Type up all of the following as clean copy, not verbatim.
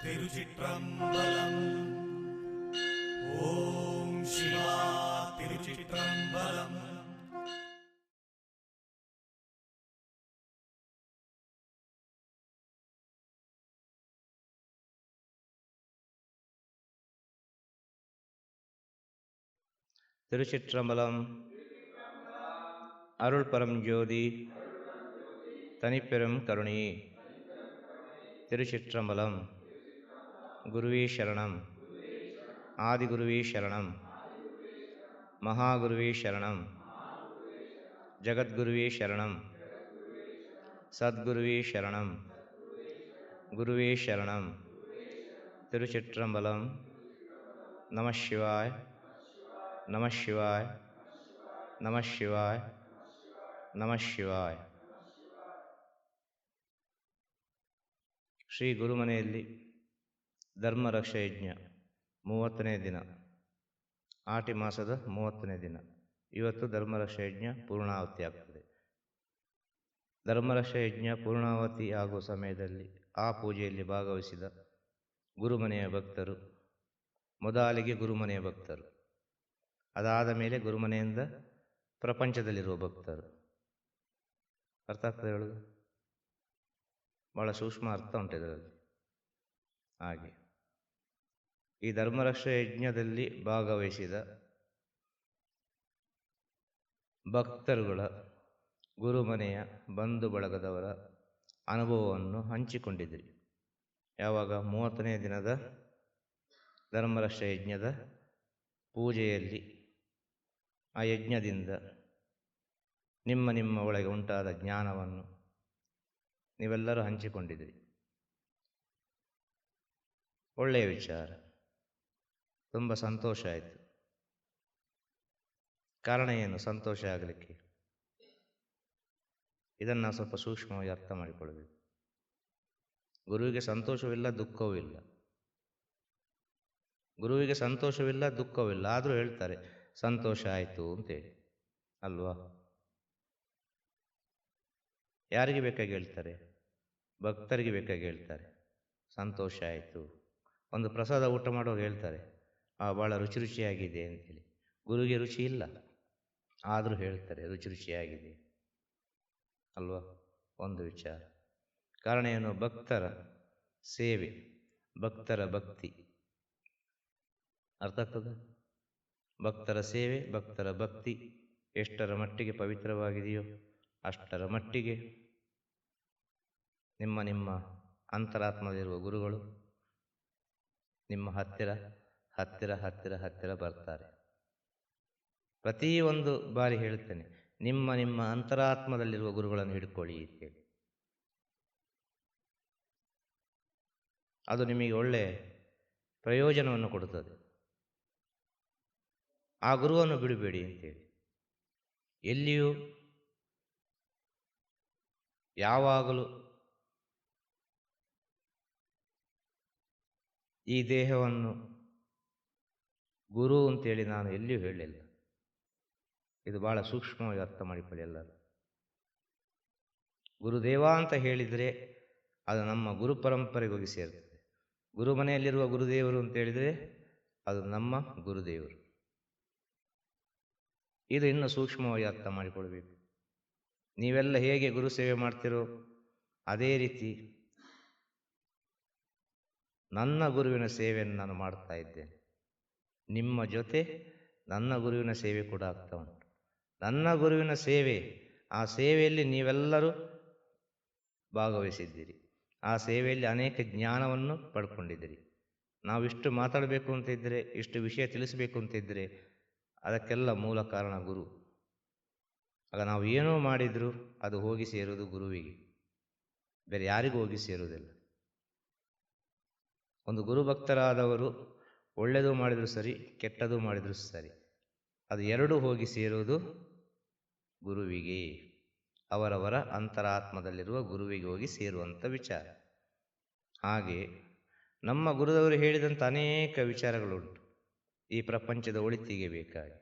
திருச்சிற்றம்பலம். ஓம் சிவா திருச்சிற்றம்பலம். திருச்சிற்றம்பலம். அருள் பரம் ஜோதி தனிப்பெரும் கருணை. திருச்சிற்றம்பலம். குருவே சரணம். ஆதிகுருவே சரணம். மகாகுருவே சரணம். ஜகத்குருவே சரணம். சத்குருவே சரணம். குருவே சரணம். திருச்சிற்றம்பலம். நம சிவாய் நம சிவாய் நம சிவாய் நம சிவாய். ಶ್ರೀ ಗುರುಮನೆಯಲ್ಲಿ ಧರ್ಮರಕ್ಷಯಜ್ಞ 30ನೇ ದಿನ, ಆಟಿ ಮಾಸದ 30ನೇ ದಿನ. ಇವತ್ತು ಧರ್ಮರಕ್ಷಯಜ್ಞ ಪೂರ್ಣಾವತಿ ಆಗ್ತದೆ. ಧರ್ಮರಕ್ಷಯಜ್ಞ ಪೂರ್ಣಾವತಿ ಆಗುವ ಸಮಯದಲ್ಲಿ ಆ ಪೂಜೆಯಲ್ಲಿ ಭಾಗವಹಿಸಿದ ಗುರುಮನೆಯ ಭಕ್ತರು, ಮೊದಲಿಗೆ ಗುರುಮನೆಯ ಭಕ್ತರು, ಅದಾದ ಮೇಲೆ ಗುರುಮನೆಯಿಂದ ಪ್ರಪಂಚದಲ್ಲಿರುವ ಭಕ್ತರು. ಅರ್ಥ ಆಗ್ತದೆ ಹೇಳೋದು? ಭಾಳ ಸೂಕ್ಷ್ಮ ಅರ್ಥ ಉಂಟು ಇದರಲ್ಲಿ. ಹಾಗೆ ಈ ಧರ್ಮರಕ್ಷಾ ಯಜ್ಞದಲ್ಲಿ ಭಾಗವಹಿಸಿದ ಭಕ್ತರುಗಳ, ಗುರುಮನೆಯ ಬಂಧು ಬಳಗದವರ ಅನುಭವವನ್ನು ಹಂಚಿಕೊಂಡಿದ್ರಿ. ಯಾವಾಗ 30ನೇ ದಿನದ ಧರ್ಮರಕ್ಷಾ ಯಜ್ಞದ ಪೂಜೆಯಲ್ಲಿ ಆ ಯಜ್ಞದಿಂದ ನಿಮ್ಮ ಒಳಗೆ ಉಂಟಾದ ಜ್ಞಾನವನ್ನು ನೀವೆಲ್ಲರೂ ಹಂಚಿಕೊಂಡಿದ್ರಿ. ಒಳ್ಳೆಯ ವಿಚಾರ, ತುಂಬ ಸಂತೋಷ ಆಯಿತು. ಕಾರಣ ಏನು ಸಂತೋಷ ಆಗಲಿಕ್ಕೆ? ಇದನ್ನು ನಾವು ಸ್ವಲ್ಪ ಸೂಕ್ಷ್ಮವಾಗಿ ಅರ್ಥ ಮಾಡಿಕೊಳ್ಳಬೇಕು. ಗುರುವಿಗೆ ಸಂತೋಷವಿಲ್ಲ, ದುಃಖವೂ ಇಲ್ಲ. ಗುರುವಿಗೆ ಸಂತೋಷವಿಲ್ಲ, ದುಃಖವಿಲ್ಲ, ಆದರೂ ಹೇಳ್ತಾರೆ ಸಂತೋಷ ಆಯಿತು ಅಂತೇಳಿ, ಅಲ್ವಾ? ಯಾರಿಗೆ ಬೇಕಾಗಿ ಹೇಳ್ತಾರೆ? ಭಕ್ತರಿಗೆ ಬೇಕಾಗಿ ಹೇಳ್ತಾರೆ ಸಂತೋಷ ಆಯಿತು. ಒಂದು ಪ್ರಸಾದ ಊಟ ಮಾಡುವಾಗ ಹೇಳ್ತಾರೆ ಭಾಳ ರುಚಿಯಾಗಿದೆ ಅಂತೇಳಿ. ಗುರುವಿಗೆ ರುಚಿ ಇಲ್ಲ, ಆದರೂ ಹೇಳ್ತಾರೆ ರುಚಿಯಾಗಿದೆ, ಅಲ್ವಾ? ಒಂದು ವಿಚಾರ. ಕಾರಣ ಏನು? ಭಕ್ತರ ಸೇವೆ, ಭಕ್ತರ ಭಕ್ತಿ. ಅರ್ಥ ಆಗ್ತದೆ? ಭಕ್ತರ ಸೇವೆ, ಭಕ್ತರ ಭಕ್ತಿ ಎಷ್ಟರ ಮಟ್ಟಿಗೆ ಪವಿತ್ರವಾಗಿದೆಯೋ ಅಷ್ಟರ ಮಟ್ಟಿಗೆ ನಿಮ್ಮ ಅಂತರಾತ್ಮದಲ್ಲಿರುವ ಗುರುಗಳು ನಿಮ್ಮ ಹತ್ತಿರ ಹತ್ತಿರ ಹತ್ತಿರ ಹತ್ತಿರ ಬರ್ತಾರೆ. ಪ್ರತಿಯೊಂದು ಬಾರಿ ಹೇಳ್ತೇನೆ, ನಿಮ್ಮ ಅಂತರಾತ್ಮದಲ್ಲಿರುವ ಗುರುಗಳನ್ನು ಹಿಡ್ಕೊಳ್ಳಿ ಅಂತೇಳಿ. ಅದು ನಿಮಗೆ ಒಳ್ಳೆಯ ಪ್ರಯೋಜನವನ್ನು ಕೊಡುತ್ತದೆ. ಆ ಗುರುವನ್ನು ಬಿಡಬೇಡಿ ಅಂತೇಳಿ. ಎಲ್ಲಿಯೂ ಯಾವಾಗಲೂ ಈ ದೇಹವನ್ನು ಗುರು ಅಂತೇಳಿ ನಾನು ಎಲ್ಲಿಯೂ ಹೇಳಲಿಲ್ಲ. ಇದು ಭಾಳ ಸೂಕ್ಷ್ಮವಾಗಿ ಅರ್ಥ ಮಾಡಿಕೊಳ್ಳಿ ಎಲ್ಲರೂ. ಗುರುದೇವ ಅಂತ ಹೇಳಿದರೆ ಅದು ನಮ್ಮ ಗುರು ಪರಂಪರೆಗೆ ಹೋಗಿ ಸೇರ್ತದೆ. ಗುರು ಮನೆಯಲ್ಲಿರುವ ಗುರುದೇವರು ಅಂತ ಹೇಳಿದರೆ ಅದು ನಮ್ಮ ಗುರುದೇವರು. ಇದು ಇನ್ನು ಸೂಕ್ಷ್ಮವಾಗಿ ಅರ್ಥ ಮಾಡಿಕೊಳ್ಬೇಕು. ನೀವೆಲ್ಲ ಹೇಗೆ ಗುರು ಸೇವೆ ಮಾಡ್ತಿರೋ ಅದೇ ರೀತಿ ನನ್ನ ಗುರುವಿನ ಸೇವೆಯನ್ನು ನಾನು ಮಾಡ್ತಾ ಇದ್ದೇನೆ. ನಿಮ್ಮ ಜೊತೆ ನನ್ನ ಗುರುವಿನ ಸೇವೆ ಕೂಡ ಆಗ್ತಾ ಉಂಟು. ನನ್ನ ಗುರುವಿನ ಸೇವೆ, ಆ ಸೇವೆಯಲ್ಲಿ ನೀವೆಲ್ಲರೂ ಭಾಗವಹಿಸಿದ್ದೀರಿ. ಆ ಸೇವೆಯಲ್ಲಿ ಅನೇಕ ಜ್ಞಾನವನ್ನು ಪಡ್ಕೊಂಡಿದ್ದೀರಿ. ನಾವಿಷ್ಟು ಮಾತಾಡಬೇಕು ಅಂತ ಇದ್ದರೆ, ಇಷ್ಟು ವಿಷಯ ತಿಳಿಸಬೇಕು ಅಂತಿದ್ದರೆ ಅದಕ್ಕೆಲ್ಲ ಮೂಲ ಕಾರಣ ಗುರು. ಆಗ ನಾವು ಏನೋ ಮಾಡಿದರೂ ಅದು ಹೋಗಿ ಸೇರುವುದು ಗುರುವಿಗೆ, ಬೇರೆ ಯಾರಿಗೂ ಹೋಗಿ ಸೇರುವುದಿಲ್ಲ. ಒಂದು ಗುರುಭಕ್ತರಾದವರು ಒಳ್ಳೆಯದು ಮಾಡಿದರೂ ಸರಿ, ಕೆಟ್ಟದು ಮಾಡಿದರೂ ಸರಿ, ಅದು ಎರಡೂ ಹೋಗಿ ಸೇರುವುದು ಗುರುವಿಗೆ, ಅವರವರ ಅಂತರಾತ್ಮದಲ್ಲಿರುವ ಗುರುವಿಗೆ ಹೋಗಿ ಸೇರುವಂಥ ವಿಚಾರ. ಹಾಗೆ ನಮ್ಮ ಗುರುದವರು ಹೇಳಿದಂಥ ಅನೇಕ ವಿಚಾರಗಳುಂಟು ಈ ಪ್ರಪಂಚದ ಒಳಿತಿಗೆ ಬೇಕಾಗಿ.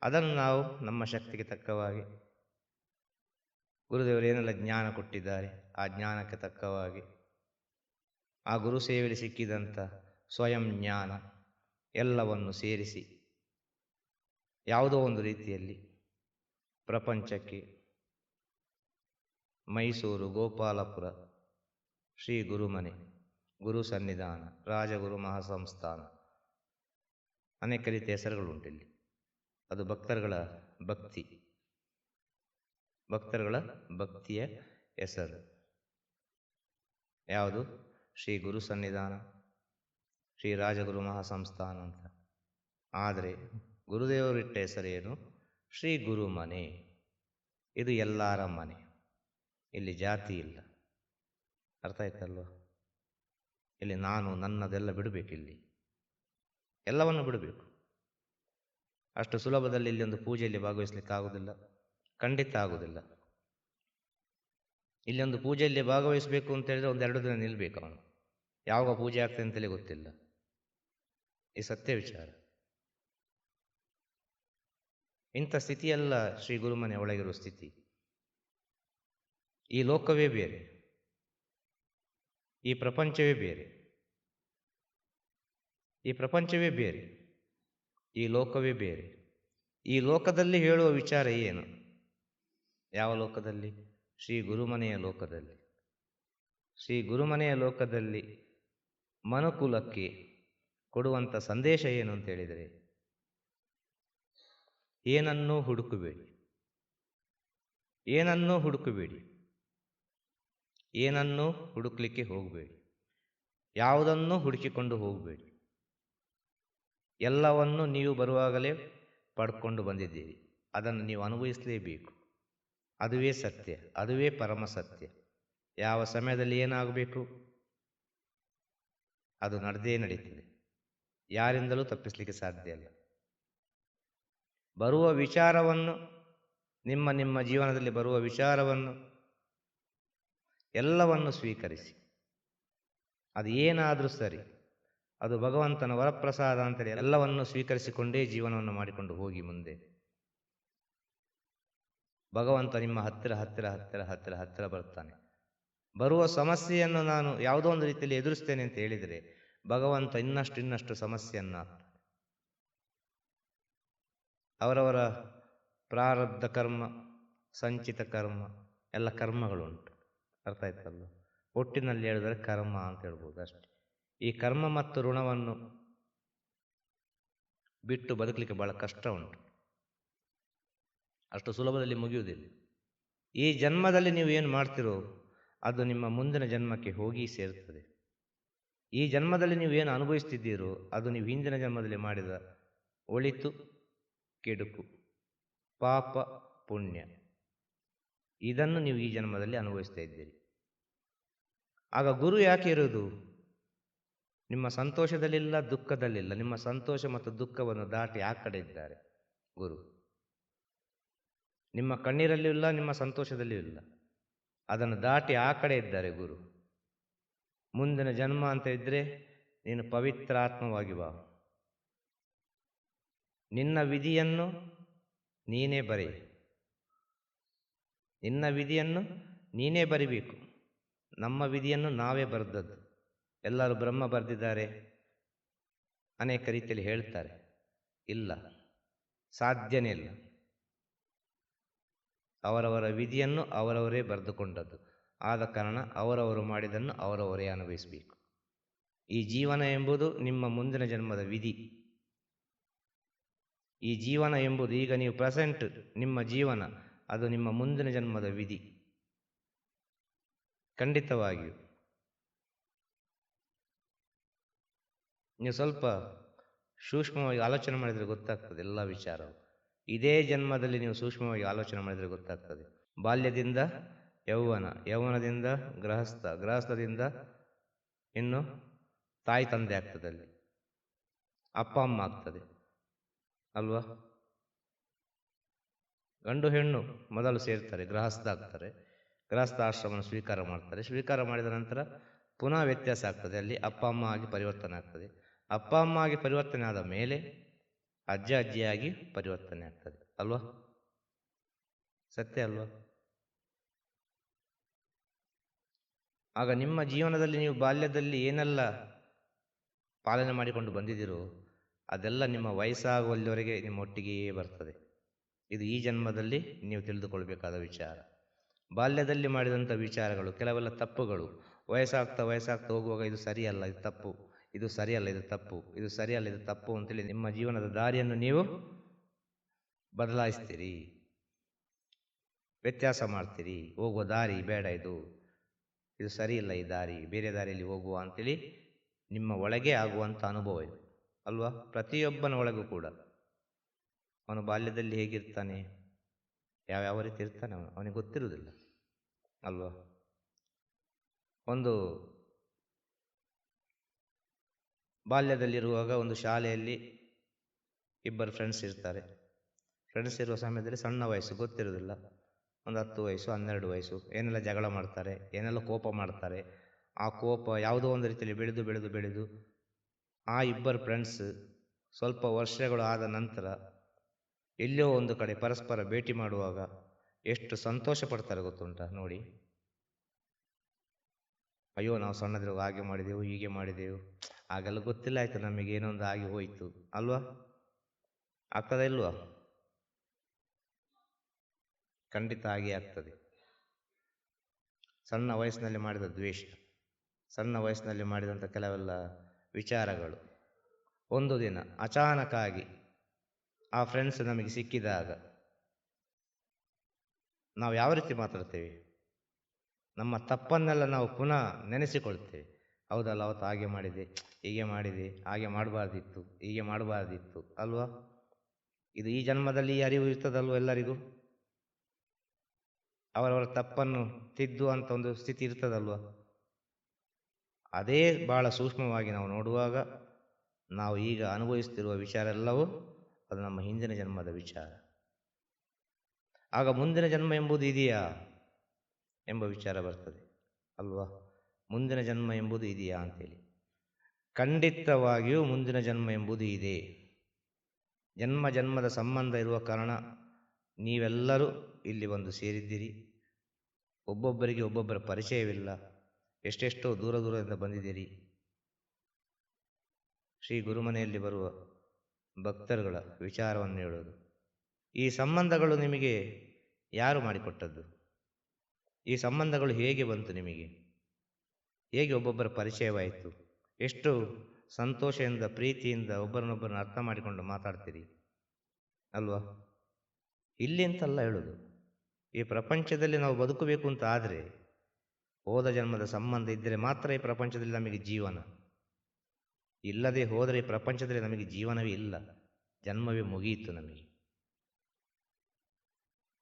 ಅದನ್ನು ನಾವು ನಮ್ಮ ಶಕ್ತಿಗೆ ತಕ್ಕವಾಗಿ, ಗುರುದೇವರು ಏನೆಲ್ಲ ಜ್ಞಾನ ಕೊಟ್ಟಿದ್ದಾರೆ ಆ ಜ್ಞಾನಕ್ಕೆ ತಕ್ಕವಾಗಿ ಆ ಗುರು ಸೇವೆಯಲ್ಲಿ ಸಿಕ್ಕಿದಂಥ ಸ್ವಯಂ ಜ್ಞಾನ ಎಲ್ಲವನ್ನು ಸೇರಿಸಿ ಯಾವುದೋ ಒಂದು ರೀತಿಯಲ್ಲಿ ಪ್ರಪಂಚಕ್ಕೆ ಮೈಸೂರು, ಗೋಪಾಲಪುರ, ಶ್ರೀ ಗುರುಮನೆ, ಗುರು ಸನ್ನಿಧಾನ, ರಾಜಗುರು ಮಹಾಸಂಸ್ಥಾನ, ಅನೇಕ ರೀತಿಯ ಹೆಸರುಗಳುಂಟಿಲ್ಲಿ. ಅದು ಭಕ್ತರುಗಳ ಭಕ್ತಿಯ ಹೆಸರು. ಯಾವುದು? ಶ್ರೀ ಗುರು ಸನ್ನಿಧಾನ, ಶ್ರೀ ರಾಜಗುರು ಮಹಾಸಂಸ್ಥಾನ ಅಂತ. ಆದರೆ ಗುರುದೇವರಿಟ್ಟ ಹೆಸರೇನು? ಶ್ರೀ ಗುರುಮನೆ. ಇದು ಎಲ್ಲರ ಮನೆ, ಇಲ್ಲಿ ಜಾತಿ ಇಲ್ಲ. ಅರ್ಥ ಆಯ್ತಲ್ವ? ಇಲ್ಲಿ ನಾನು ನನ್ನದೆಲ್ಲ ಬಿಡಬೇಕಿಲ್ಲಿ, ಎಲ್ಲವನ್ನು ಬಿಡಬೇಕು. ಅಷ್ಟು ಸುಲಭದಲ್ಲಿ ಇಲ್ಲಿ ಒಂದು ಪೂಜೆಯಲ್ಲಿ ಭಾಗವಹಿಸ್ಲಿಕ್ಕೆ ಆಗುವುದಿಲ್ಲ, ಖಂಡಿತ ಆಗುವುದಿಲ್ಲ. ಇಲ್ಲಿ ಒಂದು ಪೂಜೆಯಲ್ಲಿ ಭಾಗವಹಿಸಬೇಕು ಅಂತ ಹೇಳಿದ್ರೆ 1-2 ದಿನ ನಿಲ್ಬೇಕು ಅವನು. ಯಾವಾಗ ಪೂಜೆ ಆಗ್ತದೆ ಅಂತಲೇ ಗೊತ್ತಿಲ್ಲ. ಈ ಸತ್ಯ ವಿಚಾರ. ಇಂಥ ಸ್ಥಿತಿಯಲ್ಲ ಶ್ರೀ ಗುರುಮನೆ ಒಳಗಿರುವ ಸ್ಥಿತಿ. ಈ ಲೋಕವೇ ಬೇರೆ, ಈ ಪ್ರಪಂಚವೇ ಬೇರೆ, ಈ ಪ್ರಪಂಚವೇ ಬೇರೆ, ಈ ಲೋಕವೇ ಬೇರೆ. ಈ ಲೋಕದಲ್ಲಿ ಹೇಳುವ ವಿಚಾರ ಏನು? ಯಾವ ಲೋಕದಲ್ಲಿ? ಶ್ರೀ ಗುರುಮನೆಯ ಲೋಕದಲ್ಲಿ. ಶ್ರೀ ಗುರುಮನೆಯ ಲೋಕದಲ್ಲಿ ಮನುಕುಲಕ್ಕೆ ಕೊಡುವಂಥ ಸಂದೇಶ ಏನು ಅಂತ ಹೇಳಿದರೆ, ಏನನ್ನೂ ಹುಡುಕಬೇಡಿ, ಏನನ್ನೂ ಹುಡುಕಬೇಡಿ, ಏನನ್ನೂ ಹುಡುಕ್ಲಿಕ್ಕೆ ಹೋಗಬೇಡಿ, ಯಾವುದನ್ನೂ ಹುಡುಕಿಕೊಂಡು ಹೋಗಬೇಡಿ. ಎಲ್ಲವನ್ನು ನೀವು ಬರುವಾಗಲೇ ಪಡ್ಕೊಂಡು ಬಂದಿದ್ದೀರಿ, ಅದನ್ನು ನೀವು ಅನುಭವಿಸಲೇಬೇಕು. ಅದುವೇ ಸತ್ಯ, ಅದುವೇ ಪರಮ ಸತ್ಯ. ಯಾವ ಸಮಯದಲ್ಲಿ ಏನಾಗಬೇಕು ಅದು ನಡೆದೇ ನಡೀತದೆ, ಯಾರಿಂದಲೂ ತಪ್ಪಿಸಲಿಕ್ಕೆ ಸಾಧ್ಯ ಇಲ್ಲ. ಬರುವ ವಿಚಾರವನ್ನು, ನಿಮ್ಮ ಜೀವನದಲ್ಲಿ ಬರುವ ವಿಚಾರವನ್ನು ಎಲ್ಲವನ್ನು ಸ್ವೀಕರಿಸಿ. ಅದು ಏನಾದರೂ ಸರಿ, ಅದು ಭಗವಂತನ ವರಪ್ರಸಾದ ಅಂತೇಳಿ ಎಲ್ಲವನ್ನು ಸ್ವೀಕರಿಸಿಕೊಂಡೇ ಜೀವನವನ್ನು ಮಾಡಿಕೊಂಡು ಹೋಗಿ ಮುಂದೆ. ಭಗವಂತ ನಿಮ್ಮ ಹತ್ತಿರ ಬರ್ತಾನೆ. ಬರುವ ಸಮಸ್ಯೆಯನ್ನು ನಾನು ಯಾವುದೋ ಒಂದು ರೀತಿಯಲ್ಲಿ ಎದುರಿಸ್ತೇನೆ ಅಂತ ಹೇಳಿದರೆ ಭಗವಂತ ಇನ್ನಷ್ಟು ಸಮಸ್ಯೆಯನ್ನು ಹಾಕ್ತಾನೆ. ಅವರವರ ಪ್ರಾರಬ್ಧ ಕರ್ಮ, ಸಂಚಿತ ಕರ್ಮ, ಎಲ್ಲ ಕರ್ಮಗಳುಂಟು. ಅರ್ಥ ಆಯ್ತಲ್ಲ? ಒಟ್ಟಿನಲ್ಲಿ ಹೇಳಿದರೆ ಕರ್ಮ ಅಂತ ಹೇಳ್ಬೋದು ಅಷ್ಟೆ. ಈ ಕರ್ಮ ಮತ್ತು ಋಣವನ್ನು ಬಿಟ್ಟು ಬದುಕಲಿಕ್ಕೆ ಬಹಳ ಕಷ್ಟ ಉಂಟು, ಅಷ್ಟು ಸುಲಭದಲ್ಲಿ ಮುಗಿಯುವುದಿಲ್ಲ. ಈ ಜನ್ಮದಲ್ಲಿ ನೀವು ಏನು ಮಾಡ್ತಿರೋ ಅದು ನಿಮ್ಮ ಮುಂದಿನ ಜನ್ಮಕ್ಕೆ ಹೋಗಿ ಸೇರ್ತದೆ. ಈ ಜನ್ಮದಲ್ಲಿ ನೀವು ಏನು ಅನುಭವಿಸ್ತಿದ್ದೀರೋ ಅದು ನೀವು ಹಿಂದಿನ ಜನ್ಮದಲ್ಲಿ ಮಾಡಿದ ಒಳಿತು ಕೆಡುಕು, ಪಾಪ ಪುಣ್ಯ, ಇದನ್ನು ನೀವು ಈ ಜನ್ಮದಲ್ಲಿ ಅನುಭವಿಸ್ತಾ ಇದ್ದೀರಿ. ಆಗ ಗುರು ಯಾಕೆ ಇರುವುದು? ನಿಮ್ಮ ಸಂತೋಷದಲ್ಲಿಲ್ಲ, ದುಃಖದಲ್ಲಿಲ್ಲ. ನಿಮ್ಮ ಸಂತೋಷ ಮತ್ತು ದುಃಖವನ್ನು ದಾಟಿ ಆ ಕಡೆ ಇದ್ದಾರೆ ಗುರು. ನಿಮ್ಮ ಕಣ್ಣೀರಲ್ಲಿಯೂ ಇಲ್ಲ, ನಿಮ್ಮ ಸಂತೋಷದಲ್ಲಿಯೂ ಇಲ್ಲ, ಅದನ್ನು ದಾಟಿ ಆ ಕಡೆ ಇದ್ದಾರೆ ಗುರು. ಮುಂದಿನ ಜನ್ಮ ಅಂತ ಇದ್ದರೆ ನೀನು ಪವಿತ್ರ ಆತ್ಮವಾಗಿ ಬಾ. ನಿನ್ನ ವಿಧಿಯನ್ನು ನೀನೇ ಬರೆ, ನಿನ್ನ ವಿಧಿಯನ್ನು ನೀನೇ ಬರಿಬೇಕು. ನಮ್ಮ ವಿಧಿಯನ್ನು ನಾವೇ ಬರೆದದ್ದು. ಎಲ್ಲರೂ ಬ್ರಹ್ಮ ಬರೆದಿದ್ದಾರೆ ಅನೇಕ ರೀತಿಯಲ್ಲಿ ಹೇಳ್ತಾರೆ. ಇಲ್ಲ, ಸಾಧ್ಯನೇ ಇಲ್ಲ. ಅವರವರ ವಿಧಿಯನ್ನು ಅವರವರೇ ಬರೆದುಕೊಂಡದ್ದು. ಆದ ಕಾರಣ ಅವರವರು ಮಾಡಿದ್ದನ್ನು ಅವರವರೇ ಅನುಭವಿಸಬೇಕು. ಈ ಜೀವನ ಎಂಬುದು ನಿಮ್ಮ ಮುಂದಿನ ಜನ್ಮದ ವಿಧಿ. ಈ ಜೀವನ ಎಂಬುದು ಈಗ ನೀವು ಪ್ರೆಸೆಂಟ್ ನಿಮ್ಮ ಜೀವನ, ಅದು ನಿಮ್ಮ ಮುಂದಿನ ಜನ್ಮದ ವಿಧಿ. ಖಂಡಿತವಾಗಿಯೂ ನೀವು ಸ್ವಲ್ಪ ಸೂಕ್ಷ್ಮವಾಗಿ ಆಲೋಚನೆ ಮಾಡಿದರೆ ಗೊತ್ತಾಗ್ತದೆ ಎಲ್ಲ ವಿಚಾರವು. ಇದೇ ಜನ್ಮದಲ್ಲಿ ನೀವು ಸೂಕ್ಷ್ಮವಾಗಿ ಆಲೋಚನೆ ಮಾಡಿದರೆ ಗೊತ್ತಾಗ್ತದೆ. ಬಾಲ್ಯದಿಂದ ಯೌವನ, ಯೌವನದಿಂದ ಗೃಹಸ್ಥ, ಗೃಹಸ್ಥದಿಂದ ಇನ್ನು ತಾಯಿ ತಂದೆ ಆಗ್ತದೆ, ಅಲ್ಲಿ ಅಪ್ಪ ಅಮ್ಮ ಆಗ್ತದೆ ಅಲ್ವಾ? ಗಂಡು ಹೆಣ್ಣು ಮೊದಲು ಸೇರ್ತಾರೆ, ಗೃಹಸ್ಥ ಆಗ್ತಾರೆ, ಗೃಹಸ್ಥ ಆಶ್ರಮವನ್ನು ಸ್ವೀಕಾರ ಮಾಡ್ತಾರೆ. ಸ್ವೀಕಾರ ಮಾಡಿದ ನಂತರ ಪುನಃ ವ್ಯತ್ಯಾಸ ಆಗ್ತದೆ, ಅಲ್ಲಿ ಅಪ್ಪ ಅಮ್ಮ ಆಗಿ ಪರಿವರ್ತನೆ ಆಗ್ತದೆ. ಅಪ್ಪ ಅಮ್ಮ ಆಗಿ ಪರಿವರ್ತನೆ ಆದ ಮೇಲೆ ಅಜ್ಜ ಅಜ್ಜಿಯಾಗಿ ಪರಿವರ್ತನೆ ಆಗ್ತದೆ ಅಲ್ವಾ? ಸತ್ಯ ಅಲ್ವಾ? ಆಗ ನಿಮ್ಮ ಜೀವನದಲ್ಲಿ ನೀವು ಬಾಲ್ಯದಲ್ಲಿ ಏನೆಲ್ಲ ಪಾಲನೆ ಮಾಡಿಕೊಂಡು ಬಂದಿದ್ದೀರೋ ಅದೆಲ್ಲ ನಿಮ್ಮ ವಯಸ್ಸಾಗುವಲ್ಲಿವರೆಗೆ ನಿಮ್ಮೊಟ್ಟಿಗೆಯೇ ಬರ್ತದೆ. ಇದು ಈ ಜನ್ಮದಲ್ಲಿ ನೀವು ತಿಳಿದುಕೊಳ್ಬೇಕಾದ ವಿಚಾರ. ಬಾಲ್ಯದಲ್ಲಿ ಮಾಡಿದಂಥ ವಿಚಾರಗಳು ಕೆಲವೆಲ್ಲ ತಪ್ಪುಗಳು, ವಯಸ್ಸಾಗ್ತಾ ಹೋಗುವಾಗ ಇದು ಸರಿಯಲ್ಲ, ಇದು ತಪ್ಪು, ಇದು ಸರಿಯಲ್ಲ, ಇದು ತಪ್ಪು, ಇದು ಸರಿಯಲ್ಲ, ಇದು ತಪ್ಪು ಅಂತೇಳಿ ನಿಮ್ಮ ಜೀವನದ ದಾರಿಯನ್ನು ನೀವು ಬದಲಾಯಿಸ್ತೀರಿ, ವ್ಯತ್ಯಾಸ ಮಾಡ್ತೀರಿ. ಹೋಗುವ ದಾರಿ ಬೇಡ, ಇದು ಸರಿಯಿಲ್ಲ, ಈ ದಾರಿ, ಬೇರೆ ದಾರಿಯಲ್ಲಿ ಹೋಗುವ ಅಂತೇಳಿ ನಿಮ್ಮ ಒಳಗೆ ಆಗುವಂಥ ಅನುಭವ ಇದು ಅಲ್ವಾ? ಪ್ರತಿಯೊಬ್ಬನ ಒಳಗೂ ಕೂಡ ಅವನು ಬಾಲ್ಯದಲ್ಲಿ ಹೇಗಿರ್ತಾನೆ, ಯಾವ ರೀತಿ ಇರ್ತಾನೆ ಅವನಿಗೆ ಗೊತ್ತಿರುವುದಿಲ್ಲ ಅಲ್ವಾ? ಒಂದು ಬಾಲ್ಯದಲ್ಲಿರುವಾಗ ಒಂದು ಶಾಲೆಯಲ್ಲಿ ಇಬ್ಬರು ಫ್ರೆಂಡ್ಸ್ ಇರ್ತಾರೆ. ಫ್ರೆಂಡ್ಸ್ ಇರುವ ಸಮಯದಲ್ಲಿ ಸಣ್ಣ ವಯಸ್ಸು, ಗೊತ್ತಿರೋದಿಲ್ಲ, ಒಂದು 10 ವಯಸ್ಸು 12 ವಯಸ್ಸು, ಏನೆಲ್ಲ ಜಗಳ ಮಾಡ್ತಾರೆ, ಏನೆಲ್ಲ ಕೋಪ ಮಾಡ್ತಾರೆ. ಆ ಕೋಪ ಯಾವುದೋ ಒಂದು ರೀತಿಯಲ್ಲಿ ಬೆಳೆದು ಆ ಇಬ್ಬರು ಫ್ರೆಂಡ್ಸ್ ಸ್ವಲ್ಪ ವರ್ಷಗಳು ಆದ ನಂತರ ಎಲ್ಲೋ ಒಂದು ಕಡೆ ಪರಸ್ಪರ ಭೇಟಿ ಮಾಡುವಾಗ ಎಷ್ಟು ಸಂತೋಷ ಪಡ್ತಾರೆ ಗೊತ್ತುಂಟ ನೋಡಿ. ಅಯ್ಯೋ, ನಾವು ಸಣ್ಣದಿರುವಾಗ ಹಾಗೆ ಮಾಡಿದೆವು, ಹೀಗೆ ಮಾಡಿದೆವು, ಆಗೆಲ್ಲ ಗೊತ್ತಿಲ್ಲ, ಆಯ್ತು ನಮಗೆ ಏನೊಂದು ಆಗಿ ಹೋಯ್ತು ಅಲ್ವಾ? ಆಗ್ತದ ಇಲ್ವಾ? ಖಂಡಿತ ಹಾಗೆ ಆಗ್ತದೆ. ಸಣ್ಣ ವಯಸ್ಸಿನಲ್ಲಿ ಮಾಡಿದ ದ್ವೇಷ, ಸಣ್ಣ ವಯಸ್ಸಿನಲ್ಲಿ ಮಾಡಿದಂಥ ಕೆಲವೆಲ್ಲ ವಿಚಾರಗಳು ಒಂದು ದಿನ ಅಚಾನಕ್ಕಾಗಿ ಆ ಫ್ರೆಂಡ್ಸ್ ನಮಗೆ ಸಿಕ್ಕಿದಾಗ ನಾವು ಯಾವ ರೀತಿ ಮಾತಾಡ್ತೇವೆ? ನಮ್ಮ ತಪ್ಪನ್ನೆಲ್ಲ ನಾವು ಪುನಃ ನೆನೆಸಿಕೊಳ್ತೇವೆ. ಹೌದಲ್ಲ, ಅವತ್ತು ಹಾಗೆ ಮಾಡಿದೆ, ಹೀಗೆ ಮಾಡಿದೆ, ಹಾಗೆ ಮಾಡಬಾರ್ದಿತ್ತು, ಹೀಗೆ ಮಾಡಬಾರ್ದಿತ್ತು ಅಲ್ವಾ? ಇದು ಈ ಜನ್ಮದಲ್ಲಿ ಈ ಅರಿವು ಇರ್ತದಲ್ವ ಎಲ್ಲರಿಗೂ? ಅವರವರ ತಪ್ಪನ್ನು ತಿದ್ದುವಂಥ ಒಂದು ಸ್ಥಿತಿ ಇರ್ತದಲ್ವ? ಅದೇ ಬಹಳ ಸೂಕ್ಷ್ಮವಾಗಿ ನಾವು ನೋಡುವಾಗ ನಾವು ಈಗ ಅನುಭವಿಸ್ತಿರುವ ವಿಚಾರ ಎಲ್ಲವೂ ಅದು ನಮ್ಮ ಹಿಂದಿನ ಜನ್ಮದ ವಿಚಾರ. ಆಗ ಮುಂದಿನ ಜನ್ಮ ಎಂಬುದು ಇದೆಯಾ ಎಂಬ ವಿಚಾರ ಬರ್ತದೆ ಅಲ್ವಾ? ಮುಂದಿನ ಜನ್ಮ ಎಂಬುದು ಇದೆಯಾ ಅಂತೇಳಿ. ಖಂಡಿತವಾಗಿಯೂ ಮುಂದಿನ ಜನ್ಮ ಎಂಬುದು ಇದೆ. ಜನ್ಮದ ಸಂಬಂಧ ಇರುವ ಕಾರಣ ನೀವೆಲ್ಲರೂ ಇಲ್ಲಿ ಬಂದು ಸೇರಿದ್ದೀರಿ. ಒಬ್ಬೊಬ್ಬರಿಗೆ ಒಬ್ಬೊಬ್ಬರ ಪರಿಚಯವಿಲ್ಲ, ಎಷ್ಟೆಷ್ಟೋ ದೂರದಿಂದ ಬಂದಿದ್ದೀರಿ. ಶ್ರೀ ಗುರುಮನೆಯಲ್ಲಿ ಬರುವ ಭಕ್ತರುಗಳ ವಿಚಾರವನ್ನು ಹೇಳೋದು. ಈ ಸಂಬಂಧಗಳು ನಿಮಗೆ ಯಾರು ಮಾಡಿಕೊಟ್ಟದ್ದು? ಈ ಸಂಬಂಧಗಳು ಹೇಗೆ ಬಂತು ನಿಮಗೆ? ಹೇಗೆ ಒಬ್ಬೊಬ್ಬರ ಪರಿಚಯವಾಯಿತು? ಎಷ್ಟು ಸಂತೋಷದಿಂದ ಪ್ರೀತಿಯಿಂದ ಒಬ್ಬರನ್ನೊಬ್ಬರನ್ನ ಅರ್ಥ ಮಾಡಿಕೊಂಡು ಮಾತಾಡ್ತೀರಿ ಅಲ್ವಾ? ಇಲ್ಲಿ ಅಂತಲ್ಲ ಹೇಳೋದು, ಈ ಪ್ರಪಂಚದಲ್ಲಿ ನಾವು ಬದುಕಬೇಕು ಅಂತ ಆದರೆ ಹೋದ ಜನ್ಮದ ಸಂಬಂಧ ಇದ್ದರೆ ಮಾತ್ರ ಈ ಪ್ರಪಂಚದಲ್ಲಿ ನಮಗೆ ಜೀವನ. ಇಲ್ಲದೆ ಹೋದರೆ ಈ ಪ್ರಪಂಚದಲ್ಲಿ ನಮಗೆ ಜೀವನವೇ ಇಲ್ಲ, ಜನ್ಮವೇ ಮುಗಿಯಿತು ನಮಗೆ.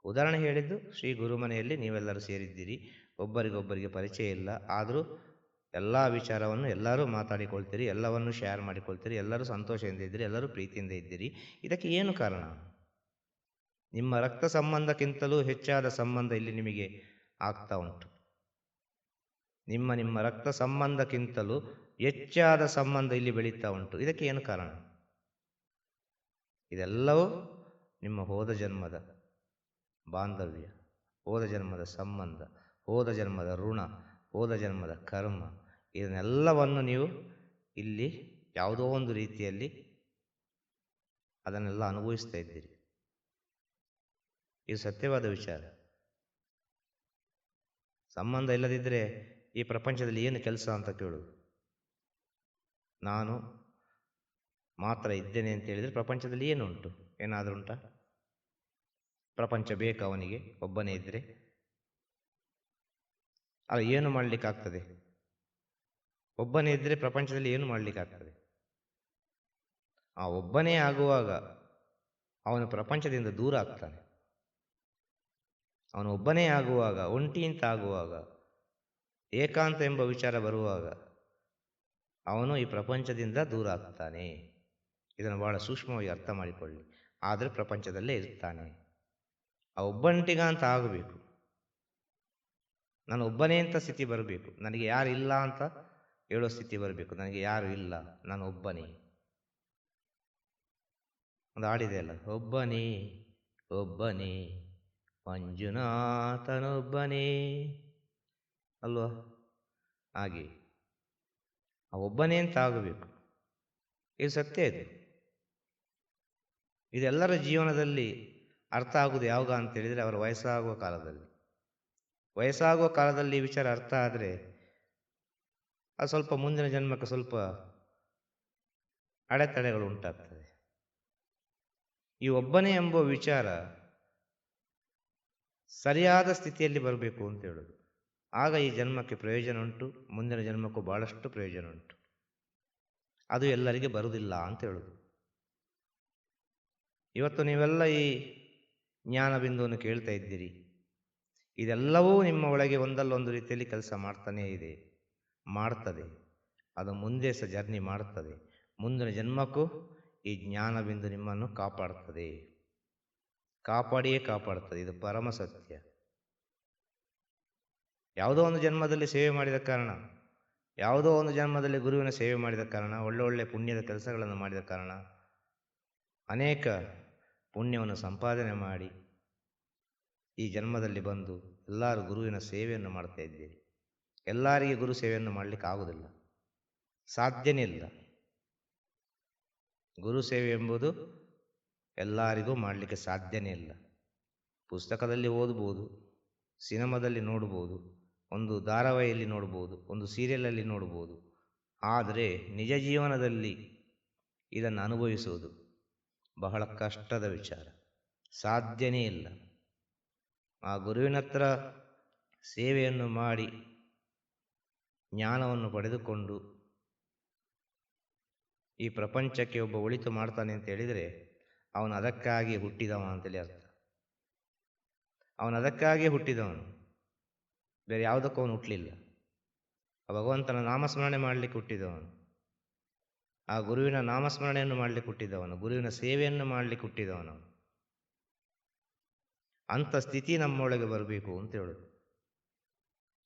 ಉದಾಹರಣೆ ಹೇಳಿದ್ದು, ಶ್ರೀ ಗುರುಮನೆಯಲ್ಲಿ ನೀವೆಲ್ಲರೂ ಸೇರಿದ್ದೀರಿ, ಒಬ್ಬರಿಗೊಬ್ಬರಿಗೆ ಪರಿಚಯ ಇಲ್ಲ, ಆದರೂ ಎಲ್ಲ ವಿಚಾರವನ್ನು ಎಲ್ಲರೂ ಮಾತಾಡಿಕೊಳ್ತೀರಿ, ಎಲ್ಲವನ್ನು ಶೇರ್ ಮಾಡಿಕೊಳ್ತೀರಿ, ಎಲ್ಲರೂ ಸಂತೋಷದಿಂದ ಇದ್ದೀರಿ, ಎಲ್ಲರೂ ಪ್ರೀತಿಯಿಂದ ಇದ್ದೀರಿ. ಇದಕ್ಕೆ ಏನು ಕಾರಣ? ನಿಮ್ಮ ರಕ್ತ ಸಂಬಂಧಕ್ಕಿಂತಲೂ ಹೆಚ್ಚಾದ ಸಂಬಂಧ ಇಲ್ಲಿ ನಿಮಗೆ ಆಗ್ತಾ ಉಂಟು. ನಿಮ್ಮ ರಕ್ತ ಸಂಬಂಧಕ್ಕಿಂತಲೂ ಹೆಚ್ಚಾದ ಸಂಬಂಧ ಇಲ್ಲಿ ಬೆಳೀತಾ ಉಂಟು. ಇದಕ್ಕೆ ಏನು ಕಾರಣ? ಇದೆಲ್ಲವೂ ನಿಮ್ಮ ಹೋದ ಜನ್ಮದ ಬಾಂಧವ್ಯ, ಹೋದ ಜನ್ಮದ ಸಂಬಂಧ, ಹೋದ ಜನ್ಮದ ಋಣ, ಹೋದ ಜನ್ಮದ ಕರ್ಮ. ಇದನ್ನೆಲ್ಲವನ್ನು ನೀವು ಇಲ್ಲಿ ಯಾವುದೋ ಒಂದು ರೀತಿಯಲ್ಲಿ ಅದನ್ನೆಲ್ಲ ಅನುಭವಿಸ್ತಾ ಇದ್ದೀರಿ. ಇದು ಸತ್ಯವಾದ ವಿಚಾರ. ಸಂಬಂಧ ಇಲ್ಲದಿದ್ದರೆ ಈ ಪ್ರಪಂಚದಲ್ಲಿ ಏನು ಕೆಲಸ ಅಂತ ಕೇಳೋದು. ನಾನು ಮಾತ್ರ ಇದ್ದೇನೆ ಅಂತ ಹೇಳಿದರೆ ಪ್ರಪಂಚದಲ್ಲಿ ಏನುಂಟು? ಏನಾದರೂ ಉಂಟಾ? ಪ್ರಪಂಚ ಬೇಕು ಅವನಿಗೆ ಒಬ್ಬನೇ ಇದ್ದರೆ? ಅಲ್ಲ, ಏನು ಮಾಡಲಿಕ್ಕಾಗ್ತದೆ? ಒಬ್ಬನೇ ಇದ್ದರೆ ಪ್ರಪಂಚದಲ್ಲಿ ಏನು ಮಾಡಲಿಕ್ಕಾಗ್ತದೆ? ಆ ಒಬ್ಬನೇ ಆಗುವಾಗ ಅವನು ಪ್ರಪಂಚದಿಂದ ದೂರ ಆಗ್ತಾನೆ. ಅವನು ಒಬ್ಬನೇ ಆಗುವಾಗ, ಒಂಟಿ ಅಂತ ಆಗುವಾಗ, ಏಕಾಂತ ಎಂಬ ವಿಚಾರ ಬರುವಾಗ ಅವನು ಈ ಪ್ರಪಂಚದಿಂದ ದೂರ ಆಗ್ತಾನೆ. ಇದನ್ನು ಬಹಳ ಸೂಕ್ಷ್ಮವಾಗಿ ಅರ್ಥ ಮಾಡಿಕೊಳ್ಳಿ. ಆದರೆ ಪ್ರಪಂಚದಲ್ಲೇ ಇರ್ತಾನೆ. ಆ ಒಬ್ಬಂಟಿಗ ಅಂತ ಆಗಬೇಕು. ನಾನು ಒಬ್ಬನೇ ಅಂತ ಸ್ಥಿತಿ ಬರಬೇಕು. ನನಗೆ ಯಾರು ಇಲ್ಲ ಅಂತ ಹೇಳೋ ಸ್ಥಿತಿ ಬರಬೇಕು. ನನಗೆ ಯಾರು ಇಲ್ಲ, ನಾನು ಒಬ್ಬನೇ. ಒಂದು ಹಾಡಿದೆ ಅಲ್ಲ, ಒಬ್ಬನೇ ಒಬ್ಬನೇ ಮಂಜುನಾಥನೊಬ್ಬನೇ ಅಲ್ವಾ? ಹಾಗೆ ಆ ಒಬ್ಬನೇ ಅಂತ ಆಗಬೇಕು. ಇದು ಸತ್ಯ. ಇದೆಲ್ಲರ ಜೀವನದಲ್ಲಿ ಅರ್ಥ ಆಗುವುದು ಯಾವಾಗ ಅಂತ ಹೇಳಿದರೆ ಅವರ ವಯಸ್ಸಾಗುವ ಕಾಲದಲ್ಲಿ. ವಯಸ್ಸಾಗುವ ಕಾಲದಲ್ಲಿ ಈ ವಿಚಾರ ಅರ್ಥ ಆದರೆ ಅದು ಸ್ವಲ್ಪ ಮುಂದಿನ ಜನ್ಮಕ್ಕೆ ಸ್ವಲ್ಪ ಅಡೆತಡೆಗಳು ಉಂಟಾಗ್ತದೆ. ಈ ಒಬ್ಬನೇ ಎಂಬುವ ವಿಚಾರ ಸರಿಯಾದ ಸ್ಥಿತಿಯಲ್ಲಿ ಬರಬೇಕು ಅಂತ ಹೇಳೋದು. ಆಗ ಈ ಜನ್ಮಕ್ಕೆ ಪ್ರಯೋಜನ ಉಂಟು, ಮುಂದಿನ ಜನ್ಮಕ್ಕೂ ಬಹಳಷ್ಟು ಪ್ರಯೋಜನ ಉಂಟು. ಅದು ಎಲ್ಲರಿಗೆ ಬರುವುದಿಲ್ಲ ಅಂತ ಹೇಳೋದು. ಇವತ್ತು ನೀವೆಲ್ಲ ಈ ಜ್ಞಾನ ಬಿಂದುವನ್ನು ಕೇಳ್ತಾ ಇದ್ದೀರಿ. ಇದೆಲ್ಲವೂ ನಿಮ್ಮ ಒಳಗೆ ಒಂದಲ್ಲೊಂದು ರೀತಿಯಲ್ಲಿ ಕೆಲಸ ಮಾಡ್ತಾನೇ ಇದೆ, ಮಾಡ್ತದೆ. ಅದು ಮುಂದೆ ಸಹ ಜರ್ನಿ ಮಾಡ್ತದೆ. ಮುಂದಿನ ಜನ್ಮಕ್ಕೂ ಈ ಜ್ಞಾನ ಬಿಂದು ನಿಮ್ಮನ್ನು ಕಾಪಾಡ್ತದೆ, ಕಾಪಾಡಿಯೇ ಕಾಪಾಡ್ತದೆ. ಇದು ಪರಮ ಸತ್ಯ. ಯಾವುದೋ ಒಂದು ಜನ್ಮದಲ್ಲಿ ಸೇವೆ ಮಾಡಿದ ಕಾರಣ, ಯಾವುದೋ ಒಂದು ಜನ್ಮದಲ್ಲಿ ಗುರುವಿನ ಸೇವೆ ಮಾಡಿದ ಕಾರಣ, ಒಳ್ಳೊಳ್ಳೆ ಪುಣ್ಯದ ಕೆಲಸಗಳನ್ನು ಮಾಡಿದ ಕಾರಣ, ಅನೇಕ ಪುಣ್ಯವನ್ನು ಸಂಪಾದನೆ ಮಾಡಿ ಈ ಜನ್ಮದಲ್ಲಿ ಬಂದು ಎಲ್ಲರೂ ಗುರುವಿನ ಸೇವೆಯನ್ನು ಮಾಡ್ತಾ ಇದ್ದೀರಿ. ಎಲ್ಲರಿಗೆ ಗುರು ಸೇವೆಯನ್ನು ಮಾಡಲಿಕ್ಕೆ ಆಗುವುದಿಲ್ಲ, ಸಾಧ್ಯನೇ ಇಲ್ಲ. ಗುರು ಸೇವೆ ಎಂಬುದು ಎಲ್ಲರಿಗೂ ಮಾಡಲಿಕ್ಕೆ ಸಾಧ್ಯನೇ ಇಲ್ಲ. ಪುಸ್ತಕದಲ್ಲಿ ಓದ್ಬೋದು, ಸಿನಿಮಾದಲ್ಲಿ ನೋಡ್ಬೋದು, ಒಂದು ಧಾರಾವಾಹಿಯಲ್ಲಿ ನೋಡ್ಬೋದು, ಒಂದು ಸೀರಿಯಲಲ್ಲಿ ನೋಡ್ಬೋದು. ಆದರೆ ನಿಜ ಜೀವನದಲ್ಲಿ ಇದನ್ನು ಅನುಭವಿಸುವುದು ಬಹಳ ಕಷ್ಟದ ವಿಚಾರ, ಸಾಧ್ಯನೇ ಇಲ್ಲ. ಆ ಗುರುವಿನ ಹತ್ರ ಸೇವೆಯನ್ನು ಮಾಡಿ ಜ್ಞಾನವನ್ನು ಪಡೆದುಕೊಂಡು ಈ ಪ್ರಪಂಚಕ್ಕೆ ಒಬ್ಬ ಒಳಿತು ಮಾಡ್ತಾನೆ ಅಂತ ಹೇಳಿದರೆ ಅವನು ಅದಕ್ಕಾಗಿ ಹುಟ್ಟಿದವ ಅಂತೇಳಿ ಅರ್ಥ. ಅವನು ಅದಕ್ಕಾಗಿ ಹುಟ್ಟಿದವನು, ಬೇರೆ ಯಾವುದಕ್ಕೂ ಅವನು ಹುಟ್ಟಲಿಲ್ಲ. ಆ ಭಗವಂತನ ನಾಮಸ್ಮರಣೆ ಮಾಡಲಿಕ್ಕೆ ಹುಟ್ಟಿದವನು, ಆ ಗುರುವಿನ ನಾಮಸ್ಮರಣೆಯನ್ನು ಮಾಡಲಿಕ್ಕೆ ಹುಟ್ಟಿದವನು, ಗುರುವಿನ ಸೇವೆಯನ್ನು ಮಾಡಲಿಕ್ಕೆ ಹುಟ್ಟಿದವನು. ಅಂಥ ಸ್ಥಿತಿ ನಮ್ಮೊಳಗೆ ಬರಬೇಕು ಅಂತ ಹೇಳೋದು.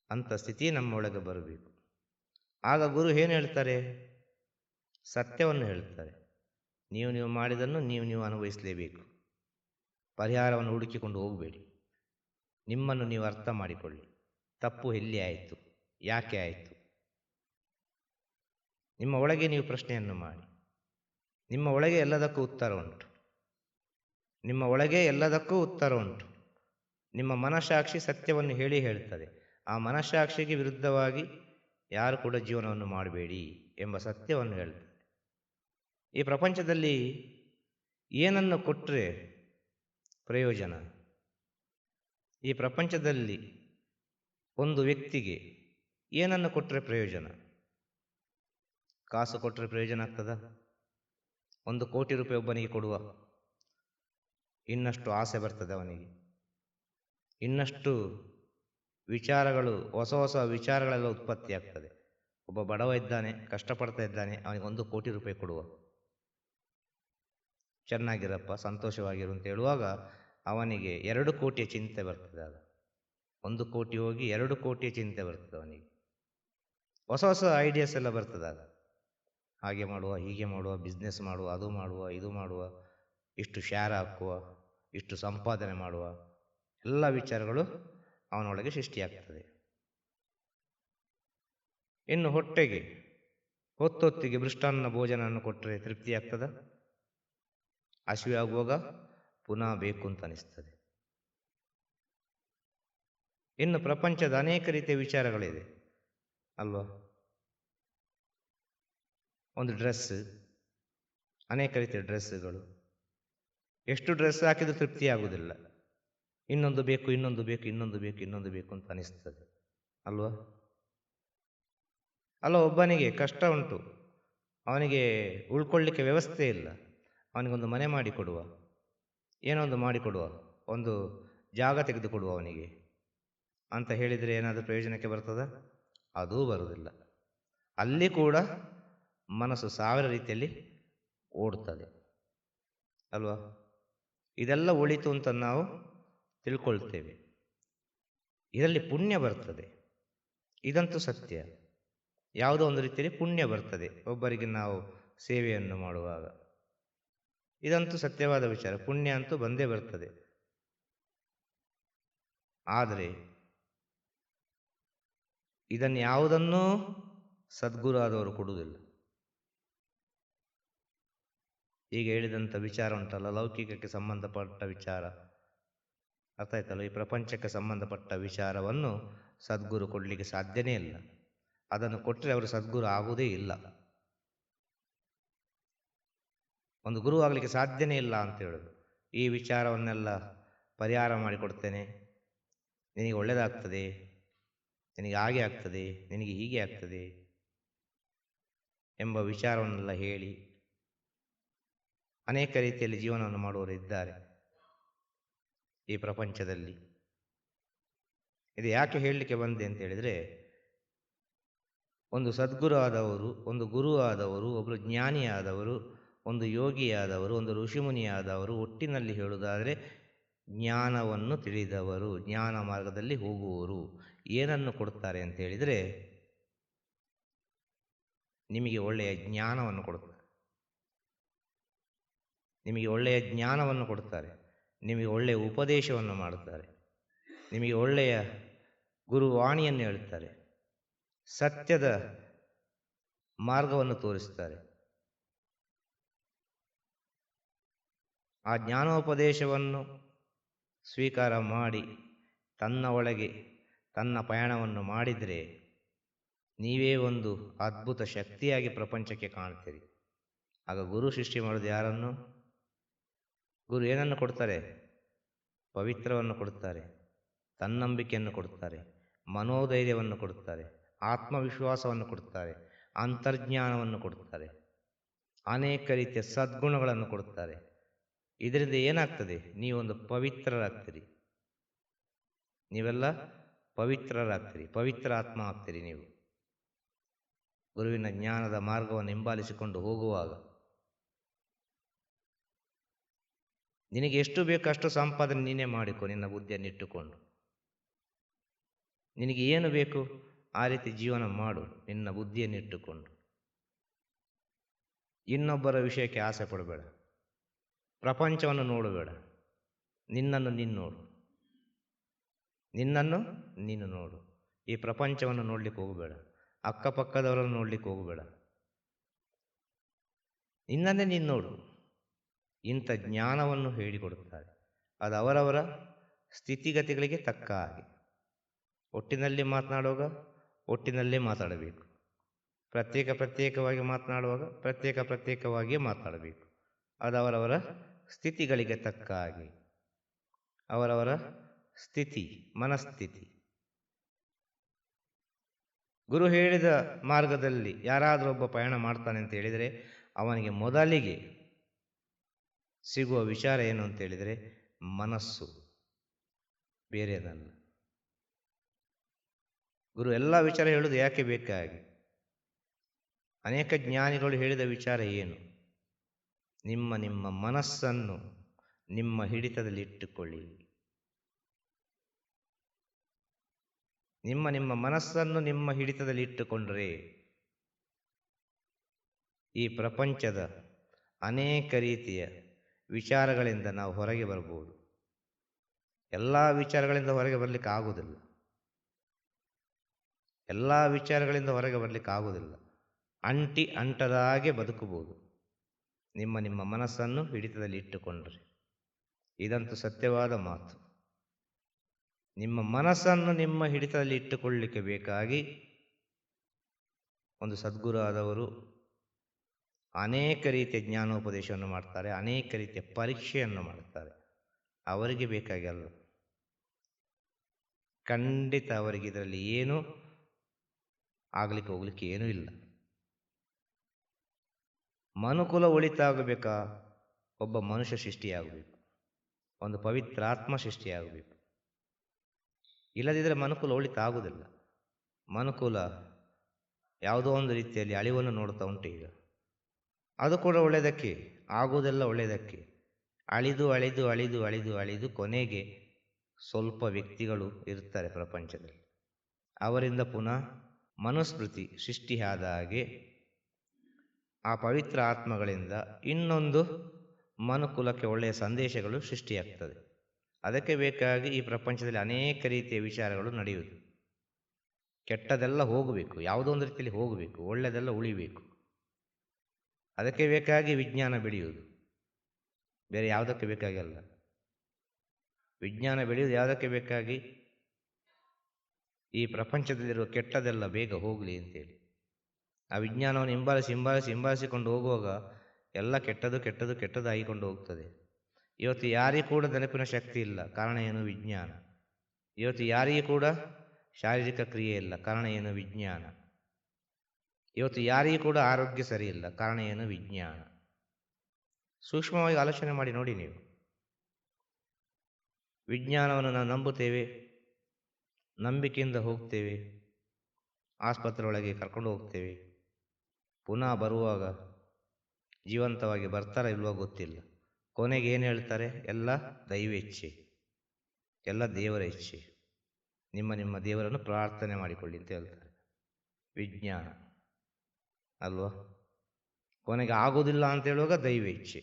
ಅಂಥ ಸ್ಥಿತಿ ನಮ್ಮೊಳಗೆ ಬರಬೇಕು. ಆಗ ಗುರು ಏನು ಹೇಳ್ತಾರೆ? ಸತ್ಯವನ್ನು ಹೇಳ್ತಾರೆ. ನೀವು ಮಾಡಿದ್ದನ್ನು ನೀವು ಅನುಭವಿಸಲೇಬೇಕು. ಪರಿಹಾರವನ್ನು ಹುಡುಕಿಕೊಂಡು ಹೋಗಬೇಡಿ. ನಿಮ್ಮನ್ನು ನೀವು ಅರ್ಥ ಮಾಡಿಕೊಳ್ಳಿ. ತಪ್ಪು ಎಲ್ಲಿ ಆಯಿತು, ಯಾಕೆ ಆಯಿತು? ನಿಮ್ಮ ಒಳಗೆ ನೀವು ಪ್ರಶ್ನೆಯನ್ನು ಮಾಡಿ. ನಿಮ್ಮ ಒಳಗೆ ಎಲ್ಲದಕ್ಕೂ ಉತ್ತರ ಉಂಟು. ನಿಮ್ಮ ಒಳಗೆ ಎಲ್ಲದಕ್ಕೂ ಉತ್ತರ ಉಂಟು. ನಿಮ್ಮ ಮನಃಸಾಕ್ಷಿ ಸತ್ಯವನ್ನು ಹೇಳ್ತದೆ. ಆ ಮನಃಸಾಕ್ಷಿಗೆ ವಿರುದ್ಧವಾಗಿ ಯಾರು ಕೂಡ ಜೀವನವನ್ನು ಮಾಡಬೇಡಿ ಎಂಬ ಸತ್ಯವನ್ನು ಹೇಳ್ತದೆ. ಈ ಪ್ರಪಂಚದಲ್ಲಿ ಏನನ್ನು ಕೊಟ್ಟರೆ ಪ್ರಯೋಜನ? ಈ ಪ್ರಪಂಚದಲ್ಲಿ ಒಂದು ವ್ಯಕ್ತಿಗೆ ಏನನ್ನು ಕೊಟ್ಟರೆ ಪ್ರಯೋಜನ? ಕಾಸು ಕೊಟ್ಟರೆ ಪ್ರಯೋಜನ ಆಗ್ತದ? 1 ಕೋಟಿ ರೂಪಾಯಿ ಒಬ್ಬನಿಗೆ ಕೊಡುವ, ಇನ್ನಷ್ಟು ಆಸೆ ಬರ್ತದೆ ಅವನಿಗೆ, ಇನ್ನಷ್ಟು ವಿಚಾರಗಳು, ಹೊಸ ಹೊಸ ವಿಚಾರಗಳೆಲ್ಲ ಉತ್ಪತ್ತಿ ಆಗ್ತದೆ. ಒಬ್ಬ ಬಡವ ಇದ್ದಾನೆ, ಕಷ್ಟಪಡ್ತಾ ಇದ್ದಾನೆ, ಅವನಿಗೆ 1 ಕೋಟಿ ರೂಪಾಯಿ ಕೊಡುವ, ಚೆನ್ನಾಗಿರಪ್ಪ, ಸಂತೋಷವಾಗಿರು ಅಂತ ಹೇಳುವಾಗ ಅವನಿಗೆ 2 ಕೋಟಿಯ ಚಿಂತೆ ಬರ್ತದೆ. ಆಗ 1 ಕೋಟಿ ಹೋಗಿ 2 ಕೋಟಿಯ ಚಿಂತೆ ಬರ್ತದೆ ಅವನಿಗೆ. ಹೊಸ ಹೊಸ ಐಡಿಯಾಸ್ ಎಲ್ಲ ಬರ್ತದೆ. ಆಗ ಹಾಗೆ ಮಾಡುವ, ಹೀಗೆ ಮಾಡುವ, ಬಿಸ್ನೆಸ್ ಮಾಡುವ, ಅದು ಮಾಡುವ, ಇದು ಮಾಡುವ, ಇಷ್ಟು ಶೇರ್ ಹಾಕುವ, ಇಷ್ಟು ಸಂಪಾದನೆ ಮಾಡುವ, ಎಲ್ಲ ವಿಚಾರಗಳು ಅವನೊಳಗೆ ಸೃಷ್ಟಿಯಾಗ್ತದೆ. ಇನ್ನು ಹೊಟ್ಟೆಗೆ ಹೊತ್ತೊತ್ತಿಗೆ ಮೃಷ್ಟಾನ್ನ ಭೋಜನವನ್ನು ಕೊಟ್ಟರೆ ತೃಪ್ತಿ ಆಗ್ತದ? ಹಸಿವೆ ಆಗುವಾಗ ಪುನಃ ಬೇಕು ಅಂತ ಅನಿಸ್ತದೆ. ಇನ್ನು ಪ್ರಪಂಚದ ಅನೇಕ ರೀತಿಯ ವಿಚಾರಗಳಿದೆ ಅಲ್ವಾ? ಒಂದು ಡ್ರೆಸ್, ಅನೇಕ ರೀತಿಯ ಡ್ರೆಸ್ಸುಗಳು. ಎಷ್ಟು ಡ್ರೆಸ್ ಹಾಕಿದರೂ ತೃಪ್ತಿ ಆಗುವುದಿಲ್ಲ. ಇನ್ನೊಂದು ಬೇಕು, ಇನ್ನೊಂದು ಬೇಕು, ಇನ್ನೊಂದು ಬೇಕು, ಇನ್ನೊಂದು ಬೇಕು ಅಂತ ಅನಿಸ್ತದೆ ಅಲ್ವಾ? ಒಬ್ಬನಿಗೆ ಕಷ್ಟ ಉಂಟು, ಅವನಿಗೆ ಉಳ್ಕೊಳ್ಳಿಕ್ಕೆ ವ್ಯವಸ್ಥೆ ಇಲ್ಲ, ಅವನಿಗೊಂದು ಮನೆ ಮಾಡಿಕೊಡುವ, ಏನೋ ಒಂದು ಮಾಡಿಕೊಡುವ, ಒಂದು ಜಾಗ ತೆಗೆದುಕೊಡುವ ಅವನಿಗೆ ಅಂತ ಹೇಳಿದರೆ ಏನಾದರೂ ಪ್ರಯೋಜನಕ್ಕೆ ಬರ್ತದ? ಅದೂ ಬರುವುದಿಲ್ಲ. ಅಲ್ಲಿ ಕೂಡ ಮನಸ್ಸು 1000 ರೀತಿಯಲ್ಲಿ ಓಡುತ್ತದೆ ಅಲ್ವಾ? ಇದೆಲ್ಲ ಒಳಿತು ಅಂತ ನಾವು ತಿಳ್ಕೊಳ್ತೇವೆ. ಇದರಲ್ಲಿ ಪುಣ್ಯ ಬರ್ತದೆ, ಇದಂತೂ ಸತ್ಯ. ಯಾವುದೋ ಒಂದು ರೀತಿಯಲ್ಲಿ ಪುಣ್ಯ ಬರ್ತದೆ ಒಬ್ಬರಿಗೆ ನಾವು ಸೇವೆಯನ್ನು ಮಾಡುವಾಗ. ಇದಂತೂ ಸತ್ಯವಾದ ವಿಚಾರ, ಪುಣ್ಯ ಅಂತೂ ಬಂದೇ ಬರ್ತದೆ. ಆದರೆ ಇದನ್ನು ಯಾವುದನ್ನೂ ಸದ್ಗುರು ಆದವರು ಕೊಡುವುದಿಲ್ಲ. ಈಗ ಹೇಳಿದಂಥ ವಿಚಾರ ಉಂಟಲ್ಲ, ಲೌಕಿಕಕ್ಕೆ ಸಂಬಂಧಪಟ್ಟ ವಿಚಾರ, ಅರ್ಥ ಆಯ್ತಲ್ಲ, ಈ ಪ್ರಪಂಚಕ್ಕೆ ಸಂಬಂಧಪಟ್ಟ ವಿಚಾರವನ್ನು ಸದ್ಗುರು ಕೊಡಲಿಕ್ಕೆ ಸಾಧ್ಯನೇ ಇಲ್ಲ. ಅದನ್ನು ಕೊಟ್ಟರೆ ಅವರು ಸದ್ಗುರು ಆಗುವುದೇ ಇಲ್ಲ. ಒಂದು ಗುರು ಆಗಲಿಕ್ಕೆ ಸಾಧ್ಯನೇ ಇಲ್ಲ ಅಂತ ಹೇಳೋದು. ಈ ವಿಚಾರವನ್ನೆಲ್ಲ ಪರಿಹಾರ ಮಾಡಿಕೊಡ್ತೇನೆ, ನಿನಗೆ ಒಳ್ಳೆಯದಾಗ್ತದೆ, ನಿನಗೆ ಹಾಗೆ ಆಗ್ತದೆ, ನಿನಗೆ ಹೀಗೆ ಆಗ್ತದೆ ಎಂಬ ವಿಚಾರವನ್ನೆಲ್ಲ ಹೇಳಿ ಅನೇಕ ರೀತಿಯಲ್ಲಿ ಜೀವನವನ್ನು ಮಾಡುವವರು ಇದ್ದಾರೆ ಈ ಪ್ರಪಂಚದಲ್ಲಿ. ಇದು ಯಾಕೆ ಹೇಳಲಿಕ್ಕೆ ಬಂದೆ ಅಂತ ಹೇಳಿದರೆ, ಒಂದು ಸದ್ಗುರು ಆದವರು, ಒಂದು ಗುರು ಆದವರು, ಒಬ್ಬರು ಜ್ಞಾನಿಯಾದವರು, ಒಂದು ಯೋಗಿಯಾದವರು, ಒಂದು ಋಷಿಮುನಿಯಾದವರು, ಒಟ್ಟಿನಲ್ಲಿ ಹೇಳುವುದಾದರೆ ಜ್ಞಾನವನ್ನು ತಿಳಿದವರು, ಜ್ಞಾನ ಮಾರ್ಗದಲ್ಲಿ ಹೋಗುವವರು ಏನನ್ನು ಕೊಡ್ತಾರೆ ಅಂತ ಹೇಳಿದರೆ, ನಿಮಗೆ ಒಳ್ಳೆಯ ಜ್ಞಾನವನ್ನು ಕೊಡುತ್ತಾರೆ. ನಿಮಗೆ ಒಳ್ಳೆಯ ಜ್ಞಾನವನ್ನು ಕೊಡ್ತಾರೆ, ನಿಮಗೆ ಒಳ್ಳೆಯ ಉಪದೇಶವನ್ನು ಮಾಡುತ್ತಾರೆ, ನಿಮಗೆ ಒಳ್ಳೆಯ ಗುರುವಾಣಿಯನ್ನು ಹೇಳುತ್ತಾರೆ, ಸತ್ಯದ ಮಾರ್ಗವನ್ನು ತೋರಿಸ್ತಾರೆ. ಆ ಜ್ಞಾನೋಪದೇಶವನ್ನು ಸ್ವೀಕಾರ ಮಾಡಿ ತನ್ನ ಒಳಗೆ ತನ್ನ ಪಯಣವನ್ನು ಮಾಡಿದರೆ ನೀವೇ ಒಂದು ಅದ್ಭುತ ಶಕ್ತಿಯಾಗಿ ಪ್ರಪಂಚಕ್ಕೆ ಕಾಣ್ತೀರಿ. ಆಗ ಗುರು ಸೃಷ್ಟಿ ಮಾಡೋದು ಯಾರನ್ನು? ಗುರು ಏನನ್ನು ಕೊಡ್ತಾರೆ? ಪವಿತ್ರವನ್ನು ಕೊಡುತ್ತಾರೆ, ತನ್ನಂಬಿಕೆಯನ್ನು ಕೊಡುತ್ತಾರೆ, ಮನೋಧೈರ್ಯವನ್ನು ಕೊಡುತ್ತಾರೆ, ಆತ್ಮವಿಶ್ವಾಸವನ್ನು ಕೊಡುತ್ತಾರೆ, ಅಂತರ್ಜ್ಞಾನವನ್ನು ಕೊಡುತ್ತಾರೆ, ಅನೇಕ ರೀತಿಯ ಸದ್ಗುಣಗಳನ್ನು ಕೊಡುತ್ತಾರೆ. ಇದರಿಂದ ಏನಾಗ್ತದೆ? ನೀವೊಂದು ಪವಿತ್ರರಾಗ್ತೀರಿ, ನೀವೆಲ್ಲ ಪವಿತ್ರರಾಗ್ತೀರಿ, ಪವಿತ್ರ ಆತ್ಮ ಆಗ್ತೀರಿ. ನೀವು ಗುರುವಿನ ಜ್ಞಾನದ ಮಾರ್ಗವನ್ನು ಹಿಂಬಾಲಿಸಿಕೊಂಡು ಹೋಗುವಾಗ ನಿನಗೆ ಎಷ್ಟು ಬೇಕು ಅಷ್ಟು ಸಂಪಾದನೆ ನೀನೇ ಮಾಡಿಕೊ, ನಿನ್ನ ಬುದ್ಧಿಯನ್ನು ಇಟ್ಟುಕೊಂಡು. ನಿನಗೆ ಏನು ಬೇಕು ಆ ರೀತಿ ಜೀವನ ಮಾಡು, ನಿನ್ನ ಬುದ್ಧಿಯನ್ನು ಇಟ್ಟುಕೊಂಡು. ಇನ್ನೊಬ್ಬರ ವಿಷಯಕ್ಕೆ ಆಸೆ ಪಡಬೇಡ, ಪ್ರಪಂಚವನ್ನು ನೋಡಬೇಡ, ನಿನ್ನನ್ನು ನೀನು ನೋಡು, ನಿನ್ನನ್ನು ನೀನು ನೋಡು. ಈ ಪ್ರಪಂಚವನ್ನು ನೋಡ್ಲಿಕ್ಕೆ ಹೋಗಬೇಡ, ಅಕ್ಕಪಕ್ಕದವರನ್ನು ನೋಡ್ಲಿಕ್ಕೆ ಹೋಗಬೇಡ, ನಿನ್ನನ್ನೇ ನೀನು ನೋಡು. ಇಂಥ ಜ್ಞಾನವನ್ನು ಹೇಳಿಕೊಡುತ್ತಾರೆ. ಅದು ಅವರವರ ಸ್ಥಿತಿಗತಿಗಳಿಗೆ ತಕ್ಕ ಹಾಗೆ. ಒಟ್ಟಿನಲ್ಲಿ ಮಾತನಾಡುವಾಗ ಒಟ್ಟಿನಲ್ಲೇ ಮಾತಾಡಬೇಕು, ಪ್ರತ್ಯೇಕವಾಗಿ ಮಾತನಾಡುವಾಗ ಪ್ರತ್ಯೇಕವಾಗಿಯೇ ಮಾತನಾಡಬೇಕು. ಅದು ಅವರವರ ಸ್ಥಿತಿಗಳಿಗೆ ತಕ್ಕ ಹಾಗೆ, ಅವರವರ ಸ್ಥಿತಿ, ಮನಸ್ಥಿತಿ. ಗುರು ಹೇಳಿದ ಮಾರ್ಗದಲ್ಲಿ ಯಾರಾದರೂ ಒಬ್ಬ ಪಯಣ ಮಾಡ್ತಾನೆ ಅಂತ ಹೇಳಿದರೆ ಅವನಿಗೆ ಮೊದಲಿಗೆ ಸಿಗುವ ವಿಚಾರ ಏನು ಅಂತ ಹೇಳಿದರೆ ಮನಸ್ಸು, ಬೇರೆದಲ್ಲ. ಗುರು ಎಲ್ಲ ವಿಚಾರ ಹೇಳುವುದು ಯಾಕೆ ಬೇಕಾಗಿ? ಅನೇಕ ಜ್ಞಾನಿಗಳು ಹೇಳಿದ ವಿಚಾರ ಏನು? ನಿಮ್ಮ ಮನಸ್ಸನ್ನು ನಿಮ್ಮ ಹಿಡಿತದಲ್ಲಿ ಇಟ್ಟುಕೊಳ್ಳಿ. ನಿಮ್ಮ ಮನಸ್ಸನ್ನು ನಿಮ್ಮ ಹಿಡಿತದಲ್ಲಿ ಇಟ್ಟುಕೊಂಡ್ರೆ ಈ ಪ್ರಪಂಚದ ಅನೇಕ ರೀತಿಯ ವಿಚಾರಗಳಿಂದ ನಾವು ಹೊರಗೆ ಬರ್ಬೋದು. ಎಲ್ಲ ವಿಚಾರಗಳಿಂದ ಹೊರಗೆ ಬರಲಿಕ್ಕೆ ಆಗುವುದಿಲ್ಲ, ಎಲ್ಲ ವಿಚಾರಗಳಿಂದ ಹೊರಗೆ ಬರಲಿಕ್ಕೆ ಆಗುವುದಿಲ್ಲ. ಅಂಟದ ಹಾಗೆ ಬದುಕಬಹುದು ನಿಮ್ಮ ಮನಸ್ಸನ್ನು ಹಿಡಿತದಲ್ಲಿ ಇಟ್ಟುಕೊಂಡ್ರೆ. ಇದಂತೂ ಸತ್ಯವಾದ ಮಾತು. ನಿಮ್ಮ ಮನಸ್ಸನ್ನು ನಿಮ್ಮ ಹಿಡಿತದಲ್ಲಿ ಇಟ್ಟುಕೊಳ್ಳಲಿಕ್ಕೆ ಬೇಕಾಗಿ ಒಂದು ಸದ್ಗುರು ಆದವರು ಅನೇಕ ರೀತಿಯ ಜ್ಞಾನೋಪದೇಶವನ್ನು ಮಾಡ್ತಾರೆ, ಅನೇಕ ರೀತಿಯ ಪರೀಕ್ಷೆಯನ್ನು ಮಾಡುತ್ತಾರೆ. ಅವರಿಗೆ ಬೇಕಾಗಿ ಅಲ್ಲ, ಖಂಡಿತ ಅವರಿಗೆ ಇದರಲ್ಲಿ ಏನೂ ಆಗಲಿಕ್ಕೆ ಹೋಗ್ಲಿಕ್ಕೆ ಏನೂ ಇಲ್ಲ. ಮನುಕುಲ ಒಳಿತಾಗಬೇಕಾ? ಒಬ್ಬ ಮನುಷ್ಯ ಸೃಷ್ಟಿಯಾಗಬೇಕು, ಒಂದು ಪವಿತ್ರ ಆತ್ಮ ಸೃಷ್ಟಿಯಾಗಬೇಕು. ಇಲ್ಲದಿದ್ದರೆ ಮನುಕುಲ ಒಳಿತಾಗುವುದಿಲ್ಲ. ಮನುಕುಲ ಯಾವುದೋ ಒಂದು ರೀತಿಯಲ್ಲಿ ಅಳಿವನ್ನು ನೋಡ್ತಾ ಉಂಟು. ಈಗ ಅದು ಕೂಡ ಒಳ್ಳೆಯದಕ್ಕೆ, ಆಗುವುದೆಲ್ಲ ಒಳ್ಳೆಯದಕ್ಕೆ. ಅಳಿದು ಅಳಿದು ಅಳಿದು ಅಳಿದು ಅಳಿದು ಕೊನೆಗೆ ಸ್ವಲ್ಪ ವ್ಯಕ್ತಿಗಳು ಇರ್ತಾರೆ ಪ್ರಪಂಚದಲ್ಲಿ. ಅವರಿಂದ ಪುನಃ ಮನುಸ್ಮೃತಿ ಸೃಷ್ಟಿಯಾದ ಹಾಗೆ ಆ ಪವಿತ್ರ ಆತ್ಮಗಳಿಂದ ಇನ್ನೊಂದು ಮನುಕುಲಕ್ಕೆ ಒಳ್ಳೆಯ ಸಂದೇಶಗಳು ಸೃಷ್ಟಿಯಾಗ್ತದೆ. ಅದಕ್ಕೆ ಬೇಕಾಗಿ ಈ ಪ್ರಪಂಚದಲ್ಲಿ ಅನೇಕ ರೀತಿಯ ವಿಚಾರಗಳು ನಡೆಯುವುದು. ಕೆಟ್ಟದೆಲ್ಲ ಹೋಗಬೇಕು, ಯಾವುದೋ ಒಂದು ರೀತಿಯಲ್ಲಿ ಹೋಗಬೇಕು, ಒಳ್ಳೆಯದೆಲ್ಲ ಉಳಿಬೇಕು. ಅದಕ್ಕೆ ಬೇಕಾಗಿ ವಿಜ್ಞಾನ ಬೆಳೆಯುವುದು, ಬೇರೆ ಯಾವುದಕ್ಕೆ ಬೇಕಾಗಲ್ಲ. ವಿಜ್ಞಾನ ಬೆಳೆಯುವುದು ಯಾವುದಕ್ಕೆ ಬೇಕಾಗಿ? ಈ ಪ್ರಪಂಚದಲ್ಲಿರುವ ಕೆಟ್ಟದೆಲ್ಲ ಬೇಗ ಹೋಗಲಿ ಅಂತೇಳಿ. ಆ ವಿಜ್ಞಾನವನ್ನು ಹಿಂಬಾಲಿಸಿಕೊಂಡು ಹೋಗುವಾಗ ಎಲ್ಲ ಕೆಟ್ಟದು ಆಗಿಕೊಂಡು ಹೋಗ್ತದೆ. ಇವತ್ತು ಯಾರಿಗೂ ಕೂಡ ನೆನಪಿನ ಶಕ್ತಿ ಇಲ್ಲ, ಕಾರಣ ಏನು? ವಿಜ್ಞಾನ. ಇವತ್ತು ಯಾರಿಗೂ ಕೂಡ ಶಾರೀರಿಕ ಕ್ರಿಯೆ ಇಲ್ಲ, ಕಾರಣ ಏನು? ವಿಜ್ಞಾನ. ಇವತ್ತು ಯಾರಿಗೂ ಕೂಡ ಆರೋಗ್ಯ ಸರಿ ಇಲ್ಲ, ಕಾರಣ ಏನು? ವಿಜ್ಞಾನ. ಸೂಕ್ಷ್ಮವಾಗಿ ಆಲೋಚನೆ ಮಾಡಿ ನೋಡಿ ನೀವು. ವಿಜ್ಞಾನವನ್ನು ನಾವು ನಂಬುತ್ತೇವೆ, ನಂಬಿಕೆಯಿಂದ ಹೋಗ್ತೇವೆ, ಆಸ್ಪತ್ರೆ ಒಳಗೆ ಕರ್ಕೊಂಡು ಹೋಗ್ತೇವೆ, ಪುನಃ ಬರುವಾಗ ಜೀವಂತವಾಗಿ ಬರ್ತಾರ ಇಲ್ವೋ ಗೊತ್ತಿಲ್ಲ. ಕೊನೆಗೆ ಏನು ಹೇಳ್ತಾರೆ? ಎಲ್ಲ ದೈವ ಇಚ್ಛೆ, ಎಲ್ಲ ದೇವರ ಇಚ್ಛೆ, ನಿಮ್ಮ ದೇವರನ್ನು ಪ್ರಾರ್ಥನೆ ಮಾಡಿಕೊಳ್ಳಿ ಅಂತ ಹೇಳ್ತಾರೆ. ವಿಜ್ಞಾನ ಅಲ್ವಾ? ಕೊನೆಗೆ ಆಗೋದಿಲ್ಲ ಅಂತ ಹೇಳುವಾಗ ದೈವ ಇಚ್ಛೆ.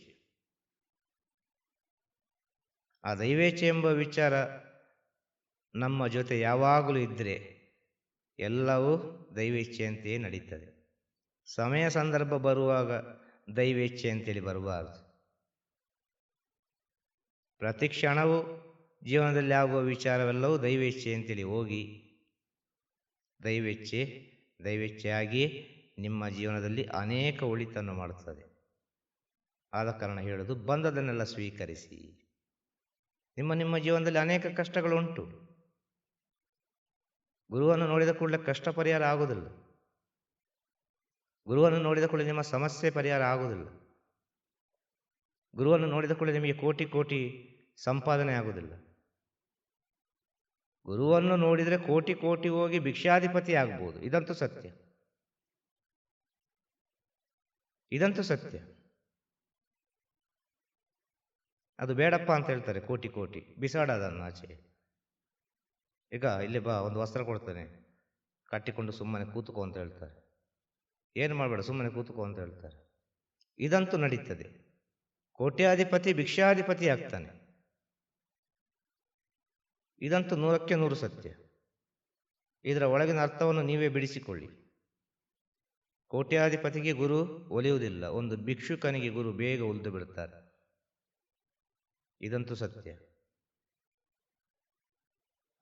ಆ ದೈವೇಚ್ಛೆ ಎಂಬ ವಿಚಾರ ನಮ್ಮ ಜೊತೆ ಯಾವಾಗಲೂ ಇದ್ದರೆ ಎಲ್ಲವೂ ದೈವೇಚ್ಛೆಯಂತೆಯೇ ನಡೀತದೆ. ಸಮಯ ಸಂದರ್ಭ ಬರುವಾಗ ದೈವೇಚ್ಛೆ ಅಂತೇಳಿ ಬರಬಾರದು. ಪ್ರತಿ ಕ್ಷಣವೂ ಜೀವನದಲ್ಲಿ ಆಗುವ ವಿಚಾರವೆಲ್ಲವೂ ದೈವೇಚ್ಛೆ ಅಂತೇಳಿ ಹೋಗಿ ದೈವೇಚ್ಛೆಯಾಗಿ ನಿಮ್ಮ ಜೀವನದಲ್ಲಿ ಅನೇಕ ಒಳಿತನ್ನು ಮಾಡುತ್ತದೆ. ಆದ ಕಾರಣ ಹೇಳೋದು, ಬಂದದನ್ನೆಲ್ಲ ಸ್ವೀಕರಿಸಿ. ನಿಮ್ಮ ಜೀವನದಲ್ಲಿ ಅನೇಕ ಕಷ್ಟಗಳುಂಟು. ಗುರುವನ್ನು ನೋಡಿದ ಕೂಡಲೇ ಕಷ್ಟ ಪರಿಹಾರ ಆಗುವುದಿಲ್ಲ. ಗುರುವನ್ನು ನೋಡಿದ ಕೂಡಲೇ ನಿಮ್ಮ ಸಮಸ್ಯೆ ಪರಿಹಾರ ಆಗುವುದಿಲ್ಲ. ಗುರುವನ್ನು ನೋಡಿದ ಕೂಡಲೇ ನಿಮಗೆ ಕೋಟಿ ಸಂಪಾದನೆ ಆಗುವುದಿಲ್ಲ. ಗುರುವನ್ನು ನೋಡಿದರೆ ಕೋಟಿ ಹೋಗಿ ಭಿಕ್ಷಾಧಿಪತಿ ಆಗ್ಬೋದು. ಇದಂತೂ ಸತ್ಯ. ಅದು ಬೇಡಪ್ಪ ಅಂತ ಹೇಳ್ತಾರೆ. ಕೋಟಿ ಬಿಸಾಡ ಅದನ್ನು ಆಚೆ. ಈಗ ಇಲ್ಲಿ ಬಾ, ಒಂದು ವಸ್ತ್ರ ಕೊಡ್ತಾನೆ, ಕಟ್ಟಿಕೊಂಡು ಸುಮ್ಮನೆ ಕೂತುಕೋ ಅಂತ ಹೇಳ್ತಾರೆ. ಏನು ಮಾಡಬೇಡ, ಸುಮ್ಮನೆ ಕೂತುಕೋ ಅಂತ ಹೇಳ್ತಾರೆ. ಇದಂತೂ ನಡೀತದೆ. ಕೋಟ್ಯಾಧಿಪತಿ ಭಿಕ್ಷಾಧಿಪತಿ ಆಗ್ತಾನೆ. ಇದಂತೂ 100% ಸತ್ಯ. ಇದರ ಒಳಗಿನ ಅರ್ಥವನ್ನು ನೀವೇ ಬಿಡಿಸಿಕೊಳ್ಳಿ. ಕೋಟ್ಯಾಧಿಪತಿಗೆ ಗುರು ಒಲಿಯುವುದಿಲ್ಲ, ಒಂದು ಭಿಕ್ಷುಕನಿಗೆ ಗುರು ಬೇಗ ಒಲಿದು ಬಿಡ್ತಾರೆ. ಇದಂತೂ ಸತ್ಯ.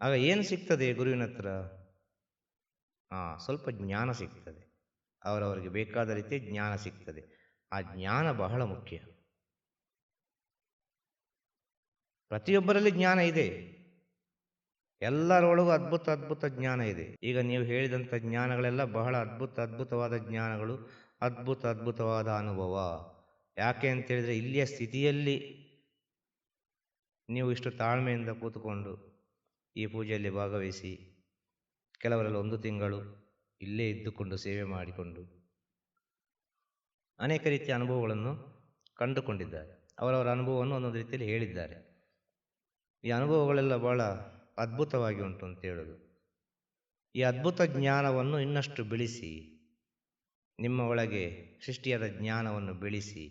ಆಗ ಏನು ಸಿಗ್ತದೆ ಗುರುವಿನ ಹತ್ರ? ಸ್ವಲ್ಪ ಜ್ಞಾನ ಸಿಗ್ತದೆ. ಅವರವರಿಗೆ ಬೇಕಾದ ರೀತಿ ಜ್ಞಾನ ಸಿಗ್ತದೆ. ಆ ಜ್ಞಾನ ಬಹಳ ಮುಖ್ಯ. ಪ್ರತಿಯೊಬ್ಬರಲ್ಲಿ ಜ್ಞಾನ ಇದೆ. ಎಲ್ಲರೊಳಗೂ ಅದ್ಭುತ ಜ್ಞಾನ ಇದೆ. ಈಗ ನೀವು ಹೇಳಿದಂಥ ಜ್ಞಾನಗಳೆಲ್ಲ ಬಹಳ ಅದ್ಭುತವಾದ ಜ್ಞಾನಗಳು, ಅದ್ಭುತವಾದ ಅನುಭವ. ಯಾಕೆ ಅಂತೇಳಿದರೆ, ಇಲ್ಲಿಯ ಸ್ಥಿತಿಯಲ್ಲಿ ನೀವು ಇಷ್ಟು ತಾಳ್ಮೆಯಿಂದ ಕೂತುಕೊಂಡು ಈ ಪೂಜೆಯಲ್ಲಿ ಭಾಗವಹಿಸಿ, ಕೆಲವರೆಲ್ಲ 1 ತಿಂಗಳು ಇಲ್ಲೇ ಇದ್ದುಕೊಂಡು ಸೇವೆ ಮಾಡಿಕೊಂಡು ಅನೇಕ ರೀತಿಯ ಅನುಭವಗಳನ್ನು ಕಂಡುಕೊಂಡಿದ್ದಾರೆ. ಅವರವರ ಅನುಭವವನ್ನು ಒಂದೊಂದು ರೀತಿಯಲ್ಲಿ ಹೇಳಿದ್ದಾರೆ. ಈ ಅನುಭವಗಳೆಲ್ಲ ಬಹಳ ಅದ್ಭುತವಾಗಿ ಉಂಟು ಅಂತ ಹೇಳೋದು. ಈ ಅದ್ಭುತ ಜ್ಞಾನವನ್ನು ಇನ್ನಷ್ಟು ಬೆಳೆಸಿ, ನಿಮ್ಮ ಒಳಗೆ ಸೃಷ್ಟಿಯಾದ ಜ್ಞಾನವನ್ನು ಬೆಳೆಸಿ,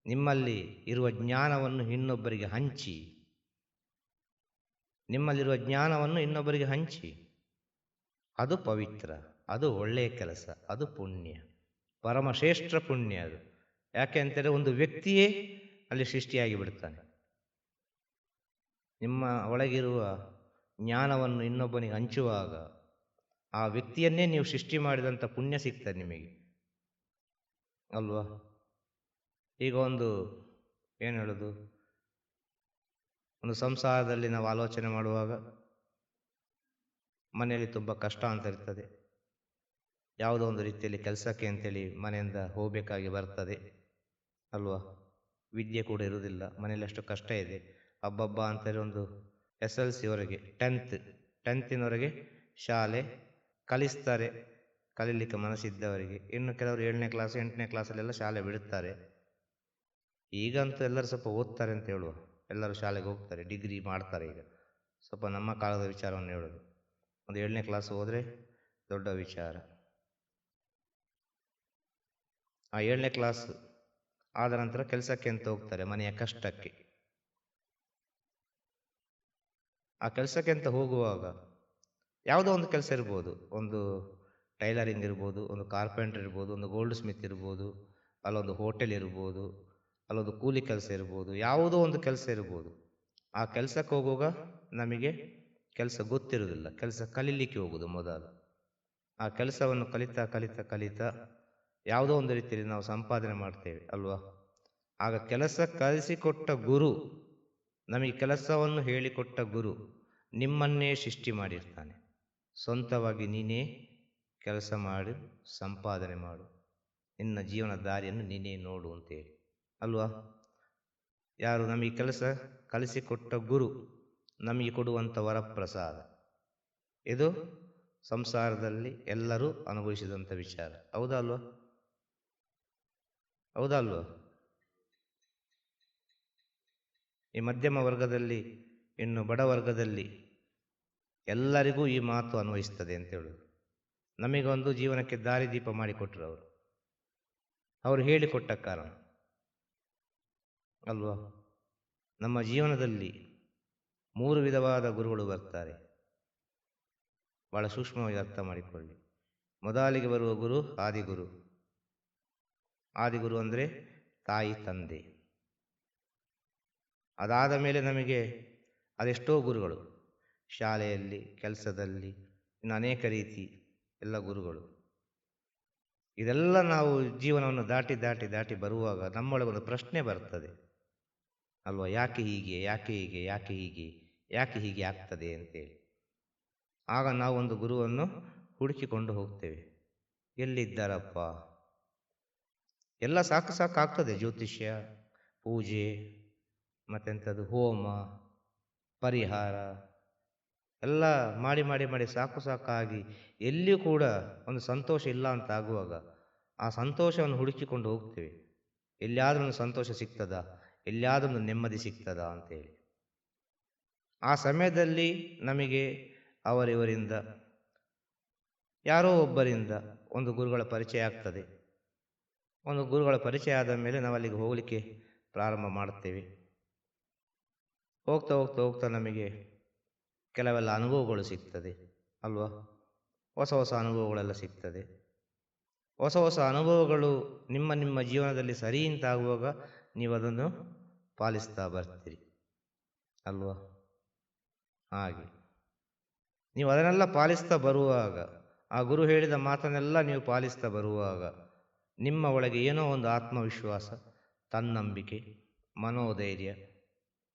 ನಿಮ್ಮಲ್ಲಿ ಇರುವ ಜ್ಞಾನವನ್ನು ಇನ್ನೊಬ್ಬರಿಗೆ ಹಂಚಿ, ನಿಮ್ಮಲ್ಲಿರುವ ಜ್ಞಾನವನ್ನು ಇನ್ನೊಬ್ಬರಿಗೆ ಹಂಚಿ. ಅದು ಪವಿತ್ರ, ಅದು ಒಳ್ಳೆಯ ಕೆಲಸ, ಅದು ಪುಣ್ಯ, ಪರಮಶ್ರೇಷ್ಠ ಪುಣ್ಯ ಅದು. ಯಾಕೆ ಅಂತಂದರೆ, ಒಂದು ವ್ಯಕ್ತಿಯೇ ಅಲ್ಲಿ ಸೃಷ್ಟಿಯಾಗಿ ಬಿಡ್ತಾನೆ. ನಿಮ್ಮ ಒಳಗಿರುವ ಜ್ಞಾನವನ್ನು ಇನ್ನೊಬ್ಬನಿಗೆ ಹಂಚುವಾಗ ಆ ವ್ಯಕ್ತಿಯನ್ನೇ ನೀವು ಸೃಷ್ಟಿ ಮಾಡಿದಂಥ ಪುಣ್ಯ ಸಿಗ್ತದೆ ನಿಮಗೆ, ಅಲ್ವಾ? ಈಗ ಏನು ಹೇಳೋದು, ಒಂದು ಸಂಸಾರದಲ್ಲಿ ನಾವು ಆಲೋಚನೆ ಮಾಡುವಾಗ ಮನೆಯಲ್ಲಿ ತುಂಬ ಕಷ್ಟ ಅಂತ ಇರ್ತದೆ. ಯಾವುದೋ ಒಂದು ರೀತಿಯಲ್ಲಿ ಕೆಲಸಕ್ಕೆ ಅಂತೇಳಿ ಮನೆಯಿಂದ ಹೋಗಬೇಕಾಗಿ ಬರ್ತದೆ, ಅಲ್ವಾ? ವಿದ್ಯೆ ಕೂಡ ಇರುವುದಿಲ್ಲ, ಮನೆಯಲ್ಲಿ ಅಷ್ಟು ಕಷ್ಟ ಇದೆ. ಹಬ್ಬ ಅಂತೇಳಿ ಒಂದು SLCವರೆಗೆ 10th ಶಾಲೆ ಕಲಿಸ್ತಾರೆ, ಕಲೀಲಿಕ್ಕೆ ಮನಸ್ಸಿದ್ದವರಿಗೆ. ಇನ್ನು ಕೆಲವರು 7ನೇ ಕ್ಲಾಸ್ 8ನೇ ಕ್ಲಾಸಲ್ಲೆಲ್ಲ ಶಾಲೆ ಬಿಡುತ್ತಾರೆ. ಈಗಂತೂ ಎಲ್ಲರೂ ಸ್ವಲ್ಪ ಓದ್ತಾರೆ ಅಂತ ಹೇಳುವ, ಎಲ್ಲರೂ ಶಾಲೆಗೆ ಹೋಗ್ತಾರೆ, ಡಿಗ್ರಿ ಮಾಡ್ತಾರೆ. ಈಗ ಸ್ವಲ್ಪ ನಮ್ಮ ಕಾಲದ ವಿಚಾರವನ್ನು ಹೇಳೋದು, ಒಂದು 7ನೇ ಕ್ಲಾಸ್ ಹೋದರೆ ದೊಡ್ಡ ವಿಚಾರ. ಆ 7ನೇ ಕ್ಲಾಸ್ ಆದ ನಂತರ ಕೆಲಸಕ್ಕೆ ಅಂತ ಹೋಗ್ತಾರೆ, ಮನೆಯ ಕಷ್ಟಕ್ಕೆ. ಆ ಕೆಲಸಕ್ಕೆ ಅಂತ ಹೋಗುವಾಗ ಯಾವುದೋ ಒಂದು ಕೆಲಸ ಇರ್ಬೋದು, ಒಂದು ಟೈಲರಿಂಗ್ ಇರ್ಬೋದು, ಒಂದು ಕಾರ್ಪೆಂಟರ್ ಇರ್ಬೋದು, ಒಂದು ಗೋಲ್ಡ್ ಸ್ಮಿತ್ ಇರ್ಬೋದು, ಅಲ್ಲೊಂದು ಹೋಟೆಲ್ ಇರ್ಬೋದು, ಅಲ್ಲೊಂದು ಕೂಲಿ ಕೆಲಸ ಇರ್ಬೋದು, ಯಾವುದೋ ಒಂದು ಕೆಲಸ ಇರ್ಬೋದು. ಆ ಕೆಲಸಕ್ಕೆ ಹೋಗುವಾಗ ನಮಗೆ ಕೆಲಸ ಗೊತ್ತಿರೋದಿಲ್ಲ, ಕೆಲಸ ಕಲೀಲಿಕ್ಕೆ ಹೋಗುದು ಮೊದಲು. ಆ ಕೆಲಸವನ್ನು ಕಲಿತಾ ಕಲಿತಾ ಕಲಿತಾ ಯಾವುದೋ ಒಂದು ರೀತಿಯಲ್ಲಿ ನಾವು ಸಂಪಾದನೆ ಮಾಡ್ತೇವೆ ಅಲ್ವಾ. ಆಗ ಕೆಲಸ ಕಲಿಸಿಕೊಟ್ಟ ಗುರು, ನಮಗೆ ಕೆಲಸವನ್ನು ಹೇಳಿಕೊಟ್ಟ ಗುರು ನಿಮ್ಮನ್ನೇ ಸೃಷ್ಟಿ ಮಾಡಿರ್ತಾನೆ. ಸ್ವಂತವಾಗಿ ನೀನೇ ಕೆಲಸ ಮಾಡಿ ಸಂಪಾದನೆ ಮಾಡು, ನಿನ್ನ ಜೀವನ ದಾರಿಯನ್ನು ನೀನೇ ನೋಡು ಅಂತೇಳಿ ಅಲ್ವಾ. ಯಾರು ನಮಗೆ ಕೆಲಸ ಕಲಿಸಿಕೊಟ್ಟ ಗುರು ನಮಗೆ ಕೊಡುವಂಥ ವರಪ್ರಸಾದ. ಇದು ಸಂಸಾರದಲ್ಲಿ ಎಲ್ಲರೂ ಅನುಭವಿಸಿದಂಥ ವಿಚಾರ. ಹೌದಾ ಅಲ್ವಾ? ಹೌದಾ ಅಲ್ವಾ? ಈ ಮಧ್ಯಮ ವರ್ಗದಲ್ಲಿ, ಇನ್ನು ಬಡ ವರ್ಗದಲ್ಲಿ ಎಲ್ಲರಿಗೂ ಈ ಮಾತು ಅನ್ವಯಿಸ್ತದೆ ಅಂತ ಹೇಳುದು. ನಮಗೊಂದು ಜೀವನಕ್ಕೆ ದಾರಿದೀಪ ಮಾಡಿಕೊಟ್ರು ಅವರು ಹೇಳಿಕೊಟ್ಟ ಕಾರಣ ಅಲ್ವಾ. ನಮ್ಮ ಜೀವನದಲ್ಲಿ 3 ವಿಧವಾದ ಗುರುಗಳು ಬರ್ತಾರೆ, ಬಹಳ ಸೂಕ್ಷ್ಮವಾಗಿ ಅರ್ಥ ಮಾಡಿಕೊಳ್ಳಿ. ಮೊದಲಿಗೆ ಬರುವ ಗುರು ಆದಿಗುರು. ಆದಿಗುರು ಅಂದರೆ ತಾಯಿ ತಂದೆ. ಅದಾದ ಮೇಲೆ ನಮಗೆ ಅದೆಷ್ಟೋ ಗುರುಗಳು, ಶಾಲೆಯಲ್ಲಿ, ಕೆಲಸದಲ್ಲಿ, ಇನ್ನು ಅನೇಕ ರೀತಿ ಎಲ್ಲ ಗುರುಗಳು. ಇದೆಲ್ಲ ನಾವು ಜೀವನವನ್ನು ದಾಟಿ ದಾಟಿ ದಾಟಿ ಬರುವಾಗ ನಮ್ಮೊಳಗೊಂದು ಪ್ರಶ್ನೆ ಬರ್ತದೆ ಅಲ್ವಾ. ಯಾಕೆ ಹೀಗೆ, ಯಾಕೆ ಹೀಗೆ, ಯಾಕೆ ಹೀಗೆ, ಯಾಕೆ ಹೀಗೆ ಆಗ್ತದೆ ಅಂತೇಳಿ. ಆಗ ನಾವು ಒಂದು ಗುರುವನ್ನು ಹುಡುಕಿಕೊಂಡು ಹೋಗ್ತೇವೆ. ಎಲ್ಲಿದ್ದಾರಪ್ಪ? ಎಲ್ಲ ಸಾಕು ಸಾಕು ಆಗ್ತದೆ, ಜ್ಯೋತಿಷ್ಯ, ಪೂಜೆ, ಮತ್ತೆಂಥದ್ದು ಹೋಮ, ಪರಿಹಾರ ಎಲ್ಲ ಮಾಡಿ ಮಾಡಿ ಮಾಡಿ ಸಾಕು ಸಾಕಾಗಿ ಎಲ್ಲಿಯೂ ಕೂಡ ಒಂದು ಸಂತೋಷ ಇಲ್ಲ ಅಂತ ಆಗುವಾಗ ಆ ಸಂತೋಷವನ್ನು ಹುಡುಕಿಕೊಂಡು ಹೋಗ್ತೇವೆ. ಎಲ್ಲಿಯಾದ್ರೂ ಒಂದು ಸಂತೋಷ ಸಿಗ್ತದಾ, ಎಲ್ಲಿಯಾದ್ರೂ ಒಂದು ನೆಮ್ಮದಿ ಸಿಗ್ತದಾ ಅಂತೇಳಿ. ಆ ಸಮಯದಲ್ಲಿ ನಮಗೆ ಅವರಿವರಿಂದ ಯಾರೋ ಒಬ್ಬರಿಂದ ಒಂದು ಗುರುಗಳ ಪರಿಚಯ ಆಗ್ತದೆ. ಒಂದು ಗುರುಗಳ ಪರಿಚಯ ಆದ ಮೇಲೆ ನಾವು ಅಲ್ಲಿಗೆ ಹೋಗಲಿಕ್ಕೆ ಪ್ರಾರಂಭ ಮಾಡ್ತೇವೆ. ಹೋಗ್ತಾ ಹೋಗ್ತಾ ಹೋಗ್ತಾ ನಮಗೆ ಕೆಲವೆಲ್ಲ ಅನುಭವಗಳು ಸಿಗ್ತದೆ ಅಲ್ವಾ. ಹೊಸ ಹೊಸ ಅನುಭವಗಳೆಲ್ಲ ಸಿಗ್ತದೆ. ಹೊಸ ಹೊಸ ಅನುಭವಗಳು ನಿಮ್ಮ ನಿಮ್ಮ ಜೀವನದಲ್ಲಿ ಸರಿ ಅಂತಾಗುವಾಗ ನೀವು ಅದನ್ನು ಪಾಲಿಸ್ತಾ ಬರ್ತೀರಿ ಅಲ್ವಾ. ಹಾಗೆ ನೀವು ಅದನ್ನೆಲ್ಲ ಪಾಲಿಸ್ತಾ ಬರುವಾಗ, ಆ ಗುರು ಹೇಳಿದ ಮಾತನ್ನೆಲ್ಲ ನೀವು ಪಾಲಿಸ್ತಾ ಬರುವಾಗ ನಿಮ್ಮ ಒಳಗೆ ಏನೋ ಒಂದು ಆತ್ಮವಿಶ್ವಾಸ, ತನ್ನಂಬಿಕೆ, ಮನೋಧೈರ್ಯ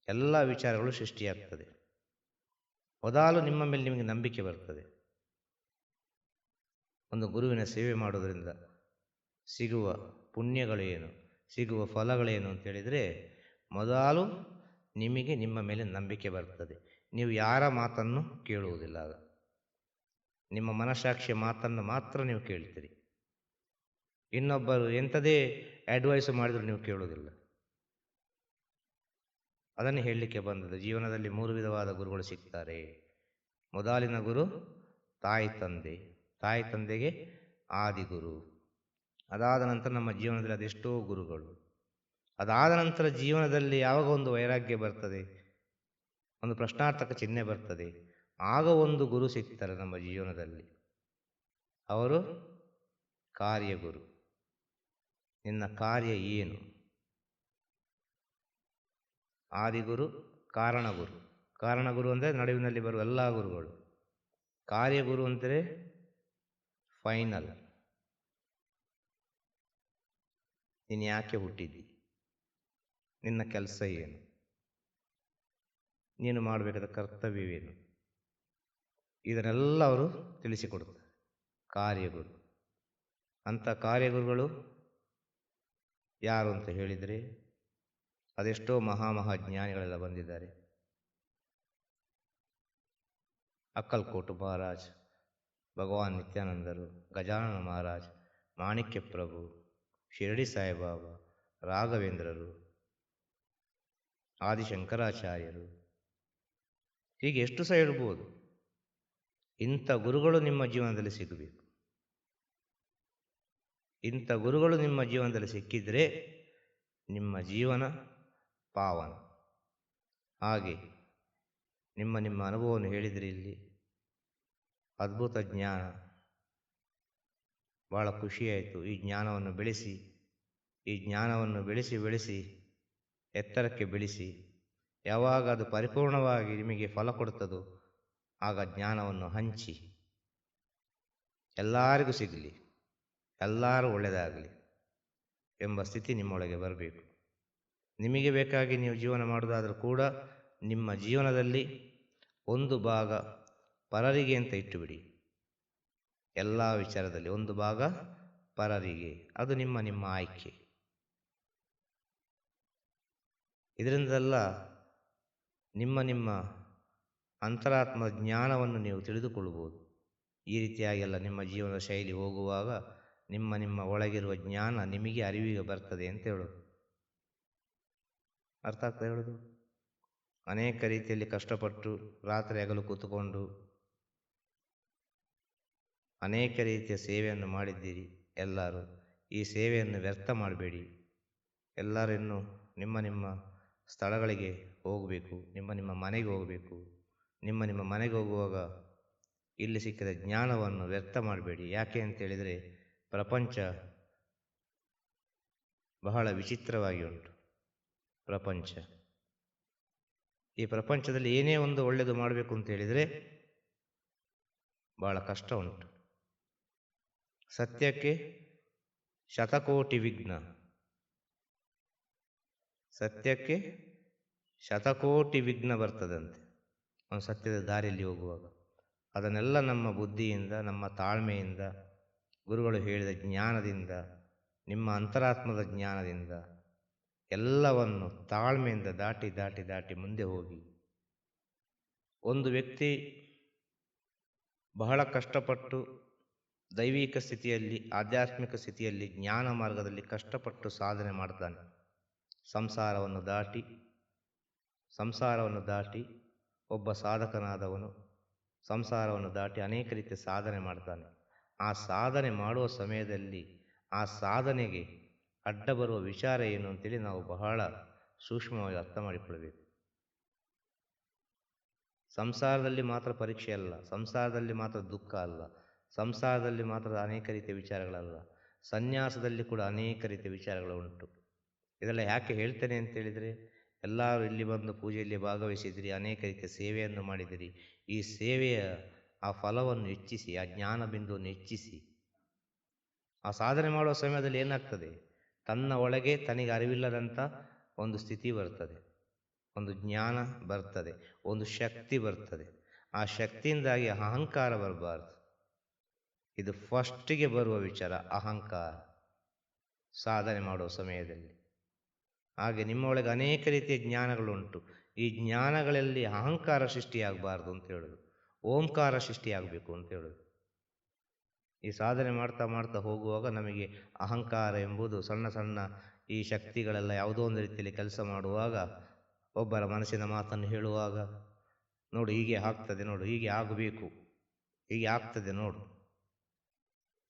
ಎಲ್ಲ ವಿಚಾರಗಳು ಸೃಷ್ಟಿಯಾಗ್ತದೆ. ಮೊದಲು ನಿಮ್ಮ ಮೇಲೆ ನಿಮಗೆ ನಂಬಿಕೆ ಬರ್ತದೆ. ಒಂದು ಗುರುವಿನ ಸೇವೆ ಮಾಡೋದರಿಂದ ಸಿಗುವ ಪುಣ್ಯಗಳೇನು, ಸಿಗುವ ಫಲಗಳೇನು ಅಂತೇಳಿದರೆ ಮೊದಲು ನಿಮಗೆ ನಿಮ್ಮ ಮೇಲೆ ನಂಬಿಕೆ ಬರ್ತದೆ. ನೀವು ಯಾರ ಮಾತನ್ನು ಕೇಳುವುದಿಲ್ಲ. ಆಗ ನಿಮ್ಮ ಮನಸ್ಸಾಕ್ಷಿಯ ಮಾತನ್ನು ಮಾತ್ರ ನೀವು ಕೇಳ್ತೀರಿ. ಇನ್ನೊಬ್ಬರು ಎಂಥದೇ ಅಡ್ವೈಸ್ ಮಾಡಿದರೂ ನೀವು ಕೇಳುವುದಿಲ್ಲ. ಅದನ್ನು ಹೇಳಲಿಕ್ಕೆ ಬಂದದ್ದು. ಜೀವನದಲ್ಲಿ 3 ವಿಧವಾದ ಗುರುಗಳು ಸಿಗ್ತಾರೆ. ಮೊದಲಿನ ಗುರು ತಾಯಿ ತಂದೆ, ತಾಯಿ ತಂದೆಗೆ ಆದಿಗುರು. ಅದಾದ ನಂತರ ನಮ್ಮ ಜೀವನದಲ್ಲಿ ಅದೆಷ್ಟೋ ಗುರುಗಳು. ಅದಾದ ನಂತರ ಜೀವನದಲ್ಲಿ ಯಾವಾಗ ಒಂದು ವೈರಾಗ್ಯ ಬರ್ತದೆ, ಒಂದು ಪ್ರಶ್ನಾರ್ಥಕ ಚಿಹ್ನೆ ಬರ್ತದೆ, ಆಗ ಒಂದು ಗುರು ಸಿಗ್ತಾರೆ ನಮ್ಮ ಜೀವನದಲ್ಲಿ. ಅವರು ಕಾರ್ಯಗುರು. ನಿನ್ನ ಕಾರ್ಯ ಏನು? ಆದಿಗುರು, ಕಾರಣಗುರು. ಕಾರಣಗುರು ಅಂದರೆ ನಡುವಿನಲ್ಲಿ ಬರುವ ಎಲ್ಲ ಗುರುಗಳು. ಕಾರ್ಯಗುರು ಅಂದರೆ ಫೈನಲ್. ನೀನು ಯಾಕೆ ಹುಟ್ಟಿದ್ದಿ, ನಿನ್ನ ಕೆಲಸ ಏನು, ನೀನು ಮಾಡಬೇಕಾದ ಕರ್ತವ್ಯವೇನು, ಇದನ್ನೆಲ್ಲ ಅವರು ತಿಳಿಸಿಕೊಡ್ತಾರೆ. ಕಾರ್ಯಗುರು. ಅಂಥ ಕಾರ್ಯಗುರುಗಳು ಯಾರು ಅಂತ ಹೇಳಿದರೆ ಅದೆಷ್ಟೋ ಮಹಾಜ್ಞಾನಿಗಳೆಲ್ಲ ಬಂದಿದ್ದಾರೆ. ಅಕ್ಕಲ್ಕೋಟು ಮಹಾರಾಜ್, ಭಗವಾನ್ ನಿತ್ಯಾನಂದರು, ಗಜಾನನ ಮಹಾರಾಜ್, ಮಾಣಿಕ್ಯ ಪ್ರಭು, ಶಿರಡಿ ಸಾಯಿಬಾಬಾ, ರಾಘವೇಂದ್ರರು, ಆದಿಶಂಕರಾಚಾರ್ಯರು, ಹೀಗೆ ಎಷ್ಟು ಸಹ ಇರ್ಬೋದು. ಇಂಥ ಗುರುಗಳು ನಿಮ್ಮ ಜೀವನದಲ್ಲಿ ಸಿಗಬೇಕು. ಇಂಥ ಗುರುಗಳು ನಿಮ್ಮ ಜೀವನದಲ್ಲಿ ಸಿಕ್ಕಿದರೆ ನಿಮ್ಮ ಜೀವನ ಪಾವನ. ಹಾಗೆ ನಿಮ್ಮ ನಿಮ್ಮ ಅನುಭವವನ್ನು ಹೇಳಿದಿರಿ ಇಲ್ಲಿ. ಅದ್ಭುತ ಜ್ಞಾನ, ಭಾಳ ಖುಷಿಯಾಯಿತು. ಈ ಜ್ಞಾನವನ್ನು ಬೆಳೆಸಿ, ಈ ಜ್ಞಾನವನ್ನು ಬೆಳೆಸಿ ಬೆಳೆಸಿ ಎತ್ತರಕ್ಕೆ ಬೆಳೆಸಿ, ಯಾವಾಗ ಅದು ಪರಿಪೂರ್ಣವಾಗಿ ನಿಮಗೆ ಫಲ ಕೊಡುತ್ತದೋ ಆಗ ಜ್ಞಾನವನ್ನು ಹಂಚಿ ಎಲ್ಲರಿಗೂ ಸಿಗಲಿ, ಎಲ್ಲರೂ ಒಳ್ಳೆಯದಾಗಲಿ ಎಂಬ ಸ್ಥಿತಿ ನಿಮ್ಮೊಳಗೆ ಬರಬೇಕು. ನಿಮಗೆ ಬೇಕಾಗಿ ನೀವು ಜೀವನ ಮಾಡೋದಾದರೂ ಕೂಡ ನಿಮ್ಮ ಜೀವನದಲ್ಲಿ ಒಂದು ಭಾಗ ಪರರಿಗೆ ಅಂತ ಇಟ್ಟುಬಿಡಿ. ಎಲ್ಲ ವಿಚಾರದಲ್ಲಿ ಒಂದು ಭಾಗ ಪರರಿಗೆ, ಅದು ನಿಮ್ಮ ಆಯ್ಕೆ. ಇದರಿಂದೆಲ್ಲ ನಿಮ್ಮ ಅಂತರಾತ್ಮ ಜ್ಞಾನವನ್ನು ನೀವು ತಿಳಿದುಕೊಳ್ಳಬಹುದು. ಈ ರೀತಿಯಾಗೆಲ್ಲ ನಿಮ್ಮ ಜೀವನದ ಶೈಲಿ ಹೋಗುವಾಗ ನಿಮ್ಮ ಒಳಗಿರುವ ಜ್ಞಾನ ನಿಮಗೆ ಅರಿವಿಗೆ ಬರ್ತದೆ ಅಂತ ಹೇಳೋದು. ಅರ್ಥ ಆಗ್ತದೆ ಹೇಳೋದು? ಅನೇಕ ರೀತಿಯಲ್ಲಿ ಕಷ್ಟಪಟ್ಟು ರಾತ್ರಿ ಹಗಲು ಕೂತುಕೊಂಡು ಅನೇಕ ರೀತಿಯ ಸೇವೆಯನ್ನು ಮಾಡಿದ್ದೀರಿ ಎಲ್ಲರೂ. ಈ ಸೇವೆಯನ್ನು ವ್ಯರ್ಥ ಮಾಡಬೇಡಿ. ಎಲ್ಲರೂ ಇನ್ನು ನಿಮ್ಮ ಸ್ಥಳಗಳಿಗೆ ಹೋಗಬೇಕು, ನಿಮ್ಮ ಮನೆಗೆ ಹೋಗಬೇಕು. ನಿಮ್ಮ ಮನೆಗೆ ಹೋಗುವಾಗ ಇಲ್ಲಿ ಸಿಕ್ಕಿದ ಜ್ಞಾನವನ್ನು ವ್ಯರ್ಥ ಮಾಡಬೇಡಿ. ಯಾಕೆ ಅಂತೇಳಿದರೆ ಪ್ರಪಂಚ ಬಹಳ ವಿಚಿತ್ರವಾಗಿ ಉಂಟು. ಪ್ರಪಂಚ, ಈ ಪ್ರಪಂಚದಲ್ಲಿ ಏನೇ ಒಂದು ಒಳ್ಳೆಯದು ಮಾಡಬೇಕು ಅಂತ ಹೇಳಿದರೆ ಬಹಳ ಕಷ್ಟ ಉಂಟು. ಸತ್ಯಕ್ಕೆ ಶತಕೋಟಿ ವಿಘ್ನ, ಸತ್ಯಕ್ಕೆ ಶತಕೋಟಿ ವಿಘ್ನ ಬರ್ತದಂತೆ ಒಂದು ಸತ್ಯದ ದಾರಿಯಲ್ಲಿ ಹೋಗುವಾಗ. ಅದನ್ನೆಲ್ಲ ನಮ್ಮ ಬುದ್ಧಿಯಿಂದ, ನಮ್ಮ ತಾಳ್ಮೆಯಿಂದ, ಗುರುಗಳು ಹೇಳಿದ ಜ್ಞಾನದಿಂದ, ನಿಮ್ಮ ಅಂತರಾತ್ಮದ ಜ್ಞಾನದಿಂದ ಎಲ್ಲವನ್ನು ತಾಳ್ಮೆಯಿಂದ ದಾಟಿ ದಾಟಿ ದಾಟಿ ಮುಂದೆ ಹೋಗಿ. ಒಂದು ವ್ಯಕ್ತಿ ಬಹಳ ಕಷ್ಟಪಟ್ಟು ದೈವಿಕ ಸ್ಥಿತಿಯಲ್ಲಿ, ಆಧ್ಯಾತ್ಮಿಕ ಸ್ಥಿತಿಯಲ್ಲಿ, ಜ್ಞಾನ ಮಾರ್ಗದಲ್ಲಿ ಕಷ್ಟಪಟ್ಟು ಸಾಧನೆ ಮಾಡ್ತಾನೆ. ಸಂಸಾರವನ್ನು ದಾಟಿ ಒಬ್ಬ ಸಾಧಕನಾದವನು ಸಂಸಾರವನ್ನು ದಾಟಿ ಅನೇಕ ರೀತಿಯ ಸಾಧನೆ ಮಾಡ್ತಾನೆ. ಆ ಸಾಧನೆ ಮಾಡುವ ಸಮಯದಲ್ಲಿ ಆ ಸಾಧನೆಗೆ ಅಡ್ಡ ಬರುವ ವಿಚಾರ ಏನು ಅಂತೇಳಿ ನಾವು ಬಹಳ ಸೂಕ್ಷ್ಮವಾಗಿ ಅರ್ಥ ಮಾಡಿಕೊಳ್ಬೇಕು. ಸಂಸಾರದಲ್ಲಿ ಮಾತ್ರ ಪರೀಕ್ಷೆ ಅಲ್ಲ, ಸಂಸಾರದಲ್ಲಿ ಮಾತ್ರ ದುಃಖ ಅಲ್ಲ, ಸಂಸಾರದಲ್ಲಿ ಮಾತ್ರ ಅನೇಕ ರೀತಿಯ ವಿಚಾರಗಳಲ್ಲ, ಸನ್ಯಾಸದಲ್ಲಿ ಕೂಡ ಅನೇಕ ರೀತಿಯ ವಿಚಾರಗಳು ಉಂಟು. ಇದೆಲ್ಲ ಯಾಕೆ ಹೇಳ್ತೇನೆ ಅಂತೇಳಿದರೆ, ಎಲ್ಲರೂ ಇಲ್ಲಿ ಬಂದು ಪೂಜೆಯಲ್ಲಿ ಭಾಗವಹಿಸಿದಿರಿ, ಅನೇಕ ರೀತಿಯ ಸೇವೆಯನ್ನು ಮಾಡಿದಿರಿ. ಈ ಸೇವೆಯ ಆ ಫಲವನ್ನು ಹೆಚ್ಚಿಸಿ, ಆ ಜ್ಞಾನ ಬಿಂದುವನ್ನು ಹೆಚ್ಚಿಸಿ. ಆ ಸಾಧನೆ ಮಾಡುವ ಸಮಯದಲ್ಲಿ ಏನಾಗ್ತದೆ, ತನ್ನ ಒಳಗೆ ತನಗೆ ಅರಿವಿಲ್ಲದಂಥ ಒಂದು ಸ್ಥಿತಿ ಬರ್ತದೆ, ಒಂದು ಜ್ಞಾನ ಬರ್ತದೆ, ಒಂದು ಶಕ್ತಿ ಬರ್ತದೆ. ಆ ಶಕ್ತಿಯಿಂದಾಗಿ ಅಹಂಕಾರ ಬರಬಾರ್ದು. ಇದು ಫಸ್ಟಿಗೆ ಬರುವ ವಿಚಾರ, ಅಹಂಕಾರ ಸಾಧನೆ ಮಾಡುವ ಸಮಯದಲ್ಲಿ. ಹಾಗೆ ನಿಮ್ಮ ಒಳಗೆ ಅನೇಕ ರೀತಿಯ ಜ್ಞಾನಗಳುಂಟು. ಈ ಜ್ಞಾನಗಳಲ್ಲಿ ಅಹಂಕಾರ ಸೃಷ್ಟಿಯಾಗಬಾರ್ದು ಅಂತ ಹೇಳೋದು, ಓಂಕಾರ ಸೃಷ್ಟಿಯಾಗಬೇಕು ಅಂತ ಹೇಳೋದು. ಈ ಸಾಧನೆ ಮಾಡ್ತಾ ಮಾಡ್ತಾ ಹೋಗುವಾಗ ನಮಗೆ ಅಹಂಕಾರ ಎಂಬುದು ಸಣ್ಣ ಸಣ್ಣ ಈ ಶಕ್ತಿಗಳೆಲ್ಲ ಯಾವುದೋ ಒಂದು ರೀತಿಯಲ್ಲಿ ಕೆಲಸ ಮಾಡುವಾಗ, ಒಬ್ಬರ ಮನಸ್ಸಿನ ಮಾತನ್ನು ಹೇಳುವಾಗ, ನೋಡು ಹೀಗೆ ಆಗ್ತದೆ, ನೋಡು ಹೀಗೆ ಆಗಬೇಕು, ಹೀಗೆ ಆಗ್ತದೆ ನೋಡು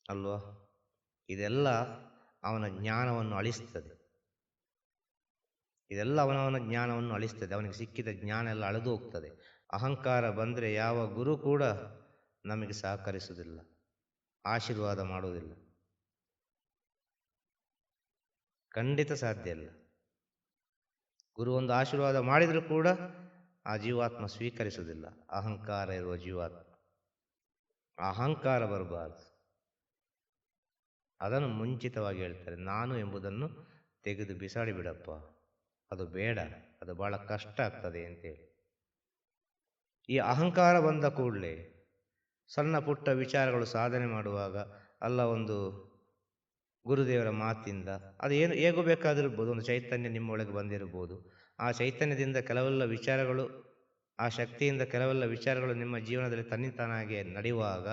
ಅಲ್ವಾ, ಇದೆಲ್ಲ ಅವನ ಜ್ಞಾನವನ್ನು ಅಳಿಸ್ತದೆ. ಇದೆಲ್ಲ ಅವನವನ ಜ್ಞಾನವನ್ನು ಅಳಿಸ್ತದೆ. ಅವನಿಗೆ ಸಿಕ್ಕಿದ ಜ್ಞಾನ ಎಲ್ಲ ಅಳೆದು ಹೋಗ್ತದೆ. ಅಹಂಕಾರ ಬಂದರೆ ಯಾವ ಗುರು ಕೂಡ ನಮಗೆ ಸಹಕರಿಸುವುದಿಲ್ಲ, ಆಶೀರ್ವಾದ ಮಾಡುವುದಿಲ್ಲ, ಖಂಡಿತ ಸಾಧ್ಯ ಇಲ್ಲ. ಗುರು ಒಂದು ಆಶೀರ್ವಾದ ಮಾಡಿದರೂ ಕೂಡ ಆ ಜೀವಾತ್ಮ ಸ್ವೀಕರಿಸುವುದಿಲ್ಲ, ಅಹಂಕಾರ ಇರುವ ಜೀವಾತ್ಮ. ಅಹಂಕಾರ ಬರಬಾರದು. ಅದನ್ನು ಮುಂಚಿತವಾಗಿ ಹೇಳ್ತಾರೆ, ನಾನು ಎಂಬುದನ್ನು ತೆಗೆದು ಬಿಸಾಡಿ ಬಿಡಪ್ಪ, ಅದು ಬೇಡ, ಅದು ಬಹಳ ಕಷ್ಟ ಆಗ್ತದೆ ಅಂತೇಳಿ. ಈ ಅಹಂಕಾರ ಬಂದ ಕೂಡಲೇ ಸಣ್ಣ ಪುಟ್ಟ ವಿಚಾರಗಳು ಸಾಧನೆ ಮಾಡುವಾಗ, ಅಲ್ಲ ಒಂದು ಗುರುದೇವರ ಮಾತಿಂದ, ಅದು ಏನು ಹೇಗೂ ಬೇಕಾದಿರ್ಬೋದು, ಒಂದು ಚೈತನ್ಯ ನಿಮ್ಮೊಳಗೆ ಬಂದಿರ್ಬೋದು. ಆ ಚೈತನ್ಯದಿಂದ ಕೆಲವೆಲ್ಲ ವಿಚಾರಗಳು, ಆ ಶಕ್ತಿಯಿಂದ ಕೆಲವೆಲ್ಲ ವಿಚಾರಗಳು ನಿಮ್ಮ ಜೀವನದಲ್ಲಿ ತನ್ನಿತಾನಾಗೆ ನಡೆಯುವಾಗ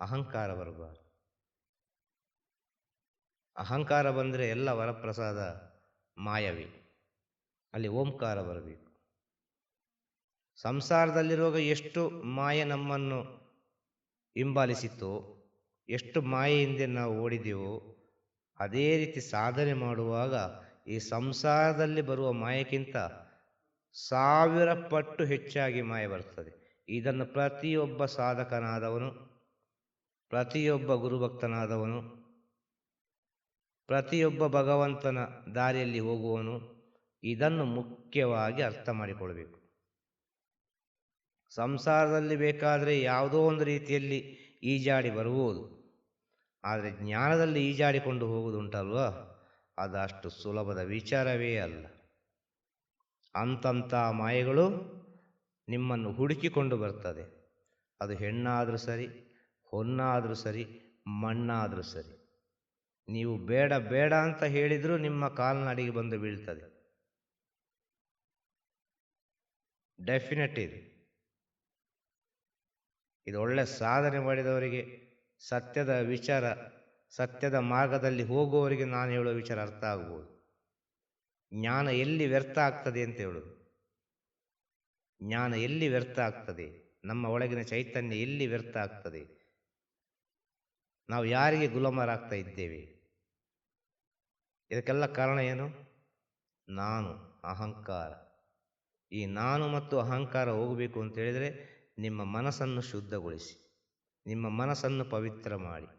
ಅಹಂಕಾರ ಬರಬಾರದು. ಅಹಂಕಾರ ಬಂದರೆ ಎಲ್ಲ ವರಪ್ರಸಾದ ಮಾಯವೇ. ಅಲ್ಲಿ ಓಂಕಾರ ಬರಬೇಕು. ಸಂಸಾರದಲ್ಲಿರುವಾಗ ಎಷ್ಟು ಮಾಯ ನಮ್ಮನ್ನು ಹಿಂಬಾಲಿಸಿತೋ, ಎಷ್ಟು ಮಾಯೆಯಿಂದ ನಾವು ಓಡಿದೆವೋ, ಅದೇ ರೀತಿ ಸಾಧನೆ ಮಾಡುವಾಗ ಈ ಸಂಸಾರದಲ್ಲಿ ಬರುವ ಮಾಯಕ್ಕಿಂತ 1000 ಪಟ್ಟು ಹೆಚ್ಚಾಗಿ ಮಾಯ ಬರ್ತದೆ. ಇದನ್ನು ಪ್ರತಿಯೊಬ್ಬ ಸಾಧಕನಾದವನು ಪ್ರತಿಯೊಬ್ಬ ಗುರುಭಕ್ತನಾದವನು, ಪ್ರತಿಯೊಬ್ಬ ಭಗವಂತನ ದಾರಿಯಲ್ಲಿ ಹೋಗುವವನು ಇದನ್ನು ಮುಖ್ಯವಾಗಿ ಅರ್ಥ ಮಾಡಿಕೊಳ್ಬೇಕು. ಸಂಸಾರದಲ್ಲಿ ಬೇಕಾದರೆ ಯಾವುದೋ ಒಂದು ರೀತಿಯಲ್ಲಿ ಈಜಾಡಿ ಬರುವುದು, ಆದರೆ ಜ್ಞಾನದಲ್ಲಿ ಈಜಾಡಿಕೊಂಡು ಹೋಗುವುದುಂಟಲ್ವ, ಅದು ಅಷ್ಟು ಸುಲಭದ ವಿಚಾರವೇ ಅಲ್ಲ. ಅಂಥ ಮಾಯೆಗಳು ನಿಮ್ಮನ್ನು ಹುಡುಕಿಕೊಂಡು ಬರ್ತದೆ. ಅದು ಹೆಣ್ಣಾದರೂ ಸರಿ, ಹೊನ್ನಾದರೂ ಸರಿ, ಮಣ್ಣಾದರೂ ಸರಿ. ನೀವು ಬೇಡ ಬೇಡ ಅಂತ ಹೇಳಿದರೂ ನಿಮ್ಮ ಕಾಲ್ನಡಿಗೆ ಬಂದು ಬೀಳ್ತದೆ. ಡೆಫಿನೆಟ್ ಇದು ಒಳ್ಳೆ ಸಾಧನೆ ಮಾಡಿದವರಿಗೆ, ಸತ್ಯದ ವಿಚಾರ, ಸತ್ಯದ ಮಾರ್ಗದಲ್ಲಿ ಹೋಗುವವರಿಗೆ ನಾನು ಹೇಳೋ ವಿಚಾರ ಅರ್ಥ ಆಗ್ಬೋದು. ಜ್ಞಾನ ಎಲ್ಲಿ ವ್ಯರ್ಥ ಆಗ್ತದೆ ಅಂತ ಹೇಳೋದು. ಜ್ಞಾನ ಎಲ್ಲಿ ವ್ಯರ್ಥ ಆಗ್ತದೆ, ನಮ್ಮ ಒಳಗಿನ ಚೈತನ್ಯ ಎಲ್ಲಿ ವ್ಯರ್ಥ ಆಗ್ತದೆ, ನಾವು ಯಾರಿಗೆ ಗುಲಾಮರಾಗ್ತಾ ಇದ್ದೇವೆ, ಇದಕ್ಕೆಲ್ಲ ಕಾರಣ ಏನು? ನಾನು, ಅಹಂಕಾರ. ಈ ನಾನು ಮತ್ತು ಅಹಂಕಾರ ಹೋಗಬೇಕು ಅಂತ ಹೇಳಿದರೆ ನಿಮ್ಮ ಮನಸ್ಸನ್ನು ಶುದ್ಧಗೊಳಿಸಿ, ನಿಮ್ಮ ಮನಸ್ಸನ್ನು ಪವಿತ್ರ ಮಾಡಿ.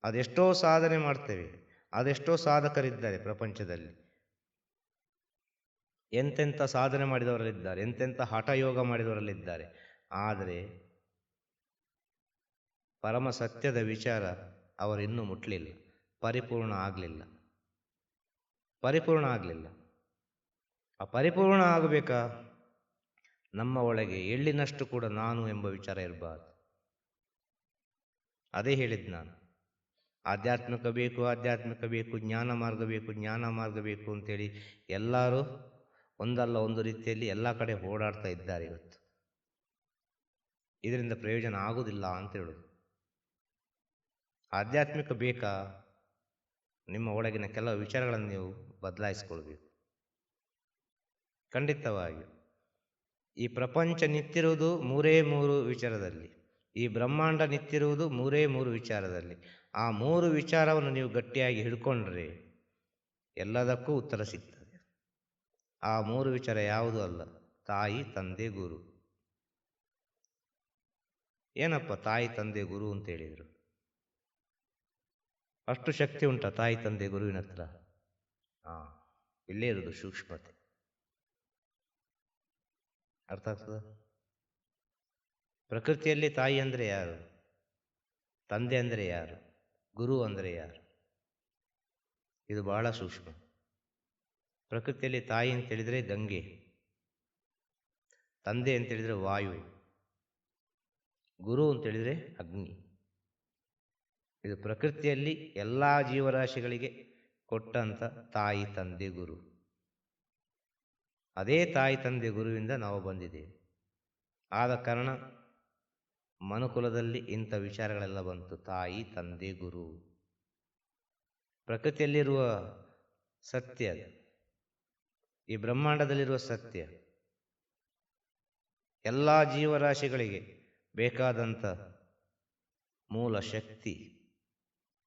ಅದೆಷ್ಟೋ ಸಾಧನೆ ಮಾಡ್ತೇವೆ, ಅದೆಷ್ಟೋ ಸಾಧಕರಿದ್ದಾರೆ ಪ್ರಪಂಚದಲ್ಲಿ. ಎಂತೆಂಥ ಸಾಧನೆ ಮಾಡಿದವರಲ್ಲಿದ್ದಾರೆ, ಎಂತೆಂಥ ಹಠಯೋಗ ಮಾಡಿದವರಲ್ಲಿದ್ದಾರೆ. ಆದರೆ ಪರಮ ಸತ್ಯದ ವಿಚಾರ ಅವರಿನ್ನೂ ಮುಟ್ಲಿಲ್ಲ, ಪರಿಪೂರ್ಣ ಆಗಲಿಲ್ಲ. ಆ ಪರಿಪೂರ್ಣ ಆಗಬೇಕಾ? ನಮ್ಮ ಒಳಗೆ ಎಳ್ಳಿನಷ್ಟು ಕೂಡ ನಾನು ಎಂಬ ವಿಚಾರ ಇರಬಾರ್ದು. ಅದೇ ಹೇಳಿದ್ದು ನಾನು, ಆಧ್ಯಾತ್ಮಿಕ ಬೇಕು, ಜ್ಞಾನ ಮಾರ್ಗ ಬೇಕು ಅಂತೇಳಿ ಎಲ್ಲರೂ ಒಂದಲ್ಲ ಒಂದು ರೀತಿಯಲ್ಲಿ ಎಲ್ಲ ಕಡೆ ಓಡಾಡ್ತಾ ಇದ್ದಾರೆ ಇವತ್ತು. ಇದರಿಂದ ಪ್ರಯೋಜನ ಆಗುವುದಿಲ್ಲ ಅಂತ ಹೇಳೋದು. ಆಧ್ಯಾತ್ಮಿಕ ಬೇಕಾ? ನಿಮ್ಮ ಒಳಗಿನ ಕೆಲವು ವಿಚಾರಗಳನ್ನು ನೀವು ಬದಲಾಯಿಸಿಕೊಳ್ಬೇಕು. ಖಂಡಿತವಾಗಿ ಈ ಪ್ರಪಂಚ ನಿಂತಿರುವುದು ಮೂರು ವಿಚಾರದಲ್ಲಿ, ಈ ಬ್ರಹ್ಮಾಂಡ ನಿಂತಿರುವುದು ಮೂರು ವಿಚಾರದಲ್ಲಿ. ಆ ಮೂರು ವಿಚಾರವನ್ನು ನೀವು ಗಟ್ಟಿಯಾಗಿ ಹಿಡ್ಕೊಂಡ್ರೆ ಎಲ್ಲದಕ್ಕೂ ಉತ್ತರ ಸಿಗ್ತದೆ. ಆ ಮೂರು ವಿಚಾರ ಯಾವುದು ಅಲ್ಲ, ತಾಯಿ, ತಂದೆ, ಗುರು. ಏನಪ್ಪ ತಾಯಿ, ತಂದೆ, ಗುರು ಅಂತ ಹೇಳಿದರು? ಅಷ್ಟು ಶಕ್ತಿ ಉಂಟಾ ತಾಯಿ, ತಂದೆ, ಗುರುವಿನ ಹತ್ರ? ಇಲ್ಲೇ ಇರೋದು ಸೂಕ್ಷ್ಮತೆ. ಅರ್ಥ ಆಗ್ತದ? ಪ್ರಕೃತಿಯಲ್ಲಿ ತಾಯಿ ಅಂದರೆ ಯಾರು, ತಂದೆ ಅಂದರೆ ಯಾರು, ಗುರು ಅಂದರೆ ಯಾರು? ಇದು ಬಹಳ ಸೂಕ್ಷ್ಮ. ಪ್ರಕೃತಿಯಲ್ಲಿ ತಾಯಿ ಅಂತೇಳಿದರೆ ಗಂಗೆ, ತಂದೆ ಅಂತೇಳಿದರೆ ವಾಯು, ಗುರು ಅಂತೇಳಿದರೆ ಅಗ್ನಿ. ಇದು ಪ್ರಕೃತಿಯಲ್ಲಿ ಎಲ್ಲ ಜೀವರಾಶಿಗಳಿಗೆ ಕೊಟ್ಟಂಥ ತಾಯಿ, ತಂದೆ, ಗುರು. ಅದೇ ತಾಯಿ, ತಂದೆ, ಗುರುವಿಂದ ನಾವು ಬಂದಿದ್ದೇವೆ. ಆದ ಕಾರಣ ಮನುಕುಲದಲ್ಲಿ ಇಂಥ ವಿಚಾರಗಳೆಲ್ಲ ಬಂತು. ತಾಯಿ, ತಂದೆ, ಗುರು ಪ್ರಕೃತಿಯಲ್ಲಿರುವ ಸತ್ಯ, ಈ ಬ್ರಹ್ಮಾಂಡದಲ್ಲಿರುವ ಸತ್ಯ. ಎಲ್ಲ ಜೀವರಾಶಿಗಳಿಗೆ ಬೇಕಾದಂಥ ಮೂಲ ಶಕ್ತಿ,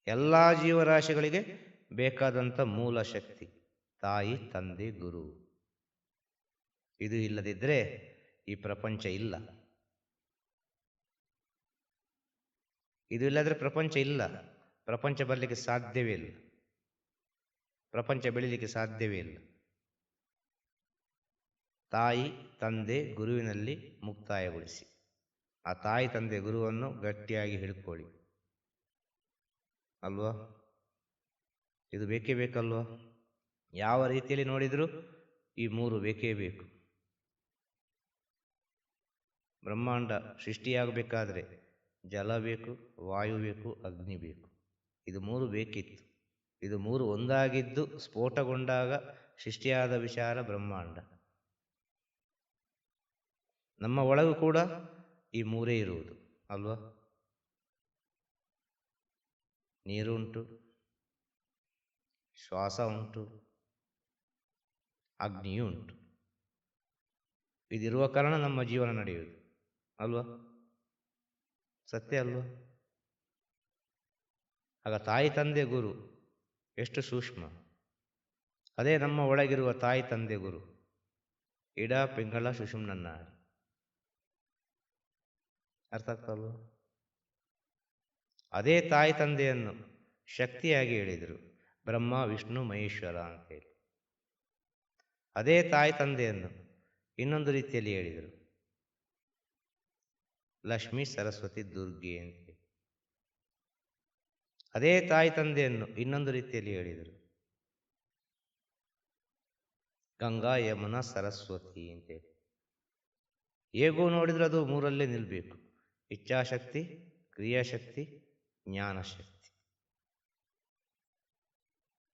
ಎಲ್ಲ ಜೀವರಾಶಿಗಳಿಗೆ ಬೇಕಾದಂಥ ಮೂಲ ಶಕ್ತಿ ತಾಯಿ, ತಂದೆ, ಗುರು. ಇದು ಇಲ್ಲದಿದ್ದರೆ ಈ ಪ್ರಪಂಚ ಇಲ್ಲ. ಇದು ಇಲ್ಲದ್ರೆ ಪ್ರಪಂಚ ಇಲ್ಲ. ಪ್ರಪಂಚ ಬರಲಿಕ್ಕೆ ಸಾಧ್ಯವೇ ಇಲ್ಲ, ಪ್ರಪಂಚ ಬೆಳೀಲಿಕ್ಕೆ ಸಾಧ್ಯವೇ ಇಲ್ಲ. ತಾಯಿ, ತಂದೆ, ಗುರುವಿನಲ್ಲಿ ಮುಕ್ತಾಯಗೊಳಿಸಿ. ಆ ತಾಯಿ, ತಂದೆ, ಗುರುವನ್ನು ಗಟ್ಟಿಯಾಗಿ ಹಿಡ್ಕೊಳ್ಳಿ. ಅಲ್ವಾ? ಇದು ಬೇಕೇ ಬೇಕಲ್ವಾ? ಯಾವ ರೀತಿಯಲ್ಲಿ ನೋಡಿದರೂ ಈ ಮೂರು ಬೇಕೇ ಬೇಕು. ಬ್ರಹ್ಮಾಂಡ ಸೃಷ್ಟಿಯಾಗಬೇಕಾದ್ರೆ ಜಲ ಬೇಕು, ವಾಯು ಬೇಕು, ಅಗ್ನಿ ಬೇಕು. ಇದು ಮೂರು ಬೇಕಿತ್ತು. ಇದು ಮೂರು ಒಂದಾಗಿದ್ದು ಸ್ಫೋಟಗೊಂಡಾಗ ಸೃಷ್ಟಿಯಾದ ವಿಚಾರ ಬ್ರಹ್ಮಾಂಡ. ನಮ್ಮ ಒಳಗೂ ಕೂಡ ಈ ಮೂರೇ ಇರುವುದು ಅಲ್ವಾ? ನೀರು ಉಂಟು, ಶ್ವಾಸ ಉಂಟು, ಅಗ್ನಿಯೂ ಉಂಟು. ಇದಿರುವ ಕಾರಣ ನಮ್ಮ ಜೀವನ ನಡೆಯುವುದು ಅಲ್ವಾ? ಸತ್ಯ ಅಲ್ವಾ? ಆಗ ತಾಯಿ, ತಂದೆ, ಗುರು ಎಷ್ಟು ಸೂಕ್ಷ್ಮ. ಅದೇ ನಮ್ಮ ಒಳಗಿರುವ ತಾಯಿ, ತಂದೆ, ಗುರು. ಇಡ, ಪಿಂಗಳ, ಸುಷುಮ್ನನ್ನಾಡಿ. ಅರ್ಥ ಆಗ್ತಲ್ವ? ಅದೇ ತಾಯಿ ತಂದೆಯನ್ನು ಶಕ್ತಿಯಾಗಿ ಹೇಳಿದರು, ಬ್ರಹ್ಮ ವಿಷ್ಣು ಮಹೇಶ್ವರ ಅಂತೇಳಿ. ಅದೇ ತಾಯಿ ತಂದೆಯನ್ನು ಇನ್ನೊಂದು ರೀತಿಯಲ್ಲಿ ಹೇಳಿದರು, ಲಕ್ಷ್ಮೀ ಸರಸ್ವತಿ ದುರ್ಗೆ ಅಂತೇಳಿ. ಅದೇ ತಾಯಿ ತಂದೆಯನ್ನು ಇನ್ನೊಂದು ರೀತಿಯಲ್ಲಿ ಹೇಳಿದರು, ಗಂಗಾ ಯಮುನಾ ಸರಸ್ವತಿ ಅಂತೇಳಿ. ಹೇಗೂ ನೋಡಿದ್ರೆ ಅದು ಮೂರಲ್ಲೇ ನಿಲ್ಲಬೇಕು: ಇಚ್ಛಾಶಕ್ತಿ, ಕ್ರಿಯಾಶಕ್ತಿ, ಜ್ಞಾನಶಕ್ತಿ.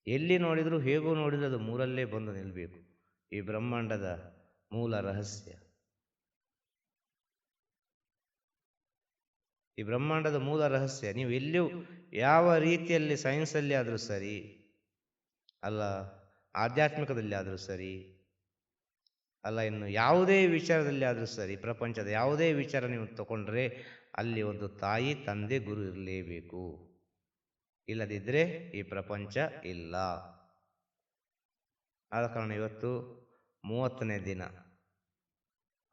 ಎಲ್ಲಿ ನೋಡಿದರೂ ಹೇಗೂ ನೋಡಿದ್ರೆ ಅದು ಮೂರಲ್ಲೇ ಬಂದು ನಿಲ್ಲಬೇಕು. ಈ ಬ್ರಹ್ಮಾಂಡದ ಮೂಲ ರಹಸ್ಯ. ಈ ಬ್ರಹ್ಮಾಂಡದ ಮೂಲ ರಹಸ್ಯ ನೀವು ಎಲ್ಲಿಯೂ ಯಾವ ರೀತಿಯಲ್ಲಿ ಸೈನ್ಸಲ್ಲಿ ಆದರೂ ಸರಿ, ಅಲ್ಲ ಆಧ್ಯಾತ್ಮಿಕದಲ್ಲಿ ಆದರೂ ಸರಿ, ಅಲ್ಲ ಇನ್ನು ಯಾವುದೇ ವಿಚಾರದಲ್ಲಿ ಆದರೂ ಸರಿ, ಪ್ರಪಂಚದ ಯಾವುದೇ ವಿಚಾರ ನೀವು ತಗೊಂಡ್ರೆ ಅಲ್ಲಿ ಒಂದು ತಾಯಿ ತಂದೆ ಗುರು ಇರಲೇಬೇಕು. ಇಲ್ಲದಿದ್ದರೆ ಈ ಪ್ರಪಂಚ ಇಲ್ಲ. ಆದ ಕಾರಣ ಇವತ್ತು 30ನೇ ದಿನ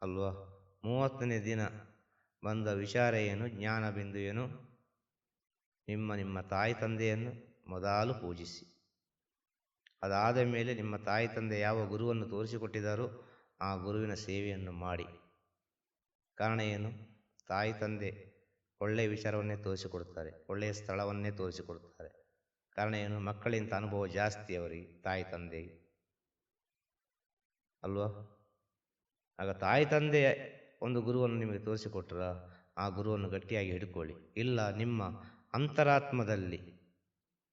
ಅಲ್ವಾ? 30ನೇ ದಿನ ಬಂದ ವಿಚಾರ ಏನು, ಜ್ಞಾನ ಬಿಂದು ಏನು? ನಿಮ್ಮ ತಾಯಿ ತಂದೆಯನ್ನು ಮೊದಲು ಪೂಜಿಸಿ. ಅದಾದ ಮೇಲೆ ನಿಮ್ಮ ತಾಯಿ ತಂದೆ ಯಾವ ಗುರುವನ್ನು ತೋರಿಸಿಕೊಟ್ಟಿದ್ದಾರೋ ಆ ಗುರುವಿನ ಸೇವೆಯನ್ನು ಮಾಡಿ. ಕಾರಣ ಏನು? ತಾಯಿ ತಂದೆ ಒಳ್ಳೆಯ ವಿಚಾರವನ್ನೇ ತೋರಿಸಿಕೊಡ್ತಾರೆ, ಒಳ್ಳೆಯ ಸ್ಥಳವನ್ನೇ ತೋರಿಸಿಕೊಡ್ತಾರೆ. ಕಾರಣ ಏನು? ಮಕ್ಕಳಿಂದ ಅನುಭವ ಜಾಸ್ತಿ ಅವರಿಗೆ, ತಾಯಿ ತಂದೆಗೆ ಅಲ್ವಾ? ಆಗ ತಾಯಿ ತಂದೆ ಒಂದು ಗುರುವನ್ನು ನಿಮಗೆ ತೋರಿಸಿಕೊಟ್ರ ಆ ಗುರುವನ್ನು ಗಟ್ಟಿಯಾಗಿ ಹಿಡ್ಕೊಳ್ಳಿ. ಇಲ್ಲ ನಿಮ್ಮ ಅಂತರಾತ್ಮದಲ್ಲಿ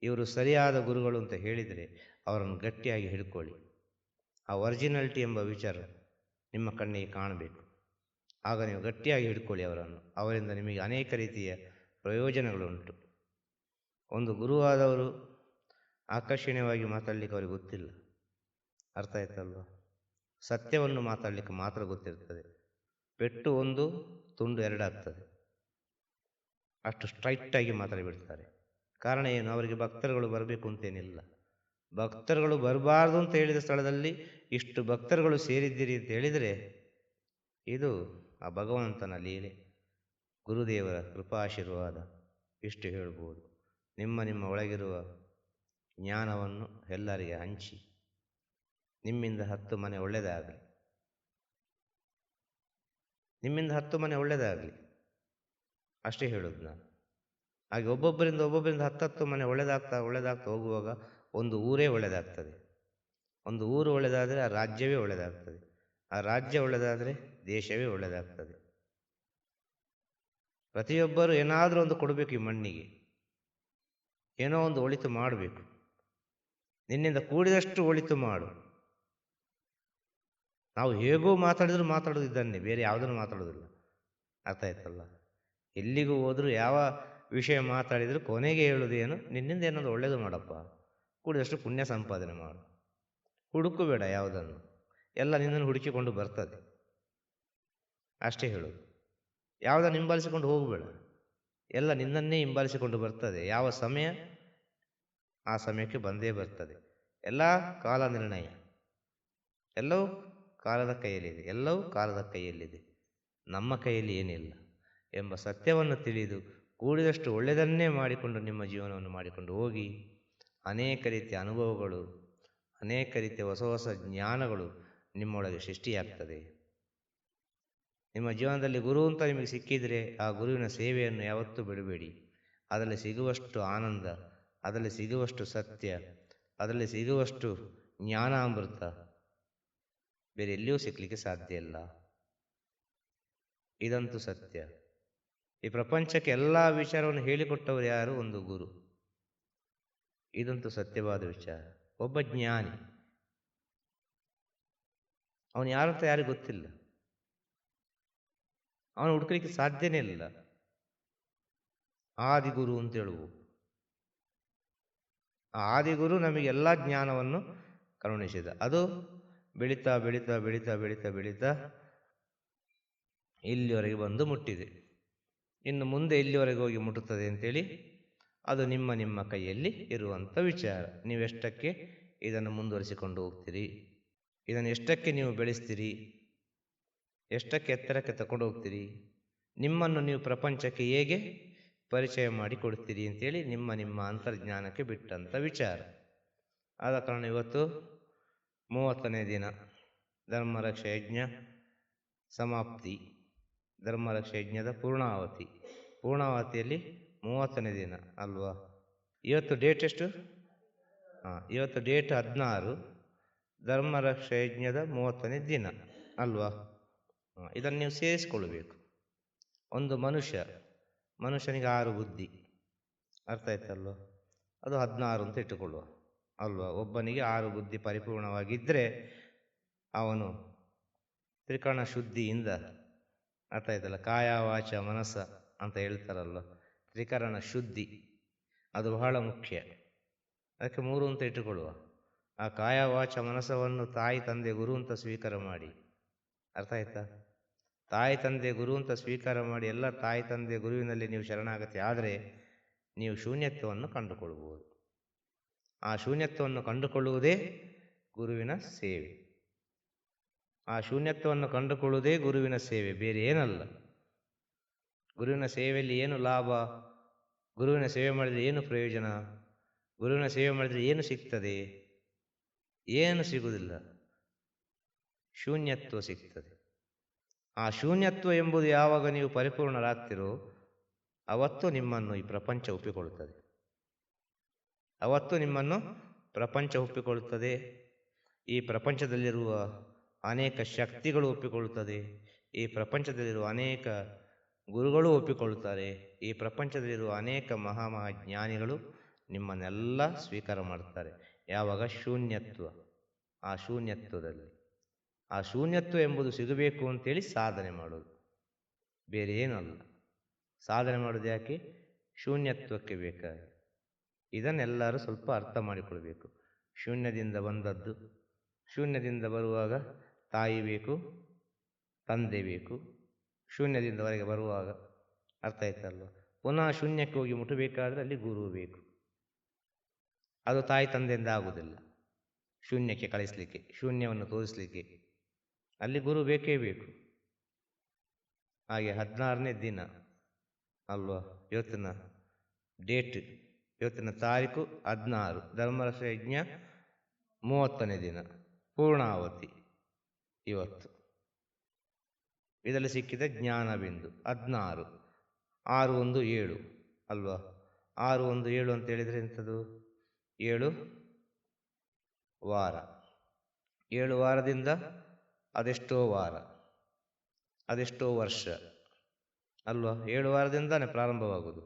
ಇವರು ಸರಿಯಾದ ಗುರುಗಳು ಅಂತ ಹೇಳಿದರೆ ಅವರನ್ನು ಗಟ್ಟಿಯಾಗಿ ಹಿಡ್ಕೊಳ್ಳಿ. ಆ ಒರಿಜಿನಾಲಿಟಿ ಎಂಬ ವಿಚಾರ ನಿಮ್ಮ ಕಣ್ಣಿಗೆ ಕಾಣಬೇಕು. ಆಗ ನೀವು ಗಟ್ಟಿಯಾಗಿ ಹಿಡ್ಕೊಳ್ಳಿ ಅವರನ್ನು. ಅವರಿಂದ ನಿಮಗೆ ಅನೇಕ ರೀತಿಯ ಪ್ರಯೋಜನಗಳುಂಟು. ಒಂದು ಗುರುವಾದವರು ಆಕರ್ಷಣೀಯವಾಗಿ ಮಾತಾಡಲಿಕ್ಕೆ ಅವ್ರಿಗೆ ಗೊತ್ತಿಲ್ಲ. ಅರ್ಥ ಆಯ್ತಲ್ವ? ಸತ್ಯವನ್ನು ಮಾತಾಡಲಿಕ್ಕೆ ಮಾತ್ರ ಗೊತ್ತಿರ್ತದೆ. ಪೆಟ್ಟು ಒಂದು, ತುಂಡು ಎರಡಾಗ್ತದೆ. ಅಷ್ಟು ಸ್ಟ್ರೈಟಾಗಿ ಮಾತಾಡಿಬಿಡ್ತಾರೆ. ಕಾರಣ ಏನು? ಅವರಿಗೆ ಭಕ್ತರುಗಳು ಬರಬೇಕು ಅಂತೇನಿಲ್ಲ. ಭಕ್ತರುಗಳು ಬರಬಾರ್ದು ಅಂತ ಹೇಳಿದ ಸ್ಥಳದಲ್ಲಿ ಇಷ್ಟು ಭಕ್ತರುಗಳು ಸೇರಿದ್ದೀರಿ ಅಂತ ಹೇಳಿದರೆ ಇದು ಆ ಭಗವಂತನ ಲೀಲೆ, ಗುರುದೇವರ ಕೃಪಾಶೀರ್ವಾದ. ಇಷ್ಟು ಹೇಳ್ಬೋದು. ನಿಮ್ಮ ಒಳಗಿರುವ ಜ್ಞಾನವನ್ನು ಎಲ್ಲರಿಗೆ ಹಂಚಿ. ನಿಮ್ಮಿಂದ 10 ಮನೆ ಒಳ್ಳೆಯದಾಗಲಿ. ನಿಮ್ಮಿಂದ 10 ಮನೆ ಒಳ್ಳೆಯದಾಗಲಿ, ಅಷ್ಟೇ ಹೇಳೋದು ನಾನು. ಹಾಗೆ ಒಬ್ಬೊಬ್ಬರಿಂದ 10 ಮನೆ ಒಳ್ಳೆದಾಗ್ತಾ ಹೋಗುವಾಗ ಒಂದು ಊರೇ ಒಳ್ಳೆಯದಾಗ್ತದೆ. ಒಂದು ಊರು ಒಳ್ಳೆಯದಾದರೆ ಆ ರಾಜ್ಯವೇ ಒಳ್ಳೆಯದಾಗ್ತದೆ. ಆ ರಾಜ್ಯ ಒಳ್ಳೆಯದಾದರೆ ದೇಶವೇ ಒಳ್ಳೆಯದಾಗ್ತದೆ. ಪ್ರತಿಯೊಬ್ಬರು ಏನಾದರೂ ಒಂದು ಕೊಡಬೇಕು ಈ ಮಣ್ಣಿಗೆ, ಏನೋ ಒಂದು ಒಳಿತು ಮಾಡಬೇಕು. ನಿನ್ನಿಂದ ಕೂಡಿದಷ್ಟು ಒಳಿತು ಮಾಡು. ನಾವು ಹೇಗೋ ಮಾತಾಡೋದು ಇದನ್ನೇ, ಬೇರೆ ಯಾವುದನ್ನು ಮಾತಾಡೋದಿಲ್ಲ. ಅರ್ಥ ಆಯ್ತಲ್ಲ? ಎಲ್ಲಿಗೂ ಹೋದರೂ ಯಾವ ವಿಷಯ ಮಾತಾಡಿದರೂ ಕೊನೆಗೆ ಹೇಳೋದೇನು? ನಿನ್ನಿಂದ ಏನಾದರೂ ಒಳ್ಳೇದು ಮಾಡಪ್ಪ, ಕೂಡಿದಷ್ಟು ಪುಣ್ಯ ಸಂಪಾದನೆ ಮಾಡು. ಹುಡುಕಬೇಡ ಯಾವುದನ್ನು, ಎಲ್ಲ ನಿನ್ನನ್ನು ಹುಡುಕಿಕೊಂಡು ಬರ್ತದೆ. ಅಷ್ಟೇ ಹೇಳೋದು. ಯಾವುದನ್ನು ಹಿಂಬಾಲಿಸಿಕೊಂಡು ಹೋಗಬೇಡ, ಎಲ್ಲ ನಿನ್ನನ್ನೇ ಹಿಂಬಾಲಿಸಿಕೊಂಡು ಬರ್ತದೆ. ಯಾವ ಸಮಯ ಆ ಸಮಯಕ್ಕೆ ಬಂದೇ ಬರ್ತದೆ. ಎಲ್ಲ ಕಾಲ ನಿರ್ಣಯ, ಎಲ್ಲವೂ ಕಾಲದ ಕೈಯಲ್ಲಿದೆ. ಎಲ್ಲವೂ ಕಾಲದ ಕೈಯಲ್ಲಿದೆ, ನಮ್ಮ ಕೈಯಲ್ಲಿ ಏನಿಲ್ಲ ಎಂಬ ಸತ್ಯವನ್ನು ತಿಳಿದು ಕೂಡಿದಷ್ಟು ಒಳ್ಳೆಯದನ್ನೇ ಮಾಡಿಕೊಂಡು ನಿಮ್ಮ ಜೀವನವನ್ನು ಮಾಡಿಕೊಂಡು ಹೋಗಿ. ಅನೇಕ ರೀತಿಯ ಅನುಭವಗಳು, ಅನೇಕ ರೀತಿಯ ಹೊಸ ಹೊಸ ಜ್ಞಾನಗಳು ನಿಮ್ಮೊಳಗೆ ಸೃಷ್ಟಿಯಾಗ್ತದೆ. ನಿಮ್ಮ ಜೀವನದಲ್ಲಿ ಗುರು ಅಂತ ನಿಮಗೆ ಸಿಕ್ಕಿದರೆ ಆ ಗುರುವಿನ ಸೇವೆಯನ್ನು ಯಾವತ್ತೂ ಬಿಡಬೇಡಿ. ಅದರಲ್ಲಿ ಸಿಗುವಷ್ಟು ಆನಂದ, ಅದರಲ್ಲಿ ಸಿಗುವಷ್ಟು ಸತ್ಯ, ಅದರಲ್ಲಿ ಸಿಗುವಷ್ಟು ಜ್ಞಾನಾಮೃತ ಬೇರೆ ಎಲ್ಲಿಯೂ ಸಿಕ್ಕಲಿಕ್ಕೆ ಸಾಧ್ಯ ಇಲ್ಲ. ಇದಂತೂ ಸತ್ಯ. ಈ ಪ್ರಪಂಚಕ್ಕೆ ಎಲ್ಲ ವಿಚಾರವನ್ನು ಹೇಳಿಕೊಟ್ಟವರು ಯಾರು? ಒಂದು ಗುರು. ಇದಂತೂ ಸತ್ಯವಾದ ವಿಚಾರ. ಒಬ್ಬ ಜ್ಞಾನಿ, ಅವನು ಯಾರಂತ ಯಾರಿಗೂ ಗೊತ್ತಿಲ್ಲ, ಅವನು ಹುಡುಕಲಿಕ್ಕೆ ಸಾಧ್ಯನೇ ಇಲ್ಲ. ಆದಿಗುರು ಅಂತ ಹೇಳುವುದು. ಆ ಆದಿಗುರು ನಮಗೆ ಎಲ್ಲ ಜ್ಞಾನವನ್ನು ಕರುಣಿಸಿದ. ಅದು ಬೆಳೀತಾ ಬೆಳೀತಾ ಬೆಳೀತಾ ಬೆಳೀತಾ ಬೆಳೀತಾ ಇಲ್ಲಿವರೆಗೆ ಬಂದು ಮುಟ್ಟಿದೆ. ಇನ್ನು ಮುಂದೆ ಎಲ್ಲಿವರೆಗೆ ಹೋಗಿ ಮುಟ್ಟುತ್ತದೆ ಅಂತೇಳಿ ಅದು ನಿಮ್ಮ ಕೈಯಲ್ಲಿ ಇರುವಂಥ ವಿಚಾರ. ನೀವೆಷ್ಟಕ್ಕೆ ಇದನ್ನು ಮುಂದುವರಿಸಿಕೊಂಡು ಹೋಗ್ತೀರಿ, ಇದನ್ನು ಎಷ್ಟಕ್ಕೆ ನೀವು ಬೆಳೆಸ್ತೀರಿ, ಎಷ್ಟಕ್ಕೆ ಎತ್ತರಕ್ಕೆ ತಗೊಂಡು ಹೋಗ್ತೀರಿ, ನಿಮ್ಮನ್ನು ನೀವು ಪ್ರಪಂಚಕ್ಕೆ ಹೇಗೆ ಪರಿಚಯ ಮಾಡಿ ಕೊಡ್ತೀರಿ ಅಂತೇಳಿ ನಿಮ್ಮ ನಿಮ್ಮ ಅಂತರ್ಜ್ಞಾನಕ್ಕೆ ಬಿಟ್ಟಂಥ ವಿಚಾರ. ಆದ ಕಾರಣ ಇವತ್ತು 30ನೇ ದಿನ ಧರ್ಮರಕ್ಷ ಯಜ್ಞ ಸಮಾಪ್ತಿ, ಧರ್ಮರಕ್ಷ ಯಜ್ಞದ ಪೂರ್ಣಾವತಿಯಲ್ಲಿ 30ನೇ ದಿನ ಅಲ್ವಾ. ಇವತ್ತು ಡೇಟ್ ಎಷ್ಟು? ಇವತ್ತು ಡೇಟ್ 16, ಧರ್ಮರಕ್ಷ ಯಜ್ಞದ 30ನೇ ದಿನ ಅಲ್ವಾ. ಇದನ್ನು ನೀವು ಸೇರಿಸ್ಕೊಳ್ಬೇಕು. ಒಂದು ಮನುಷ್ಯನಿಗೆ 6 ಬುದ್ಧಿ, ಅರ್ಥ ಆಯ್ತಲ್ವ? ಅದು 16 ಅಂತ ಇಟ್ಟುಕೊಳ್ಳುವ ಅಲ್ವಾ. ಒಬ್ಬನಿಗೆ 6 ಬುದ್ಧಿ ಪರಿಪೂರ್ಣವಾಗಿದ್ದರೆ ಅವನು ತ್ರಿಕರಣ ಶುದ್ಧಿಯಿಂದ, ಅರ್ಥ ಆಯ್ತಲ್ಲ, ಕಾಯ ವಾಚ ಮನಸ್ಸ ಅಂತ ಹೇಳ್ತಾರಲ್ವ, ತ್ರಿಕರಣ ಶುದ್ಧಿ ಅದು ಬಹಳ ಮುಖ್ಯ. ಅದಕ್ಕೆ 3 ಅಂತ ಇಟ್ಟುಕೊಳ್ಳುವ. ಆ ಕಾಯ ವಾಚ ಮನಸ್ಸವನ್ನು ತಾಯಿ ತಂದೆ ಗುರು ಅಂತ ಸ್ವೀಕಾರ ಮಾಡಿ, ಅರ್ಥ ಆಯ್ತಾ? ತಾಯಿ ತಂದೆ ಗುರು ಅಂತ ಸ್ವೀಕಾರ ಮಾಡಿ ಎಲ್ಲ ತಾಯಿ ತಂದೆ ಗುರುವಿನಲ್ಲಿ ನೀವು ಶರಣಾಗತಿ ಆದರೆ ನೀವು ಶೂನ್ಯತ್ವವನ್ನು ಕಂಡುಕೊಳ್ಳಬಹುದು. ಆ ಶೂನ್ಯತ್ವವನ್ನು ಕಂಡುಕೊಳ್ಳುವುದೇ ಗುರುವಿನ ಸೇವೆ. ಆ ಶೂನ್ಯತ್ವವನ್ನು ಕಂಡುಕೊಳ್ಳುವುದೇ ಗುರುವಿನ ಸೇವೆ, ಬೇರೆ ಏನಲ್ಲ. ಗುರುವಿನ ಸೇವೆಯಲ್ಲಿ ಏನು ಲಾಭ? ಗುರುವಿನ ಸೇವೆ ಮಾಡಿದರೆ ಏನು ಪ್ರಯೋಜನ? ಗುರುವಿನ ಸೇವೆ ಮಾಡಿದರೆ ಏನು ಸಿಗ್ತದೆ? ಏನು ಸಿಗುವುದಿಲ್ಲ, ಶೂನ್ಯತ್ವ ಸಿಗ್ತದೆ. ಆ ಶೂನ್ಯತ್ವ ಎಂಬುದು ಯಾವಾಗ ನೀವು ಪರಿಪೂರ್ಣರಾಗ್ತಿರೋ ಅವತ್ತು ನಿಮ್ಮನ್ನು ಈ ಪ್ರಪಂಚ ಒಪ್ಪಿಕೊಳ್ಳುತ್ತದೆ. ಅವತ್ತು ನಿಮ್ಮನ್ನು ಪ್ರಪಂಚ ಒಪ್ಪಿಕೊಳ್ಳುತ್ತದೆ. ಈ ಪ್ರಪಂಚದಲ್ಲಿರುವ ಅನೇಕ ಶಕ್ತಿಗಳು ಒಪ್ಪಿಕೊಳ್ಳುತ್ತದೆ. ಈ ಪ್ರಪಂಚದಲ್ಲಿರುವ ಅನೇಕ ಗುರುಗಳು ಒಪ್ಪಿಕೊಳ್ಳುತ್ತಾರೆ. ಈ ಪ್ರಪಂಚದಲ್ಲಿರುವ ಅನೇಕ ಮಹಾಜ್ಞಾನಿಗಳು ನಿಮ್ಮನ್ನೆಲ್ಲ ಸ್ವೀಕಾರ ಮಾಡ್ತಾರೆ. ಯಾವಾಗ? ಶೂನ್ಯತ್ವ. ಆ ಶೂನ್ಯತ್ವದಲ್ಲಿ, ಆ ಶೂನ್ಯತ್ವ ಎಂಬುದು ಸಿಗಬೇಕು ಅಂತೇಳಿ ಸಾಧನೆ ಮಾಡೋದು, ಬೇರೆ ಏನೂ ಅಲ್ಲ. ಸಾಧನೆ ಮಾಡೋದು ಯಾಕೆ? ಶೂನ್ಯತ್ವಕ್ಕೆ ಬೇಕಾಗಿ. ಇದನ್ನೆಲ್ಲರೂ ಸ್ವಲ್ಪ ಅರ್ಥ ಮಾಡಿಕೊಳ್ಬೇಕು. ಶೂನ್ಯದಿಂದ ಬಂದದ್ದು, ಶೂನ್ಯದಿಂದ ಬರುವಾಗ ತಾಯಿ ಬೇಕು, ತಂದೆ ಬೇಕು. ಶೂನ್ಯದಿಂದ ಹೊರಗೆ ಬರುವಾಗ, ಅರ್ಥ ಆಯ್ತಲ್ವ, ಪುನಃ ಶೂನ್ಯಕ್ಕೆ ಹೋಗಿ ಮುಟ್ಟಬೇಕಾದ್ರೆ ಅಲ್ಲಿ ಗುರು ಬೇಕು. ಅದು ತಾಯಿ ತಂದೆಯಿಂದ ಆಗುವುದಿಲ್ಲ. ಶೂನ್ಯಕ್ಕೆ ಕಳಿಸ್ಲಿಕ್ಕೆ, ಶೂನ್ಯವನ್ನು ತೋರಿಸ್ಲಿಕ್ಕೆ ಅಲ್ಲಿ ಗುರು ಬೇಕೇ ಬೇಕು. ಹಾಗೆ 16ನೇ ದಿನ ಅಲ್ವಾ, ಇವತ್ತಿನ ಡೇಟ್, ಇವತ್ತಿನ ತಾರೀಕು 16, ಧರ್ಮರಕ್ಷ ಯಜ್ಞ 30ನೇ ದಿನ, ಪೂರ್ಣಾವತಿ ಇವತ್ತು. ಇದರಲ್ಲಿ ಸಿಕ್ಕಿದ ಜ್ಞಾನ ಬಿಂದು 16, 6 1 7 ಅಲ್ವಾ. 6 1 7 ಅಂತ ಹೇಳಿದರೆ ಎಂಥದ್ದು? 7 ವಾರ. 7 ವಾರದಿಂದ ಅದೆಷ್ಟೋ ವಾರ, ಅದೆಷ್ಟೋ ವರ್ಷ ಅಲ್ವಾ. 7 ವಾರದಿಂದಾನೆ ಪ್ರಾರಂಭವಾಗುವುದು,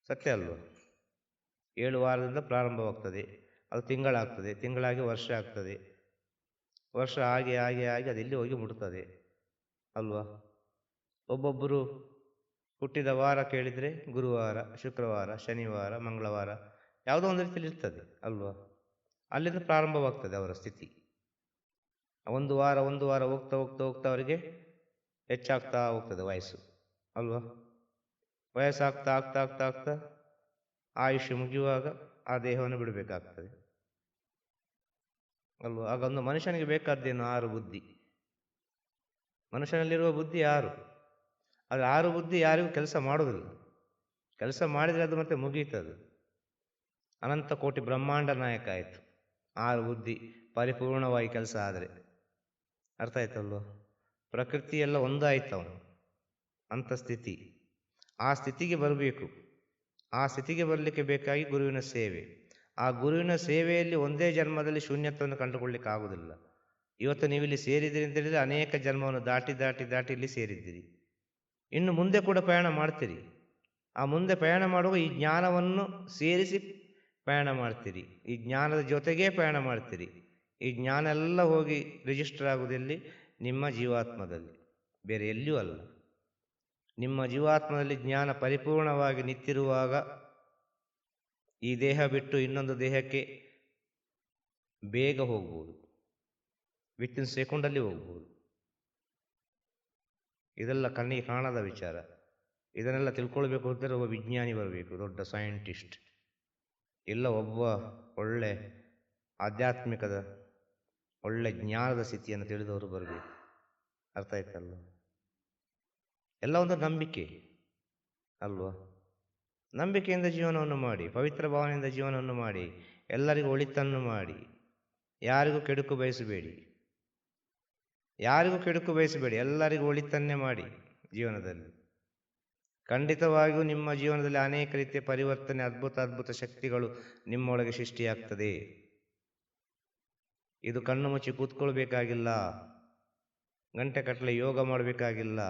ಸತ್ಯ ಅಲ್ವಾ. 7 ವಾರದಿಂದ ಪ್ರಾರಂಭವಾಗ್ತದೆ, ಅದು ತಿಂಗಳಾಗ್ತದೆ, ತಿಂಗಳಾಗಿ ವರ್ಷ ಆಗ್ತದೆ, ವರ್ಷ ಹಾಗೆ ಹಾಗೆ ಹಾಗೆ ಅದೆಲ್ಲಿ ಹೋಗಿ ಮುಟ್ತದೆ ಅಲ್ವಾ. ಒಬ್ಬೊಬ್ಬರು ಹುಟ್ಟಿದ ವಾರ ಕೇಳಿದರೆ ಗುರುವಾರ, ಶುಕ್ರವಾರ, ಶನಿವಾರ, ಮಂಗಳವಾರ ಯಾವುದೋ ಒಂದು ರೀತಿಯಲ್ಲಿ ಇರ್ತದೆ ಅಲ್ವಾ. ಅಲ್ಲಿಂದ ಪ್ರಾರಂಭವಾಗ್ತದೆ ಅವರ ಸ್ಥಿತಿ. ಒಂದು ವಾರ ಹೋಗ್ತಾ ಹೋಗ್ತಾ ಹೋಗ್ತಾ ಅವರಿಗೆ ಹೆಚ್ಚಾಗ್ತಾ ಹೋಗ್ತದೆ ವಯಸ್ಸು ಅಲ್ವಾ. ವಯಸ್ಸಾಗ್ತಾ ಆಗ್ತಾ ಆಗ್ತಾ ಆಗ್ತಾ ಆಯುಷ್ಯ ಮುಗಿಯುವಾಗ ಆ ದೇಹವನ್ನು ಬಿಡಬೇಕಾಗ್ತದೆ ಅಲ್ವಾ. ಆಗ ಒಂದು ಮನುಷ್ಯನಿಗೆ ಬೇಕಾದ್ದೇನು? 6 ಬುದ್ಧಿ. ಮನುಷ್ಯನಲ್ಲಿರುವ ಬುದ್ಧಿ 6. ಆದರೆ 6 ಬುದ್ಧಿ ಯಾರಿಗೂ ಕೆಲಸ ಮಾಡೋದಿಲ್ಲ. ಕೆಲಸ ಮಾಡಿದರೆ ಅದು ಮತ್ತೆ ಮುಗೀತದೆ. ಅನಂತ ಕೋಟಿ ಬ್ರಹ್ಮಾಂಡ ನಾಯಕ ಆಯಿತು 6 ಬುದ್ಧಿ ಪರಿಪೂರ್ಣವಾಗಿ ಕೆಲಸ ಆದರೆ, ಅರ್ಥ ಆಯ್ತಲ್ವ. ಪ್ರಕೃತಿ ಎಲ್ಲ ಒಂದಾಯ್ತು ಅವನು, ಅಂಥ ಸ್ಥಿತಿ. ಆ ಸ್ಥಿತಿಗೆ ಬರಬೇಕು. ಆ ಸ್ಥಿತಿಗೆ ಬರಲಿಕ್ಕೆ ಬೇಕಾಗಿ ಗುರುವಿನ ಸೇವೆ. ಆ ಗುರುವಿನ ಸೇವೆಯಲ್ಲಿ ಒಂದೇ ಜನ್ಮದಲ್ಲಿ ಶೂನ್ಯತ್ವವನ್ನು ಕಂಡುಕೊಳ್ಳಿಕ್ಕೆ ಆಗುವುದಿಲ್ಲ. ಇವತ್ತು ನೀವಿಲ್ಲಿ ಸೇರಿದ್ದೀರಿ ಅಂತ ಹೇಳಿದರೆ ಅನೇಕ ಜನ್ಮವನ್ನು ದಾಟಿ ದಾಟಿ ದಾಟಿ ಇಲ್ಲಿ ಸೇರಿದ್ದೀರಿ. ಇನ್ನು ಮುಂದೆ ಕೂಡ ಪ್ರಯಾಣ ಮಾಡ್ತೀರಿ. ಆ ಮುಂದೆ ಪ್ರಯಾಣ ಮಾಡುವಾಗ ಈ ಜ್ಞಾನವನ್ನು ಸೇರಿಸಿ ಪ್ರಯಾಣ ಮಾಡ್ತೀರಿ. ಈ ಜ್ಞಾನದ ಜೊತೆಗೇ ಪ್ರಯಾಣ ಮಾಡ್ತೀರಿ. ಈ ಜ್ಞಾನ ಎಲ್ಲ ಹೋಗಿ ರಿಜಿಸ್ಟರ್ ಆಗುವುದೆಲ್ಲಿ? ನಿಮ್ಮ ಜೀವಾತ್ಮದಲ್ಲಿ, ಬೇರೆ ಎಲ್ಲಿಯೂ ಅಲ್ಲ. ನಿಮ್ಮ ಜೀವಾತ್ಮದಲ್ಲಿ ಜ್ಞಾನ ಪರಿಪೂರ್ಣವಾಗಿ ನಿಂತಿರುವಾಗ ಈ ದೇಹ ಬಿಟ್ಟು ಇನ್ನೊಂದು ದೇಹಕ್ಕೆ ಬೇಗ ಹೋಗ್ಬೋದು, ವಿತಿನ್ ಸೆಕೆಂಡಲ್ಲಿ ಹೋಗ್ಬೋದು. ಇದೆಲ್ಲ ಕಣ್ಣಿಗೆ ಕಾಣದ ವಿಚಾರ. ಇದನ್ನೆಲ್ಲ ತಿಳ್ಕೊಳ್ಬೇಕು ಅಂದರೆ ಒಬ್ಬ ವಿಜ್ಞಾನಿ ಬರಬೇಕು, ದೊಡ್ಡ ಸೈಂಟಿಸ್ಟ್, ಇಲ್ಲ ಒಬ್ಬ ಒಳ್ಳೆ ಆಧ್ಯಾತ್ಮಿಕದ ಒಳ್ಳೆ ಜ್ಞಾನದ ಸ್ಥಿತಿಯನ್ನು ತಿಳಿದವರು ಬರಬೇಕು. ಅರ್ಥ ಆಯ್ತಲ್ಲ. ಎಲ್ಲ ಒಂದು ನಂಬಿಕೆ. ಅಲ್ವಾ? ನಂಬಿಕೆಯಿಂದ ಜೀವನವನ್ನು ಮಾಡಿ, ಪವಿತ್ರ ಭಾವನೆಯಿಂದ ಜೀವನವನ್ನು ಮಾಡಿ, ಎಲ್ಲರಿಗೂ ಒಳಿತನ್ನು ಮಾಡಿ, ಯಾರಿಗೂ ಕೆಡುಕು ಬಯಸಬೇಡಿ. ಯಾರಿಗೂ ಕೆಡುಕು ಬಯಸಬೇಡಿ, ಎಲ್ಲರಿಗೂ ಒಳಿತನ್ನೇ ಮಾಡಿ ಜೀವನದಲ್ಲಿ. ಖಂಡಿತವಾಗಿಯೂ ನಿಮ್ಮ ಜೀವನದಲ್ಲಿ ಅನೇಕ ರೀತಿಯ ಪರಿವರ್ತನೆ, ಅದ್ಭುತ ಶಕ್ತಿಗಳು ನಿಮ್ಮೊಳಗೆ ಸೃಷ್ಟಿಯಾಗ್ತದೆ. ಇದು ಕಣ್ಣು ಮುಚ್ಚಿ ಕೂತ್ಕೊಳ್ಬೇಕಾಗಿಲ್ಲ, ಗಂಟೆ ಕಟ್ಟಲೆ ಯೋಗ ಮಾಡಬೇಕಾಗಿಲ್ಲ,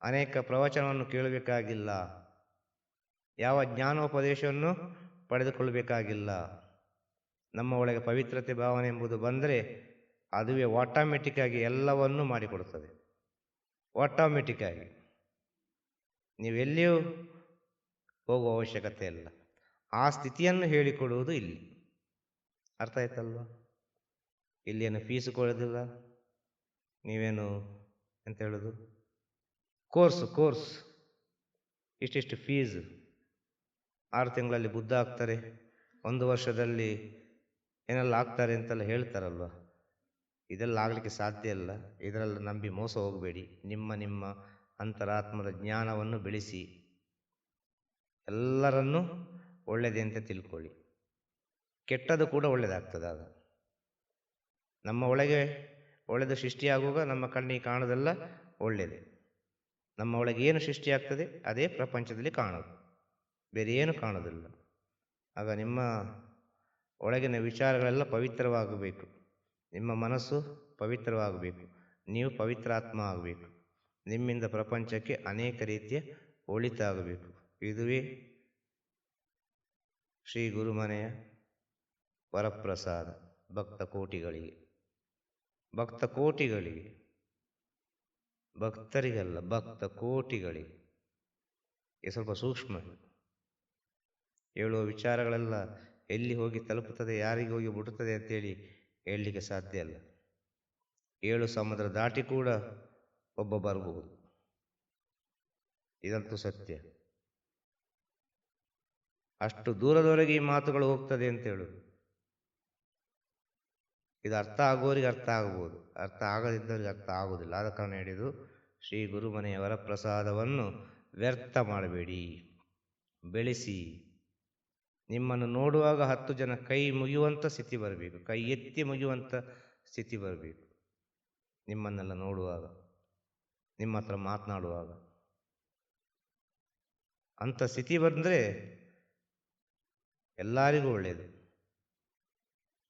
ಅನೇಕ ಪ್ರವಚನವನ್ನು ಕೇಳಬೇಕಾಗಿಲ್ಲ, ಯಾವ ಜ್ಞಾನೋಪದೇಶವನ್ನು ಪಡೆದುಕೊಳ್ಳಬೇಕಾಗಿಲ್ಲ. ನಮ್ಮ ಒಳಗೆ ಪವಿತ್ರತೆ ಭಾವನೆ ಎಂಬುದು ಬಂದರೆ ಅದುವೇ ಆಟೋಮೆಟಿಕ್ ಆಗಿ ಎಲ್ಲವನ್ನೂ ಮಾಡಿಕೊಡುತ್ತದೆ. ಆಟೋಮೆಟಿಕ್ ಆಗಿ ನೀವೆಲ್ಲಿಯೂ ಹೋಗುವ ಅವಶ್ಯಕತೆ ಇಲ್ಲ. ಆ ಸ್ಥಿತಿಯನ್ನು ಹೇಳಿಕೊಡುವುದು ಇಲ್ಲಿ. ಅರ್ಥ ಆಯ್ತಲ್ವ? ಇಲ್ಲೇನು ಫೀಸು ಕೊಡೋದಿಲ್ಲ, ನೀವೇನು ಎಂತ ಹೇಳೋದು, ಕೋರ್ಸ್ ಇಷ್ಟಿಷ್ಟು ಫೀಸ್, 6 ತಿಂಗಳಲ್ಲಿ ಬುದ್ಧ ಆಗ್ತಾರೆ, 1 ವರ್ಷದಲ್ಲಿ ಏನೆಲ್ಲ ಆಗ್ತಾರೆ ಅಂತೆಲ್ಲ ಹೇಳ್ತಾರಲ್ವ. ಇದೆಲ್ಲ ಆಗಲಿಕ್ಕೆ ಸಾಧ್ಯ ಇಲ್ಲ. ಇದರಲ್ಲಿ ನಂಬಿ ಮೋಸ ಹೋಗಬೇಡಿ. ನಿಮ್ಮ ಅಂತರಾತ್ಮದ ಜ್ಞಾನವನ್ನು ಬೆಳೆಸಿ ಎಲ್ಲರನ್ನೂ ಒಳ್ಳೆಯದೇ ಅಂತ ತಿಳ್ಕೊಳ್ಳಿ. ಕೆಟ್ಟದ್ದು ಕೂಡ ಒಳ್ಳೆಯದಾಗ್ತದೆ. ಆಗ ನಮ್ಮ ಒಳಗೆ ಒಳ್ಳೆಯದು ಸೃಷ್ಟಿಯಾಗುವಾಗ ನಮ್ಮ ಕಣ್ಣಿಗೆ ಕಾಣೋದೆಲ್ಲ ಒಳ್ಳೆಯದೇ. ನಮ್ಮ ಒಳಗೆ ಏನು ಸೃಷ್ಟಿಯಾಗ್ತದೆ ಅದೇ ಪ್ರಪಂಚದಲ್ಲಿ ಕಾಣೋದು, ಬೇರೆ ಏನು ಕಾಣೋದಿಲ್ಲ. ಆಗ ನಿಮ್ಮ ಒಳಗಿನ ವಿಚಾರಗಳೆಲ್ಲ ಪವಿತ್ರವಾಗಬೇಕು, ನಿಮ್ಮ ಮನಸ್ಸು ಪವಿತ್ರವಾಗಬೇಕು, ನೀವು ಪವಿತ್ರಾತ್ಮ ಆಗಬೇಕು, ನಿಮ್ಮಿಂದ ಪ್ರಪಂಚಕ್ಕೆ ಅನೇಕ ರೀತಿಯ ಒಳಿತಾಗಬೇಕು. ಇದುವೇ ಶ್ರೀ ಗುರುಮನೆಯ ವರಪ್ರಸಾದ ಭಕ್ತ ಕೋಟಿಗಳಿಗೆ. ಭಕ್ತರಿಗಲ್ಲ, ಭಕ್ತ ಕೋಟಿಗಳಿಗೆ. ಇದು ಸ್ವಲ್ಪ ಸೂಕ್ಷ್ಮ. ಹೇಳುವ ವಿಚಾರಗಳೆಲ್ಲ ಎಲ್ಲಿ ಹೋಗಿ ತಲುಪುತ್ತದೆ, ಯಾರಿಗೆ ಹೋಗಿ ಬಿಡುತ್ತದೆ ಅಂತೇಳಿ ಹೇಳಲಿಕ್ಕೆ ಸಾಧ್ಯ ಇಲ್ಲ. 7 ಸಮುದ್ರ ದಾಟಿ ಕೂಡ ಒಬ್ಬ ಬರಬಹುದು, ಇದಂತೂ ಸತ್ಯ. ಅಷ್ಟು ದೂರದವರೆಗೆ ಈ ಮಾತುಗಳು ಹೋಗ್ತದೆ ಅಂತ ಹೇಳುದು. ಇದು ಅರ್ಥ ಆಗುವವರಿಗೆ ಅರ್ಥ ಆಗ್ಬೋದು, ಅರ್ಥ ಆಗದಿದ್ದವರಿಗೆ ಅರ್ಥ ಆಗುವುದಿಲ್ಲ. ಆದ ಕಾರಣ ಹೇಳಿದು, ಶ್ರೀ ಗುರುಮನೆಯ ವರಪ್ರಸಾದವನ್ನು ವ್ಯರ್ಥ ಮಾಡಬೇಡಿ, ಬೆಳೆಸಿ. ನಿಮ್ಮನ್ನು ನೋಡುವಾಗ 10 ಜನ ಕೈ ಮುಗಿಯುವಂಥ ಸ್ಥಿತಿ ಬರಬೇಕು, ಕೈ ಎತ್ತಿ ಮುಗಿಯುವಂಥ ಸ್ಥಿತಿ ಬರಬೇಕು. ನಿಮ್ಮನ್ನೆಲ್ಲ ನೋಡುವಾಗ, ನಿಮ್ಮ ಹತ್ರ ಮಾತನಾಡುವಾಗ ಅಂಥ ಸ್ಥಿತಿ ಬಂದರೆ ಎಲ್ಲರಿಗೂ ಒಳ್ಳೆಯದು.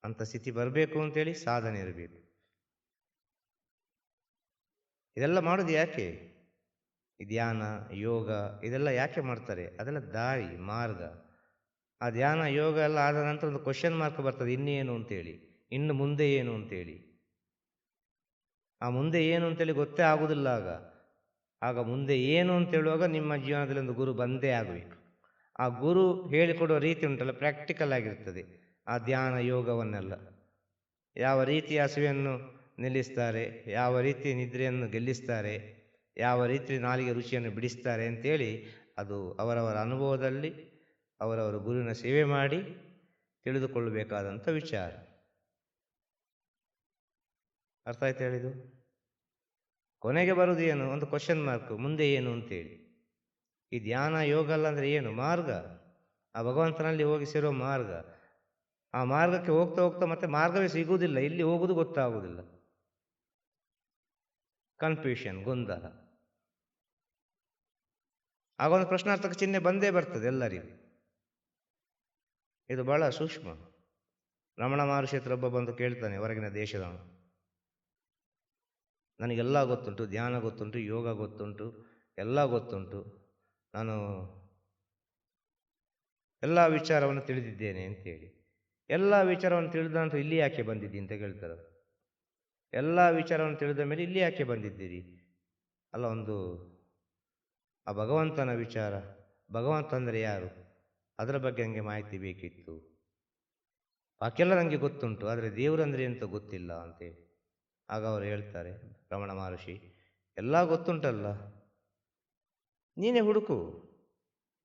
ಅಂಥ ಸ್ಥಿತಿ ಬರಬೇಕು ಅಂತೇಳಿ ಸಾಧನೆ ಇರಬೇಕು. ಇದೆಲ್ಲ ಮಾಡೋದು ಯಾಕೆ? ಈ ಧ್ಯಾನ, ಯೋಗ ಇದೆಲ್ಲ ಯಾಕೆ ಮಾಡ್ತಾರೆ? ಅದೆಲ್ಲ ದಾರಿ, ಮಾರ್ಗ. ಆ ಧ್ಯಾನ, ಯೋಗ ಎಲ್ಲ ಆದ ನಂತರ ಒಂದು ಕ್ವಶನ್ ಮಾರ್ಕ್ ಬರ್ತದೆ, ಇನ್ನೇನು ಅಂತೇಳಿ, ಇನ್ನು ಮುಂದೆ ಏನು ಅಂತೇಳಿ. ಆ ಮುಂದೆ ಏನು ಅಂತೇಳಿ ಗೊತ್ತೇ ಆಗುವುದಿಲ್ಲ. ಆಗ ಮುಂದೆ ಏನು ಅಂತ ಹೇಳುವಾಗ ನಿಮ್ಮ ಜೀವನದಲ್ಲಿ ಒಂದು ಗುರು ಬಂದೇ ಆಗಬೇಕು. ಆ ಗುರು ಹೇಳಿಕೊಡುವ ರೀತಿ ಉಂಟಲ್ಲ, ಪ್ರಾಕ್ಟಿಕಲ್ ಆಗಿರ್ತದೆ. ಆ ಧ್ಯಾನ ಯೋಗವನ್ನೆಲ್ಲ ಯಾವ ರೀತಿ ಹಸಿವೆಯನ್ನು ನಿಲ್ಲಿಸ್ತಾರೆ, ಯಾವ ರೀತಿ ನಿದ್ರೆಯನ್ನು ಗೆಲ್ಲಿಸ್ತಾರೆ, ಯಾವ ರೀತಿ ನಾಲಿಗೆ ರುಚಿಯನ್ನು ಬಿಡಿಸ್ತಾರೆ ಅಂತೇಳಿ ಅದು ಅವರವರ ಅನುಭವದಲ್ಲಿ ಅವರವರ ಗುರುವಿನ ಸೇವೆ ಮಾಡಿ ತಿಳಿದುಕೊಳ್ಳಬೇಕಾದಂಥ ವಿಚಾರ. ಅರ್ಥ ಆಯ್ತು ಹೇಳಿದು? ಕೊನೆಗೆ ಬರುವುದು ಏನು? ಒಂದು ಕ್ವಶನ್ ಮಾರ್ಕ್, ಮುಂದೆ ಏನು ಅಂತೇಳಿ. ಈ ಧ್ಯಾನ ಯೋಗ ಅಲ್ಲ ಅಂದರೆ ಏನು? ಮಾರ್ಗ, ಆ ಭಗವಂತನಲ್ಲಿ ಹೋಗಿ ಸೇರೋ ಮಾರ್ಗ. ಆ ಮಾರ್ಗಕ್ಕೆ ಹೋಗ್ತಾ ಹೋಗ್ತಾ ಮತ್ತೆ ಮಾರ್ಗವೇ ಸಿಗುವುದಿಲ್ಲ, ಇಲ್ಲಿ ಹೋಗುವುದು ಗೊತ್ತಾಗುವುದಿಲ್ಲ. ಕನ್ಫ್ಯೂಷನ್, ಗೊಂದಲ. ಆಗ ಒಂದು ಪ್ರಶ್ನಾರ್ಥಕ ಚಿಹ್ನೆ ಬಂದೇ ಬರ್ತದೆ ಎಲ್ಲರಿಗೂ. ಇದು ಬಹಳ ಸೂಕ್ಷ್ಮ. ರಮಣ ಮಹರ್ಷಿ ಹತ್ರ ಒಬ್ಬ ಬಂದು ಕೇಳ್ತಾನೆ, ಹೊರಗಿನ ದೇಶದವನು, ನನಗೆಲ್ಲ ಗೊತ್ತುಂಟು, ಧ್ಯಾನ ಗೊತ್ತುಂಟು, ಯೋಗ ಗೊತ್ತುಂಟು, ಎಲ್ಲ ಗೊತ್ತುಂಟು, ನಾನು ಎಲ್ಲ ವಿಚಾರವನ್ನು ತಿಳಿದಿದ್ದೇನೆ ಅಂತೇಳಿ. ಎಲ್ಲ ವಿಚಾರವನ್ನು ತಿಳಿದ ನಂತರ ಇಲ್ಲಿ ಯಾಕೆ ಬಂದಿದ್ದಿ ಅಂತ ಕೇಳ್ತಾರೆ. ಎಲ್ಲ ವಿಚಾರವನ್ನು ತಿಳಿದ ಮೇಲೆ ಇಲ್ಲಿ ಯಾಕೆ ಬಂದಿದ್ದೀರಿ? ಅಲ್ಲ, ಒಂದು ಆ ಭಗವಂತನ ವಿಚಾರ, ಭಗವಂತ ಅಂದರೆ ಯಾರು, ಅದರ ಬಗ್ಗೆ ನನಗೆ ಮಾಹಿತಿ ಬೇಕಿತ್ತು. ಬಾಕಿಯೆಲ್ಲ ನನಗೆ ಗೊತ್ತುಂಟು, ಆದರೆ ದೇವರಂದ್ರೆ ಅಂತ ಗೊತ್ತಿಲ್ಲ ಅಂತೇಳಿ. ಆಗ ಅವರು ಹೇಳ್ತಾರೆ, ರಮಣ ಮಹರ್ಷಿ, ಎಲ್ಲ ಗೊತ್ತುಂಟಲ್ಲ, ನೀನೇ ಹುಡುಕು.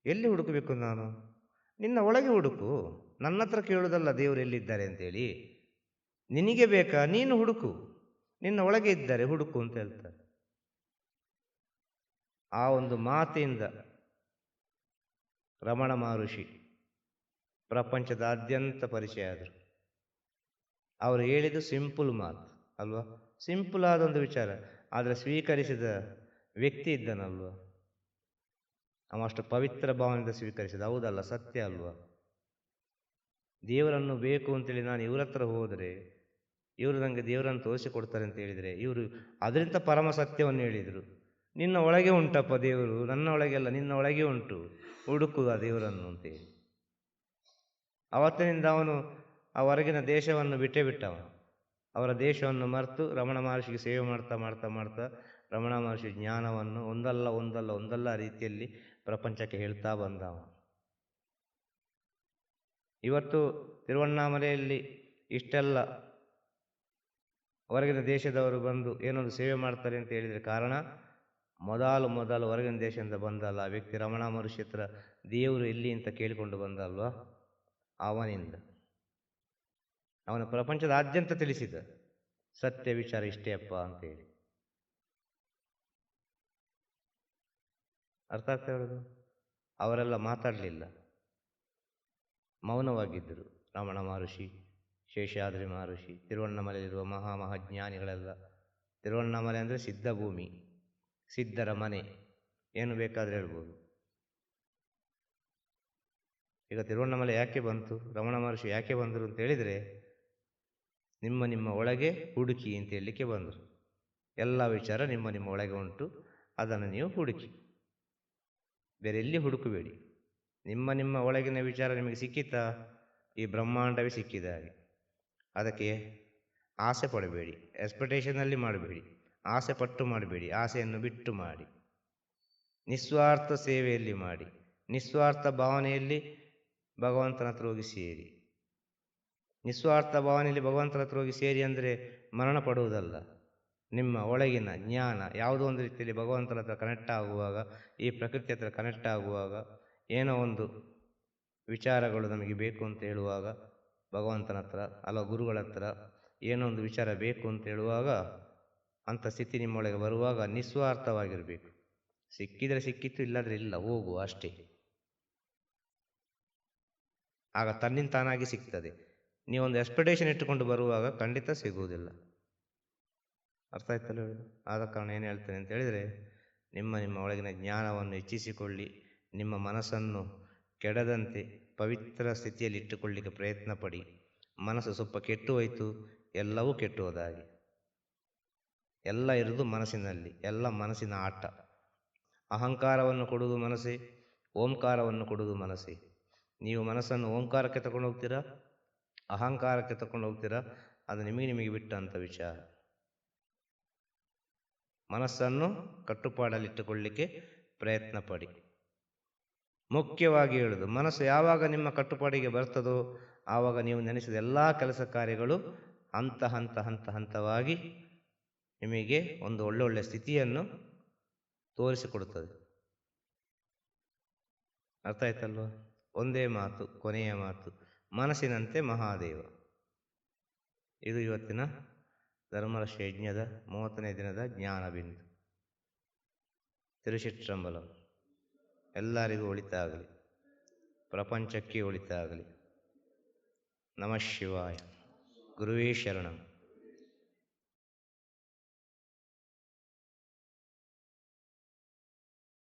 ಎಲ್ಲಿ ಹುಡುಕಬೇಕು ನಾನು? ನಿನ್ನ ಒಳಗೆ ಹುಡುಕು. ನನ್ನ ಹತ್ರ ಕೇಳುವುದಲ್ಲ ದೇವರು ಎಲ್ಲಿದ್ದಾರೆ ಅಂತೇಳಿ. ನಿನಗೆ ಬೇಕಾ? ನೀನು ಹುಡುಕು, ನಿನ್ನ ಒಳಗೆ ಇದ್ದಾರೆ ಹುಡುಕು ಅಂತ ಹೇಳ್ತಾರೆ. ಆ ಒಂದು ಮಾತಿಂದ ರಮಣ ಮಹರ್ಷಿ ಪ್ರಪಂಚದಾದ್ಯಂತ ಪರಿಚಯ ಆದರು. ಅವರು ಹೇಳಿದ್ದು ಸಿಂಪಲ್ ಮಾತು ಅಲ್ವಾ, ಸಿಂಪಲ್ ಆದೊಂದು ವಿಚಾರ, ಆದರೆ ಸ್ವೀಕರಿಸಿದ ವ್ಯಕ್ತಿ ಇದ್ದಾನಲ್ವ, ಅವ ಅಷ್ಟು ಪವಿತ್ರ ಭಾವನೆಯಿಂದ ಸ್ವೀಕರಿಸಿದ. ಹೌದಲ್ಲ, ಸತ್ಯ ಅಲ್ವಾ? ದೇವರನ್ನು ಬೇಕು ಅಂತೇಳಿ ನಾನು ಇವ್ರ ಹತ್ರ ಹೋದರೆ ಇವರು ನನಗೆ ದೇವರನ್ನು ತೋರಿಸಿಕೊಡ್ತಾರೆ ಅಂತ ಹೇಳಿದರೆ, ಇವರು ಅದರಿಂದ ಪರಮ ಸತ್ಯವನ್ನು ಹೇಳಿದರು. ನಿನ್ನ ಒಳಗೆ ಉಂಟಪ್ಪ ದೇವರು, ನನ್ನ ಒಳಗೆಲ್ಲ, ನಿನ್ನ ಒಳಗೆ ಉಂಟು, ಹುಡುಕುವ ದೇವರನ್ನು ಅಂತೇಳಿ. ಅವತ್ತಿನಿಂದ ಅವನು ಆ ಹೊರಗಿನ ದೇಶವನ್ನು ಬಿಟ್ಟೇ ಬಿಟ್ಟವ. ಅವರ ದೇಶವನ್ನು ಮರೆತು ರಮಣ ಮಹರ್ಷಿಗೆ ಸೇವೆ ಮಾಡ್ತಾ ಮಾಡ್ತಾ ಮಾಡ್ತಾ ರಮಣ ಮಹರ್ಷಿ ಜ್ಞಾನವನ್ನು ಒಂದಲ್ಲ ರೀತಿಯಲ್ಲಿ ಪ್ರಪಂಚಕ್ಕೆ ಹೇಳ್ತಾ ಬಂದವ. ಇವತ್ತು ತಿರುವಣ್ಣಾಮಲೆಯಲ್ಲಿ ಇಷ್ಟೆಲ್ಲ ಹೊರಗಿನ ದೇಶದವರು ಬಂದು ಏನೊಂದು ಸೇವೆ ಮಾಡ್ತಾರೆ ಅಂತ ಹೇಳಿದರೆ ಕಾರಣ, ಮೊದಲು ಹೊರಗಿನ ದೇಶದಿಂದ ಬಂದಲ್ಲ ಆ ವ್ಯಕ್ತಿ ರಮಣ ಮಹರ್ಷಿ ಹತ್ರ ದೇವರು ಎಲ್ಲಿ ಅಂತ ಕೇಳಿಕೊಂಡು ಬಂದಲ್ವಾ, ಅವನಿಂದ ಅವನ ಪ್ರಪಂಚದಾದ್ಯಂತ ತಿಳಿಸಿದ ಸತ್ಯ ವಿಚಾರ ಇಷ್ಟೇ ಅಪ್ಪ ಅಂತೇಳಿ. ಅರ್ಥ ಆಗ್ತಾ ಇರೋದು? ಅವರೆಲ್ಲ ಮಾತಾಡಲಿಲ್ಲ, ಮೌನವಾಗಿದ್ದರು. ರಮಣ ಮಹರ್ಷಿ, ಶೇಷಾದ್ರಿ ಮಹರ್ಷಿ, ತಿರುವಣ್ಣಾಮಲೆಯಲ್ಲಿರುವ ಮಹಾಜ್ಞಾನಿಗಳೆಲ್ಲ. ತಿರುವಣ್ಣಾಮಲೆ ಅಂದರೆ ಸಿದ್ಧ ಭೂಮಿ, ಸಿದ್ಧರ ಮನೆ, ಏನು ಬೇಕಾದರೆ ಹೇಳ್ಬೋದು. ಈಗ ತಿರುವಣ್ಣಾಮಲೆ ಯಾಕೆ ಬಂತು, ರಮಣ ಮಹರ್ಷಿ ಯಾಕೆ ಬಂದರು ಅಂತ ಹೇಳಿದರೆ, ನಿಮ್ಮ ಒಳಗೆ ಹುಡುಕಿ ಅಂತ ಹೇಳಲಿಕ್ಕೆ ಬಂದರು. ಎಲ್ಲ ವಿಚಾರ ನಿಮ್ಮ ಒಳಗೆ ಉಂಟು, ಅದನ್ನು ನೀವು ಹುಡುಕಿ, ಬೇರೆ ಎಲ್ಲಿ ಹುಡುಕಬೇಡಿ. ನಿಮ್ಮ ಒಳಗಿನ ವಿಚಾರ ನಿಮಗೆ ಸಿಕ್ಕಿತಾ, ಈ ಬ್ರಹ್ಮಾಂಡವೇ ಸಿಕ್ಕಿದ ಹಾಗೆ. ಅದಕ್ಕೆ ಆಸೆ ಪಡಬೇಡಿ, ಎಕ್ಸ್ಪೆಕ್ಟೇಷನಲ್ಲಿ ಮಾಡಬೇಡಿ, ಆಸೆ ಪಟ್ಟು ಮಾಡಬೇಡಿ, ಆಸೆಯನ್ನು ಬಿಟ್ಟು ಮಾಡಿ. ನಿಸ್ವಾರ್ಥ ಸೇವೆಯಲ್ಲಿ ಮಾಡಿ, ನಿಸ್ವಾರ್ಥ ಭಾವನೆಯಲ್ಲಿ ಭಗವಂತನ ಹತ್ರ ಹೋಗಿ ಸೇರಿ. ನಿಸ್ವಾರ್ಥ ಭಾವನೆಯಲ್ಲಿ ಭಗವಂತನ ಹತ್ರ ಹೋಗಿ ಸೇರಿ ಅಂದರೆ ಮರಣ ಪಡುವುದಲ್ಲ. ನಿಮ್ಮ ಒಳಗಿನ ಜ್ಞಾನ ಯಾವುದೋ ಒಂದು ರೀತಿಯಲ್ಲಿ ಭಗವಂತನ ಹತ್ರ ಕನೆಕ್ಟ್ ಆಗುವಾಗ, ಈ ಪ್ರಕೃತಿ ಹತ್ರ ಕನೆಕ್ಟ್ ಆಗುವಾಗ, ಏನೋ ಒಂದು ವಿಚಾರಗಳು ನಮಗೆ ಬೇಕು ಅಂತ ಹೇಳುವಾಗ ಭಗವಂತನ ಹತ್ರ ಅಲ್ಲ ಗುರುಗಳ ಹತ್ರ ಏನೋ ಒಂದು ವಿಚಾರ ಬೇಕು ಅಂತ ಹೇಳುವಾಗ, ಅಂಥ ಸ್ಥಿತಿ ನಿಮ್ಮೊಳಗೆ ಬರುವಾಗ ನಿಸ್ವಾರ್ಥವಾಗಿರಬೇಕು. ಸಿಕ್ಕಿದರೆ ಸಿಕ್ಕಿತ್ತು, ಇಲ್ಲದ್ರೆ ಇಲ್ಲ, ಹೋಗುವ ಅಷ್ಟೇ. ಆಗ ತನ್ನಿಂದ ತಾನಾಗಿ ಸಿಗ್ತದೆ. ನೀವೊಂದು ಎಕ್ಸ್ಪೆಕ್ಟೇಷನ್ ಇಟ್ಟುಕೊಂಡು ಬರುವಾಗ ಖಂಡಿತ ಸಿಗುವುದಿಲ್ಲ. ಅರ್ಥ ಆಯ್ತಲ್ಲ ಹೇಳೋದು? ಆದ ಕಾರಣ ಏನು ಹೇಳ್ತೇನೆ ಅಂತ ಹೇಳಿದರೆ, ನಿಮ್ಮ ಒಳಗಿನ ಜ್ಞಾನವನ್ನು ಹೆಚ್ಚಿಸಿಕೊಳ್ಳಿ. ನಿಮ್ಮ ಮನಸ್ಸನ್ನು ಕೆಡದಂತೆ ಪವಿತ್ರ ಸ್ಥಿತಿಯಲ್ಲಿ ಇಟ್ಟುಕೊಳ್ಳಿಕ್ಕೆ ಪ್ರಯತ್ನ ಪಡಿ. ಮನಸ್ಸು ಸ್ವಲ್ಪ ಕೆಟ್ಟು ಹೋಯಿತು, ಎಲ್ಲವೂ ಕೆಟ್ಟು ಹೋದ ಹಾಗೆ. ಎಲ್ಲ ಇರುವುದು ಮನಸ್ಸಿನಲ್ಲಿ, ಎಲ್ಲ ಮನಸ್ಸಿನ ಆಟ. ಅಹಂಕಾರವನ್ನು ಕೊಡುವುದು ಮನಸ್ಸೇ, ಓಂಕಾರವನ್ನು ಕೊಡುವುದು ಮನಸ್ಸೇ. ನೀವು ಮನಸ್ಸನ್ನು ಓಂಕಾರಕ್ಕೆ ತಗೊಂಡು ಹೋಗ್ತೀರಾ, ಅಹಂಕಾರಕ್ಕೆ ತಗೊಂಡು ಹೋಗ್ತೀರಾ, ಅದು ನಿಮಗೆ ಬಿಟ್ಟಂಥ ವಿಚಾರ. ಮನಸ್ಸನ್ನು ಕಟ್ಟುಪಾಡಲ್ಲಿಟ್ಟುಕೊಳ್ಳಿಕ್ಕೆ ಪ್ರಯತ್ನ ಪಡಿ. ಮುಖ್ಯವಾಗಿ ಹೇಳುವುದು, ಮನಸ್ಸು ಯಾವಾಗ ನಿಮ್ಮ ಕಟ್ಟುಪಾಡಿಗೆ ಬರ್ತದೋ ಆವಾಗ ನೀವು ನೆನೆಸಿದ ಎಲ್ಲ ಕೆಲಸ ಕಾರ್ಯಗಳು ಹಂತವಾಗಿ ನಿಮಗೆ ಒಂದು ಒಳ್ಳೊಳ್ಳೆ ಸ್ಥಿತಿಯನ್ನು ತೋರಿಸಿಕೊಡುತ್ತದೆ. ಅರ್ಥ ಆಯ್ತಲ್ವ? ಒಂದೇ ಮಾತು, ಕೊನೆಯ ಮಾತು, ಮನಸ್ಸಿನಂತೆ ಮಹಾದೇವ. ಇದು ಇವತ್ತಿನ ಧರ್ಮರಕ್ಷ ಯಜ್ಞದ 30ನೇ ದಿನದ ಜ್ಞಾನ ಬಿಂದು. ತಿರುಚಿಟ್ರಂಬಲಂ. ಎಲ್ಲರಿಗೂ ಒಳಿತಾಗಲಿ, ಪ್ರಪಂಚಕ್ಕೆ ಒಳಿತಾಗಲಿ. ನಮಃ ಶಿವಾಯ. ಗುರುವೇ ಶರಣಂ.